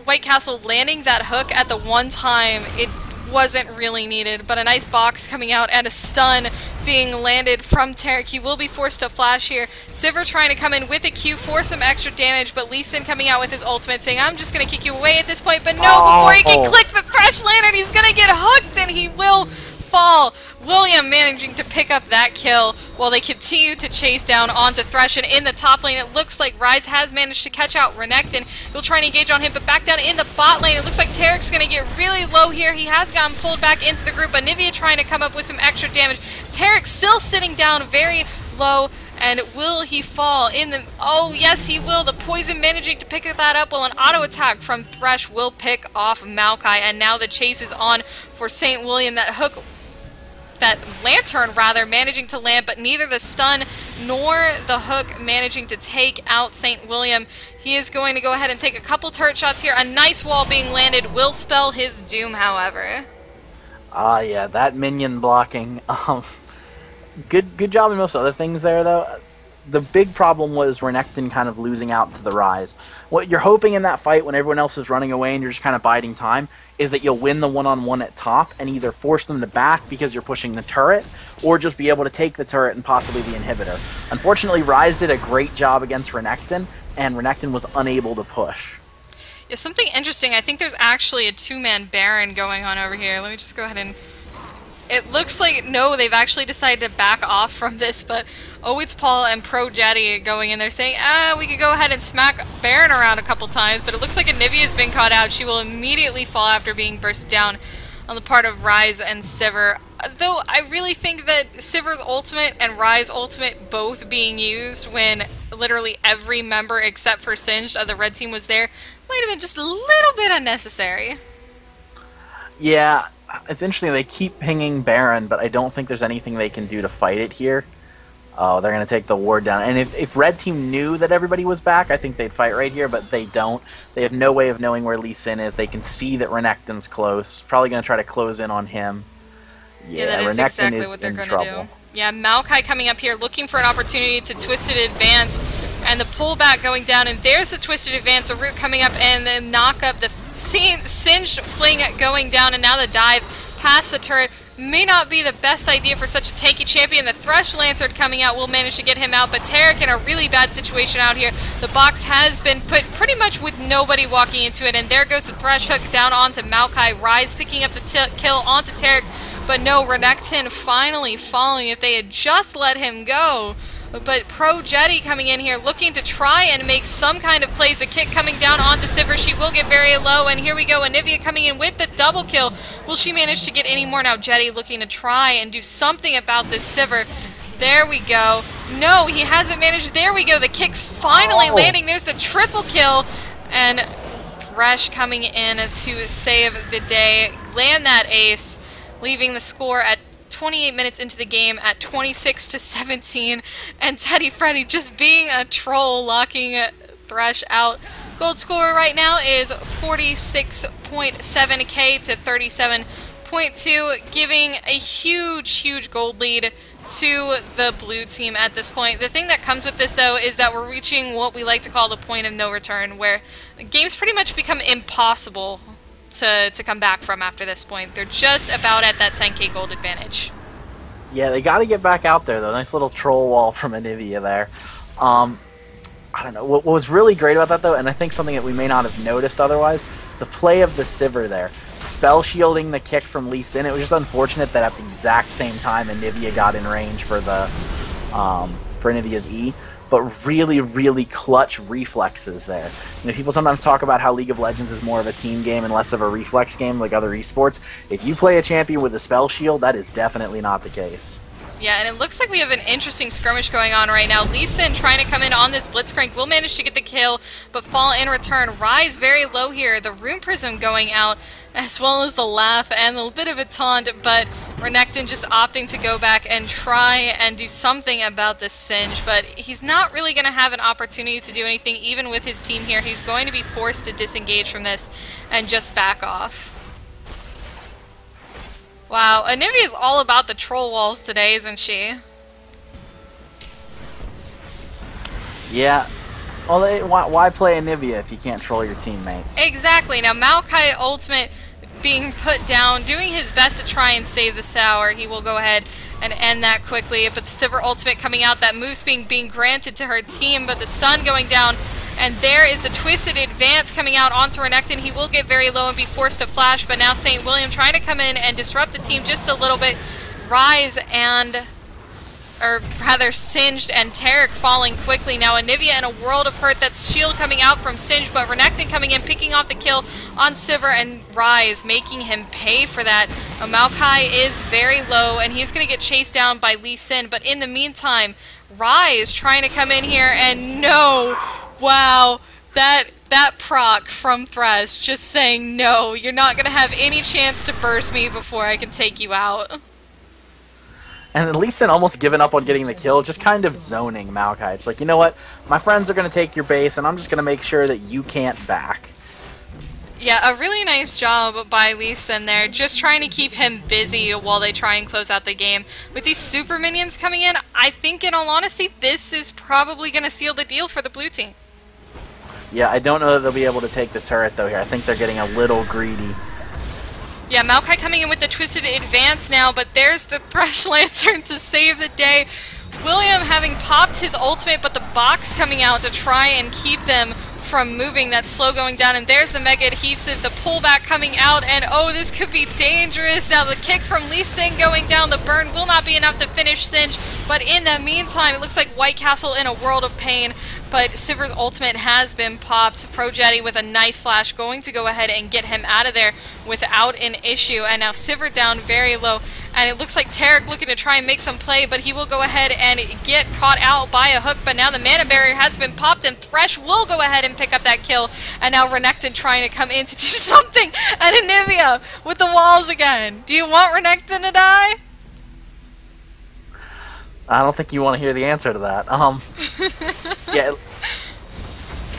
White Castle landing that hook at the one time, it wasn't really needed, but a nice box coming out and a stun being landed from Taric. He will be forced to flash here. Sivir trying to come in with a Q for some extra damage, but Lee Sin coming out with his ultimate saying, I'm just gonna kick you away at this point, but no, before he can click the Thresh Lantern, he's gonna get hooked and he will fall. William managing to pick up that kill while they continue to chase down onto Thresh. And in the top lane, it looks like Ryze has managed to catch out Renekton. He'll try and engage on him, but back down in the bot lane, it looks like Taric's going to get really low here. He has gotten pulled back into the group. Anivia trying to come up with some extra damage. Taric still sitting down very low. And will he fall in the... Oh, yes, he will. The poison managing to pick that up while an auto attack from Thresh will pick off Maokai. And now the chase is on for St. William. That hook... That lantern, rather, managing to land, but neither the stun nor the hook managing to take out St. William. He is going to go ahead and take a couple turret shots here. A nice wall being landed will spell his doom, however. Yeah, that minion blocking. Good job in most other things there, though. The big problem was Renekton kind of losing out to the Ryze. What you're hoping in that fight when everyone else is running away and you're just kind of biding time is that you'll win the one-on-one at top and either force them to back because you're pushing the turret, or just be able to take the turret and possibly the inhibitor. Unfortunately, Ryze did a great job against Renekton, and Renekton was unable to push. Yeah, something interesting. I think there's actually a two-man Baron going on over here. Let me just go ahead and... It looks like, no, they've actually decided to back off from this, but oh, it's Paul and Pro Jetty going in there saying, we could go ahead and smack Baron around a couple times, but it looks like Anivia's been caught out. She will immediately fall after being burst down on the part of Ryze and Sivir. Though I really think that Sivir's ultimate and Ryze's ultimate both being used when literally every member except for Singed of the red team was there might have been just a little bit unnecessary. Yeah, it's interesting. They keep pinging Baron, but I don't think there's anything they can do to fight it here. Oh, they're going to take the ward down. And if Red Team knew that everybody was back, I think they'd fight right here, but they don't. They have no way of knowing where Lee Sin is. They can see that Renekton's close. Probably going to try to close in on him. Yeah, that is Renekton exactly is what they're in going trouble. to do. Yeah, Maokai coming up here looking for an opportunity to Twisted Advance, and the pullback going down, and there's the Twisted Advance, a root coming up, and the knock up, the Singed Fling going down, and now the dive past the turret. May not be the best idea for such a tanky champion. The Thresh Lantern coming out will manage to get him out, but Taric in a really bad situation out here. The box has been put pretty much with nobody walking into it, and there goes the Thresh Hook down onto Maokai. Rise picking up the kill onto Taric, but no, Renekton finally falling. If they had just let him go. But Pro Jetty coming in here looking to try and make some kind of plays. A kick coming down onto Sivir. She will get very low, and here we go. Anivia coming in with the double kill. Will she manage to get any more? Now Jetty looking to try and do something about this Sivir. There we go. No, he hasn't managed. There we go. The kick finally landing. There's the triple kill. And Thresh coming in to save the day. Land that ace, leaving the score at 28 minutes into the game at 26-17, and Teddy Freddy just being a troll, locking Thresh out. Gold score right now is 46.7k to 37.2, giving a huge gold lead to the blue team at this point. The thing that comes with this, though, is that we're reaching what we like to call the point of no return, where games pretty much become impossible to come back from after this point. They're just about at that 10k gold advantage. Yeah, they got to get back out there, though. Nice little troll wall from Anivia there. I don't know. What was really great about that, though, and I think something that we may not have noticed otherwise, the play of the Sivir there. Spell shielding the kick from Lee Sin. It was just unfortunate that at the exact same time Anivia got in range for the for Anivia's E. But really clutch reflexes there. You know, people sometimes talk about how League of Legends is more of a team game and less of a reflex game like other esports. If you play a champion with a spell shield, that is definitely not the case. Yeah, and it looks like we have an interesting skirmish going on right now. Lee Sin trying to come in on this Blitzcrank, will manage to get the kill, but fall in return. Rise very low here. The Rune Prism going out, as well as the laugh and a bit of a taunt, but Renekton just opting to go back and try and do something about this Singe, but he's not really going to have an opportunity to do anything even with his team here. He's going to be forced to disengage from this and just back off. Wow, Anivia is all about the troll walls today, isn't she? Yeah. Well, why play Anivia if you can't troll your teammates? Exactly. Now, Maokai Ultimate being put down, doing his best to try and save the tower. He will go ahead and end that quickly, but the Sivir Ultimate coming out, that Moose being granted to her team, but the stun going down, and there is a Twisted Advance coming out onto Renekton. He will get very low and be forced to flash, but now St. William trying to come in and disrupt the team just a little bit. Rise and, or rather Singed and Taric falling quickly. Now Anivia in a world of hurt. That's shield coming out from Singed, but Renekton coming in, picking off the kill on Sivir, and Rise making him pay for that. Maokai is very low, and he's going to get chased down by Lee Sin, but in the meantime, Rise trying to come in here, and no! Wow, that proc from Thresh just saying, no, you're not going to have any chance to burst me before I can take you out. And Lee Sin almost giving up on getting the kill, just kind of zoning Maokai. It's like, you know what? My friends are going to take your base, and I'm just going to make sure that you can't back. Yeah, a really nice job by Lee Sin there, just trying to keep him busy while they try and close out the game. With these super minions coming in, I think in all honesty, this is probably going to seal the deal for the blue team. Yeah, I don't know that they'll be able to take the turret, though, here. I think they're getting a little greedy. Yeah, Maokai coming in with the Twisted Advance now, but there's the Thresh Lantern to save the day. William having popped his ultimate, but the box coming out to try and keep them from moving. That slow going down, and there's the Mega Adhesive, the pullback coming out, and oh, this could be dangerous. Now the kick from Lee Sin going down, the burn will not be enough to finish Singe, but in the meantime, it looks like White Castle in a world of pain, but Sivir's ultimate has been popped. Pro Jetty with a nice flash going to go ahead and get him out of there without an issue, and now Sivir down very low, And it looks like Tarek looking to try and make some play, but he will go ahead and get caught out by a hook. But now the mana barrier has been popped, and Thresh will go ahead and pick up that kill. And now Renekton trying to come in to do something. And Anivia with the walls again. Do you want Renekton to die? I don't think you want to hear the answer to that. Yeah.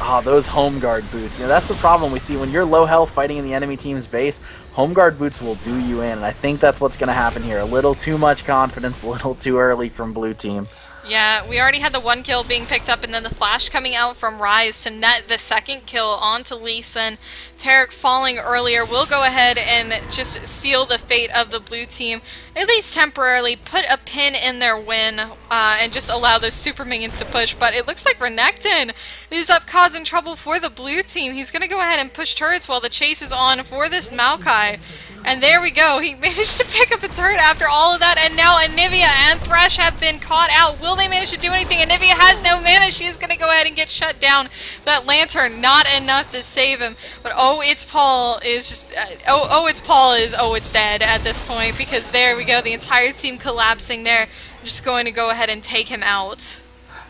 Oh, those home guard boots. You know, that's the problem we see when you're low health fighting in the enemy team's base. Home guard boots will do you in, and I think that's what's going to happen here. A little too much confidence, a little too early from blue team. Yeah, we already had the 1 kill being picked up, and then the flash coming out from Ryze to net the 2nd kill onto Lee Sin. Tarek falling earlier will go ahead and just seal the fate of the blue team, at least temporarily, put a pin in their win, and just allow those super minions to push. But it looks like Renekton is up causing trouble for the blue team. He's going to go ahead and push turrets while the chase is on for this Maokai. And there we go. He managed to pick up a turret after all of that, and now Anivia and Thresh have been caught out. Will they manage to do anything? Anivia has no mana. She's going to go ahead and get shut down. That lantern, not enough to save him. But oh, it's Paul is just... it's dead at this point, because there we go. The entire team collapsing there. Just going to go ahead and take him out.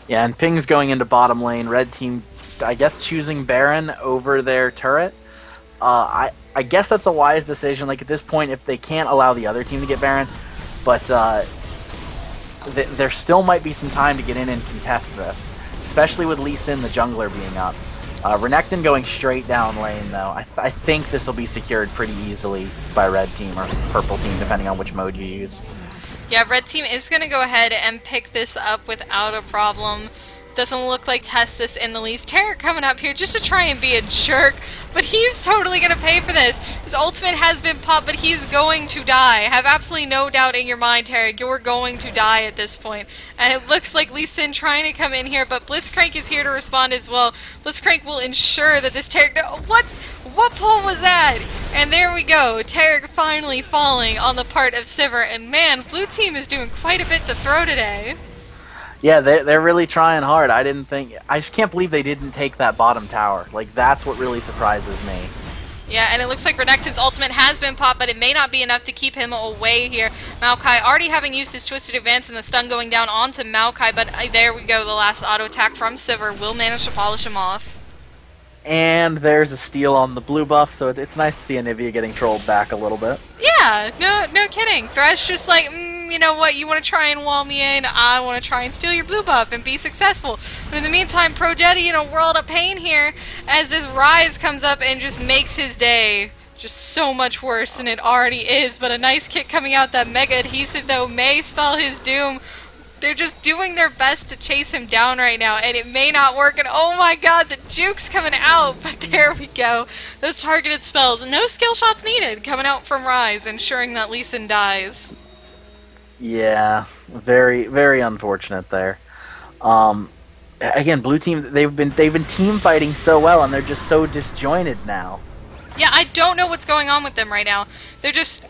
Yeah, and Ping's going into bottom lane. Red team, I guess, choosing Baron over their turret. I guess that's a wise decision. Like, at this point, if they can't allow the other team to get Baron, but there still might be some time to get in and contest this, especially with Lee Sin, the jungler, being up. Renekton going straight down lane, though. I think this will be secured pretty easily by red team or purple team, depending on which mode you use. Yeah, red team is going to go ahead and pick this up without a problem. Doesn't look like Testis in the least. Tarek coming up here just to try and be a jerk, but he's totally going to pay for this. His ultimate has been popped, but he's going to die. Have absolutely no doubt in your mind, Tarek. You're going to die at this point. And it looks like Lee Sin trying to come in here, but Blitzcrank is here to respond as well. Blitzcrank will ensure that this Tarek... What pull was that? And there we go. Tarek finally falling on the part of Sivir. And man, blue team is doing quite a bit to throw today. Yeah, they're really trying hard. I just can't believe they didn't take that bottom tower. Like, that's what really surprises me. Yeah, and it looks like Renekton's ultimate has been popped, but it may not be enough to keep him away here. Maokai already having used his Twisted Advance and the stun going down onto Maokai, but there we go. The last auto attack from Sivir will manage to polish him off. And there's a steal on the blue buff, so it's nice to see Anivia getting trolled back a little bit. Yeah, no kidding. Thresh just like, you know what, you want to try and wall me in, I want to try and steal your blue buff and be successful. But in the meantime, ProJetty in a world of pain here as this Ryze comes up and just makes his day just so much worse than it already is. But a nice kick coming out. That Mega Adhesive, though, may spell his doom. They're just doing their best to chase him down right now, and it may not work. And oh my god, the juke's coming out. But there we go. Those targeted spells. No skill shots needed coming out from Ryze, ensuring that Lee Sin dies. Yeah, very, very unfortunate there. Again, blue team, they've been team fighting so well, and they're just so disjointed now. Yeah, I don't know what's going on with them right now. They're just...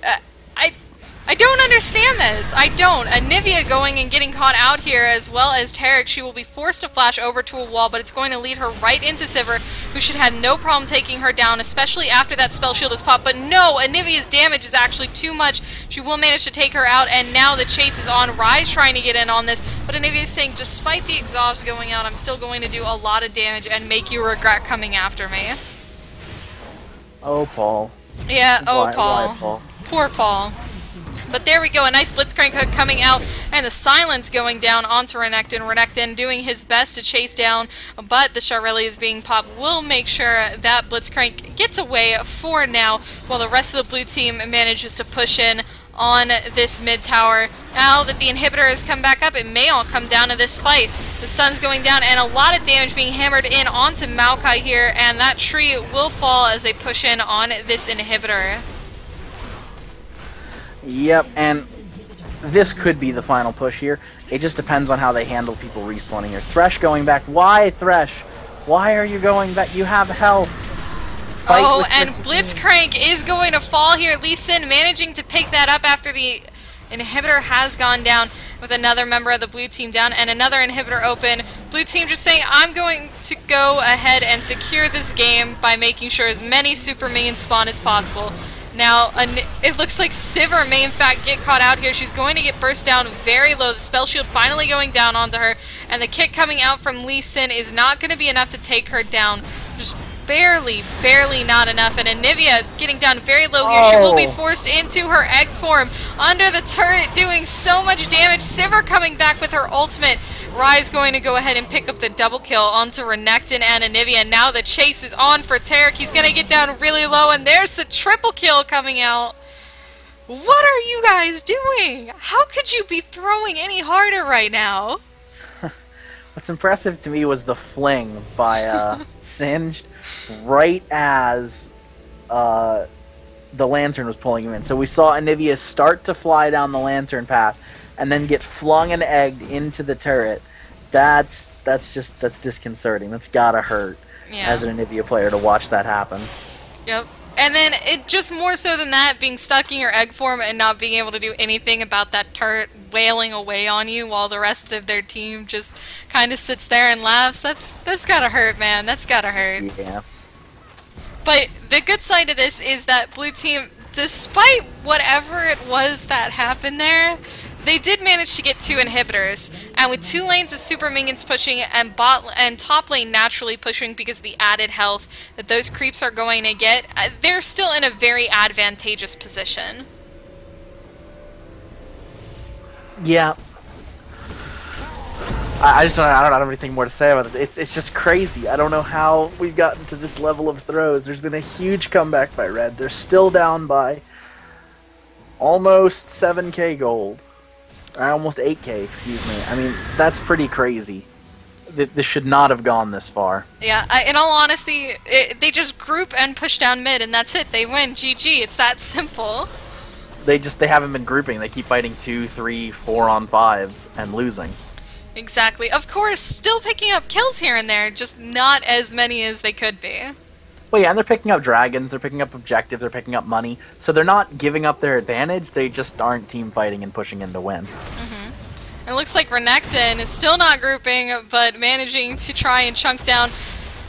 I don't understand this. I don't. Anivia going and getting caught out here, as well as Tarek. She will be forced to flash over to a wall, but it's going to lead her right into Sivir, who should have no problem taking her down, especially after that spell shield is popped. But no, Anivia's damage is actually too much. She will manage to take her out, and now the chase is on. Ryze trying to get in on this, but Anivia's saying, despite the exhaust going out, I'm still going to do a lot of damage and make you regret coming after me. Oh, Paul. Yeah, oh, Why, Paul? Poor Paul. But there we go, a nice Blitzcrank hook coming out, and the silence going down onto Renekton. Renekton doing his best to chase down, but the Shurelya is being popped. Will make sure that Blitzcrank gets away for now, while the rest of the blue team manages to push in on this mid tower. Now that the inhibitor has come back up, it may all come down to this fight. The stun's going down, and a lot of damage being hammered in onto Maokai here, and that tree will fall as they push in on this inhibitor. Yep, and this could be the final push here. It just depends on how they handle people respawning here. Thresh going back. Why, Thresh? Why are you going back? You have health. Fight and Blitzcrank is going to fall here. Lee Sin managing to pick that up after the inhibitor has gone down, with another member of the blue team down and another inhibitor open. Blue team just saying, I'm going to go ahead and secure this game by making sure as many super minions spawn as possible. Now, it looks like Sivir may in fact get caught out here. She's going to get burst down very low. The spell shield finally going down onto her. And the kick coming out from Lee Sin is not going to be enough to take her down. Just barely not enough. And Anivia getting down very low here. She will be forced into her egg form under the turret, doing so much damage. Sivir coming back with her ultimate. Rise going to go ahead and pick up the double kill onto Renekton and Anivia. Now the chase is on for Taric. He's going to get down really low, and there's the triple kill coming out. What are you guys doing? How could you be throwing any harder right now? What's impressive to me was the fling by Singed right as the lantern was pulling him in. So we saw Anivia start to fly down the lantern path and then get flung and egged into the turret. That's disconcerting. That's gotta hurt as an Anivia player to watch that happen. Yep. And then it just more so than that, being stuck in your egg form and not being able to do anything about that turret wailing away on you while the rest of their team just kind of sits there and laughs. That's gotta hurt, man. That's gotta hurt. Yeah. But the good side of this is that blue team, despite whatever it was that happened there, they did manage to get 2 inhibitors, and with 2 lanes of super minions pushing and top lane naturally pushing because of the added health that those creeps are going to get, they're still in a very advantageous position. Yeah. I don't have anything more to say about this. It's just crazy. I don't know how we've gotten to this level of throws. There's been a huge comeback by Red. They're still down by almost 7k gold. Almost 8k, excuse me. I mean, that's pretty crazy. This should not have gone this far. Yeah, in all honesty, they just group and push down mid, and that's it. They win. GG. It's that simple. They haven't been grouping. They keep fighting 2, 3, 4 on 5s and losing. Exactly. Of course, still picking up kills here and there, just not as many as they could be. Well, yeah, and they're picking up dragons, they're picking up objectives, they're picking up money. So they're not giving up their advantage, they just aren't team fighting and pushing in to win. It looks like Renekton is still not grouping, but managing to try and chunk down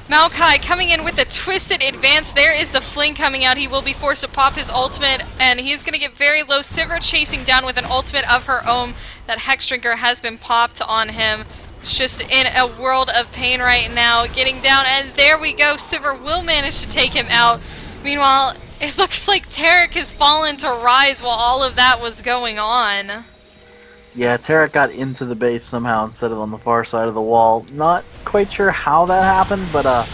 Maokai, coming in with a twisted advance. There is the fling coming out. He will be forced to pop his ultimate, and he's going to get very low. Sivir chasing down with an ultimate of her own. That Hex Drinker has been popped on him. It's just in a world of pain right now. Getting down, and there we go. Sivir will manage to take him out. Meanwhile, it looks like Taric has fallen to Rise while all of that was going on. Yeah, Taric got into the base somehow instead of on the far side of the wall. Not quite sure how that happened, but I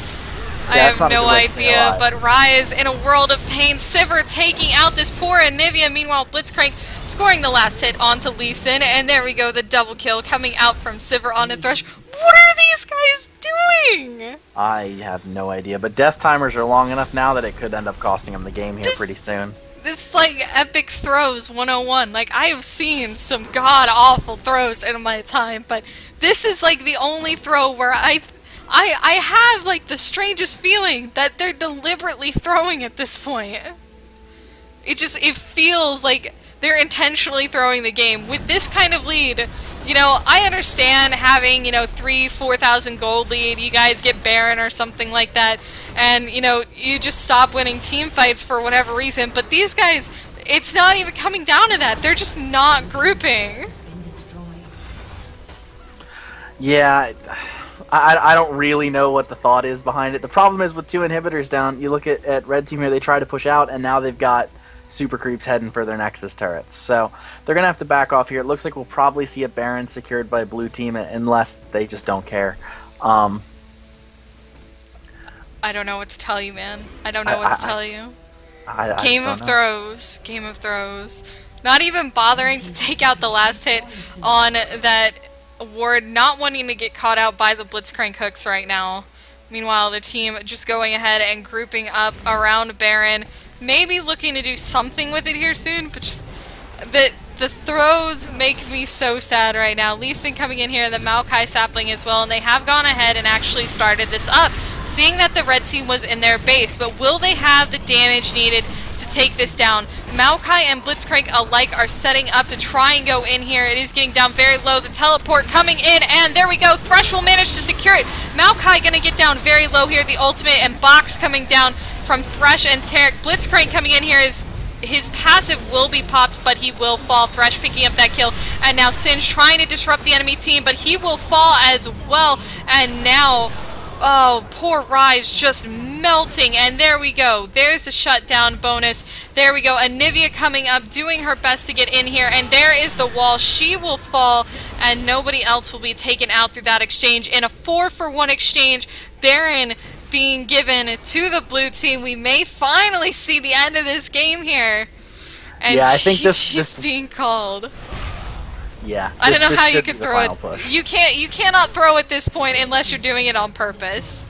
have no idea, but Rise in a world of pain. Sivir taking out this poor Anivia. Meanwhile, Blitzcrank scoring the last hit onto Lee Sin, and there we go, the double kill coming out from Sivir onto Thresh. What are these guys doing? I have no idea, but death timers are long enough now that it could end up costing them the game here pretty soon. This like epic throws 101. Like, I have seen some god-awful throws in my time, but this is like the only throw where I have like the strangest feeling that they're deliberately throwing at this point. It feels like they're intentionally throwing the game. With this kind of lead, you know, I understand having, you know, 3,000-4,000 gold lead, you guys get Baron or something like that, and, you know, you just stop winning team fights for whatever reason, but these guys, it's not even coming down to that. They're just not grouping. Yeah, I don't really know what the thought is behind it. The problem is with 2 inhibitors down, you look at Red Team here, they try to push out, and now they've got super creeps heading for their Nexus turrets. So they're going to have to back off here. It looks like we'll probably see a Baron secured by blue team unless they just don't care. I don't know what to tell you, man. I don't know what to tell you. Game of Throws. Game of Throws. Not even bothering to take out the last hit on that ward, not wanting to get caught out by the Blitzcrank hooks right now. Meanwhile, the team just going ahead and grouping up around Baron. Maybe looking to do something with it here soon, but just the throws make me so sad right now. Lee Sin coming in here, the Maokai sapling as well, and they have gone ahead and actually started this up, seeing that the red team was in their base, but will they have the damage needed to take this down? Maokai and Blitzcrank alike are setting up to try and go in here. It is getting down very low. The teleport coming in, and there we go. Thresh will manage to secure it. Maokai going to get down very low here. The ultimate and box coming down from Thresh and Taric. Blitzcrank coming in here is his passive will be popped, but he will fall. Thresh picking up that kill, and now Singe trying to disrupt the enemy team, but he will fall as well. And now, oh, poor Rise just melting, and there we go. There's a shutdown bonus. There we go. Anivia coming up, doing her best to get in here, and there is the wall. She will fall, and nobody else will be taken out through that exchange. In a 4-for-1 exchange, Baron being given to the blue team. We may finally see the end of this game here. And yeah, I think she's being called. Yeah. I don't know this how you should could be the throw it. final push. You cannot throw at this point unless you're doing it on purpose.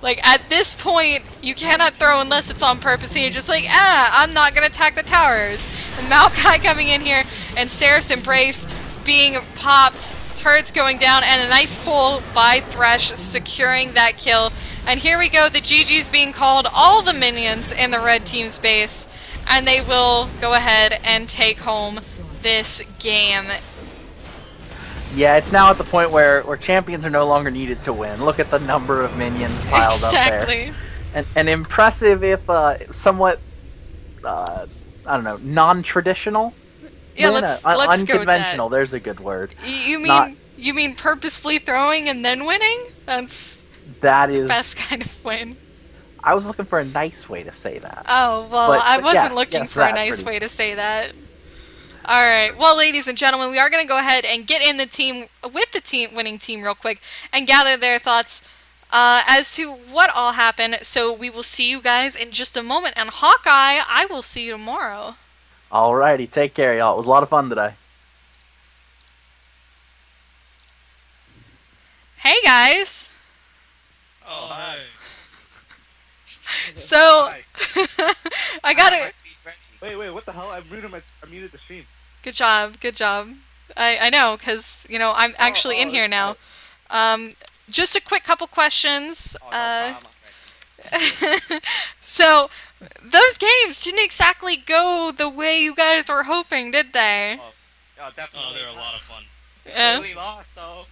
Like, at this point, you cannot throw unless it's on purpose, and you're just like, I'm not gonna attack the towers. And Maokai coming in here, and Seraph's Embrace being popped, turrets going down, and a nice pull by Thresh, securing that kill. And here we go, the GG's being called, all the minions in the red team's base, and they will go ahead and take home this game. Yeah, it's now at the point where champions are no longer needed to win. Look at the number of minions piled up there. Exactly. And impressive, if somewhat, I don't know, non-traditional. Yeah, let's go with unconventional. that. There's a good word. You mean purposefully throwing and then winning? That's the best kind of win. I was looking for a nice way to say that. Oh, well, But I wasn't yes, looking yes, for a that nice pretty- way to say that. Alright, well, ladies and gentlemen, we are going to go ahead and get in the team with the winning team real quick and gather their thoughts as to what all happened. So we will see you guys in just a moment. And Hawkeye, I will see you tomorrow. Alrighty, take care, y'all. It was a lot of fun today. Hey, guys. Oh, hi. So, I got it. Wait, what the hell? I muted the stream. Good job, good job. I know, because, you know, I'm actually in here now. Just a quick couple questions. So, those games didn't exactly go the way you guys were hoping, did they? Oh, definitely. Oh, they were a lot of fun. Yeah. We lost, so...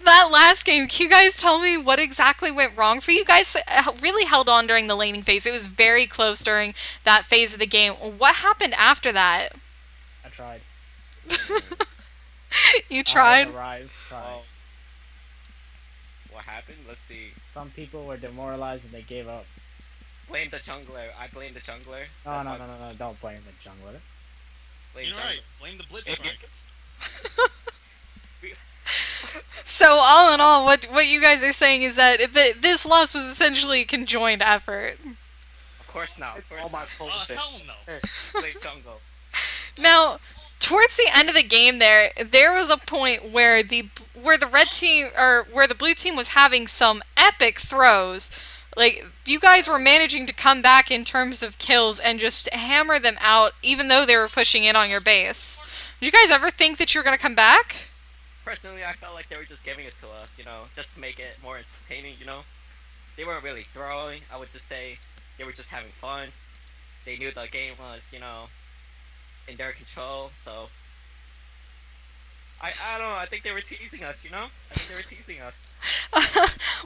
That last game, can you guys tell me what exactly went wrong for you guys? Really held on during the laning phase. It was very close during that phase of the game. What happened after that? I tried. You tried? Rise tried. Oh. What happened? Let's see. Some people were demoralized and they gave up. Blame the jungler. I blame the jungler. No, That's no, why- don't blame the jungler. Blame You're jungler. right. Blame the Blitzcrank. So all in all, what you guys are saying is that this loss was essentially a conjoined effort. Of course not. Of course All my not. fault. Hell no. Blame jungle. Now, towards the end of the game, there was a point where the red team or where the blue team was having some epic throws. Like, you guys were managing to come back in terms of kills and just hammer them out, even though they were pushing in on your base. Did you guys ever think that you were gonna come back? Personally, I felt like they were just giving it to us, you know, just to make it more entertaining, you know. They weren't really throwing. I would just say they were just having fun. They knew the game was, you know, in their control, so... I don't know, I think they were teasing us, you know? I think they were teasing us.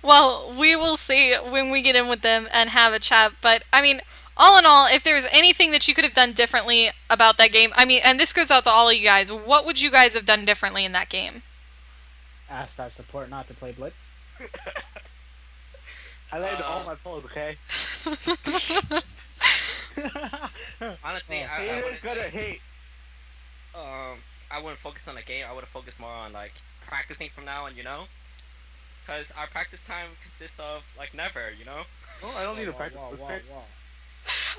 Well, we will see when we get in with them and have a chat, but, I mean, all in all, if there's anything that you could have done differently about that game, I mean, and this goes out to all of you guys, what would you guys have done differently in that game? Asked our support not to play Blitz. I landed all my polls, okay? Honestly, I Haters wouldn't, gonna hate. I wouldn't focus on the game, I would have focused more on, like, practicing from now on, you know? Because our practice time consists of, like, never, you know? No, I don't need to practice.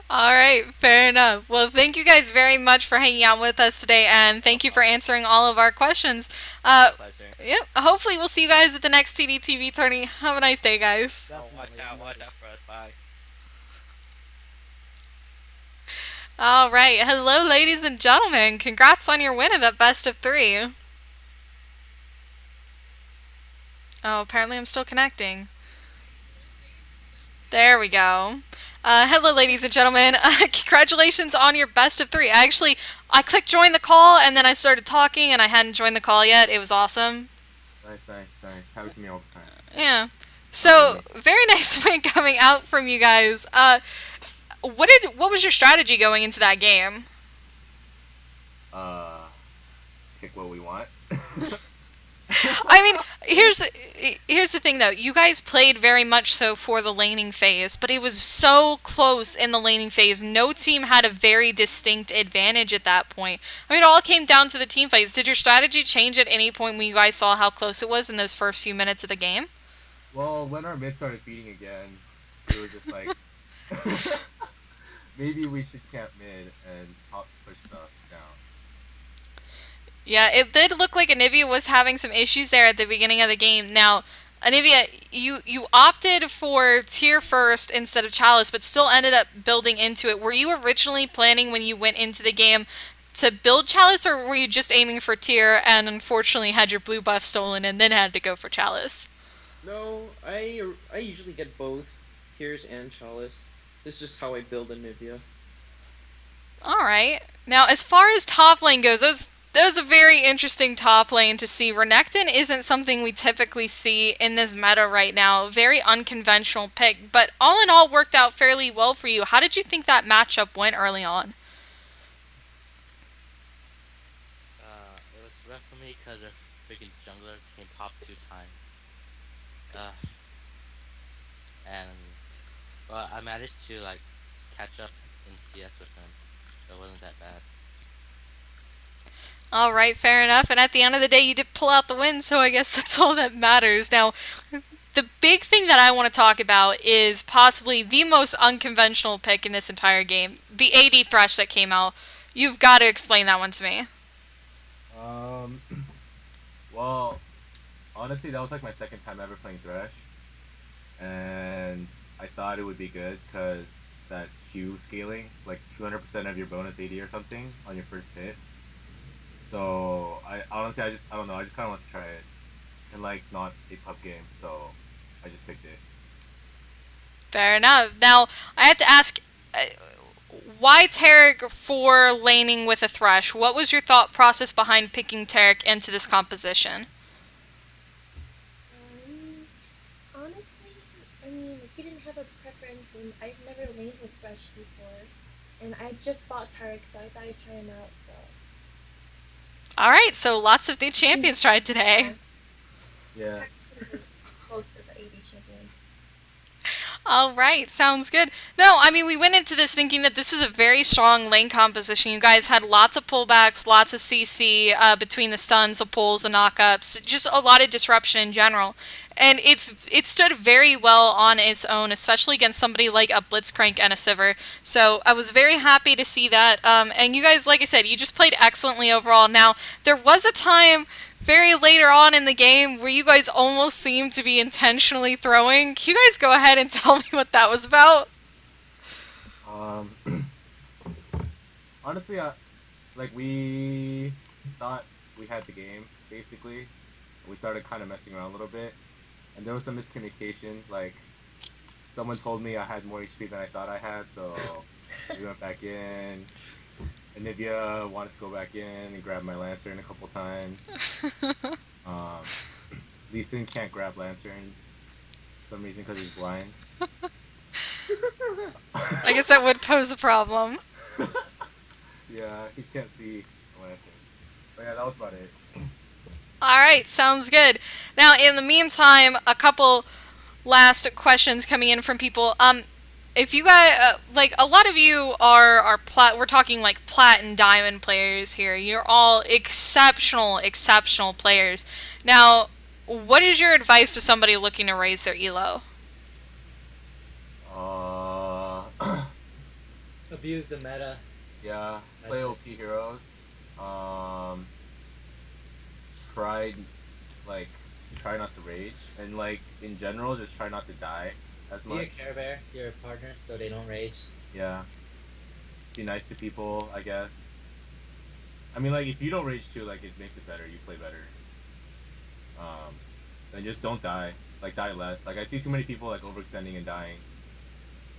Alright, fair enough. Well, thank you guys very much for hanging out with us today, and thank you for answering all of our questions. Pleasure. Yep, hopefully we'll see you guys at the next TDTV tourney. Have a nice day, guys. Oh, watch out for us, bye. Alright, hello ladies and gentlemen. Congrats on your win of that best of 3. Oh, apparently I'm still connecting. There we go. Hello ladies and gentlemen. Congratulations on your best of 3. I clicked join the call and then I started talking and I hadn't joined the call yet. It was awesome. Nice. Happens to me all the time. Yeah. So, very nice win coming out from you guys. What was your strategy going into that game? Pick what we want. I mean, here's the thing though. You guys played very much so for the laning phase, but it was so close in the laning phase. No team had a very distinct advantage at that point. I mean, it all came down to the team phase. Did your strategy change at any point when you guys saw how close it was in those first few minutes of the game? Well, when our mid started feeding again, we were just like, maybe we should camp mid and push stuff down. Yeah, it did look like Anivia was having some issues there at the beginning of the game. Now, Anivia, you opted for tier first instead of Chalice, but still ended up building into it. Were you originally planning when you went into the game to build Chalice, or were you just aiming for tier and unfortunately had your blue buff stolen and then had to go for Chalice? No, I usually get both tiers and Chalice. This is just how I build Anivia. Alright. Now, as far as top lane goes, that was a very interesting top lane to see. Renekton isn't something we typically see in this meta right now. Very unconventional pick, but all in all worked out fairly well for you. How did you think that matchup went early on? It was rough for me because the freaking jungler came top 2 times. Well, I managed to like catch up in CS with him, so it wasn't that bad. Alright, fair enough. And at the end of the day, you did pull out the win, so I guess that's all that matters. Now, the big thing that I want to talk about is possibly the most unconventional pick in this entire game. The AD Thresh that came out. You've got to explain that one to me. Well, honestly, that was like my second time ever playing Thresh. And I thought it would be good because that Q scaling, like 200% of your bonus AD or something on your first hit. So I honestly, I don't know, I just kind of want to try it, and like not a pub game, so I just picked it. Fair enough. Now I have to ask, why Taric for laning with a Thresh? What was your thought process behind picking Taric into this composition? Honestly, I mean, he didn't have a preference, and I've never laned with Thresh before, and I just bought Taric, so I thought I'd try him out. So. Alright, so lots of new champions tried today. Yeah. Most of the AD champions. Alright, sounds good. No, I mean, we went into this thinking that this is a very strong lane composition. You guys had lots of pullbacks, lots of CC between the stuns, the pulls, the knockups, just a lot of disruption in general. And it stood very well on its own, especially against somebody like a Blitzcrank and a Sivir. So I was very happy to see that. And you guys, like I said, you just played excellently overall. Now, there was a time very later on in the game where you guys almost seemed to be intentionally throwing. Can you guys go ahead and tell me what that was about? Honestly, like we thought we had the game, basically. We started kind of messing around a little bit. And there was some miscommunication, like, someone told me I had more HP than I thought I had, so we went back in. Anivia wanted to go back in and grab my Lancer a couple times. Lee Sin can't grab Lancers for some reason because he's blind. I guess that would pose a problem. Yeah, he can't see Lancers. But yeah, that was about it. Alright, sounds good. Now, in the meantime, a couple last questions coming in from people. If you guys, like, a lot of you are we're talking like plat and diamond players here. You're all exceptional players. Now, what is your advice to somebody looking to raise their elo? Abuse the meta. Yeah, play OP heroes. Try not to rage, and like in general, just try not to die as much. Be a Care Bear to your partner so they don't rage. Yeah. Be nice to people, I guess. I mean, like if you don't rage too, like it makes it better. You play better. And just don't die. Like die less. Like I see too many people like overextending and dying.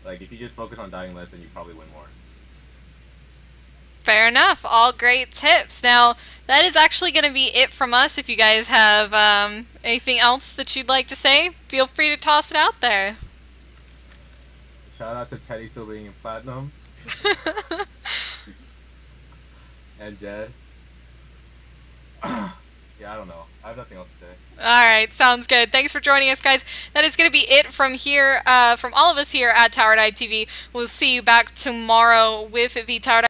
Like if you just focus on dying less, then you probably win more. Fair enough. All great tips. Now, that is actually going to be it from us. If you guys have anything else that you'd like to say, feel free to toss it out there. Shout out to Teddy still being in platinum. And Jed. Yeah, I don't know. I have nothing else to say. Alright, sounds good. Thanks for joining us, guys. That is going to be it from here, from all of us here at Tower Dive TV. We'll see you back tomorrow with the Tower Dive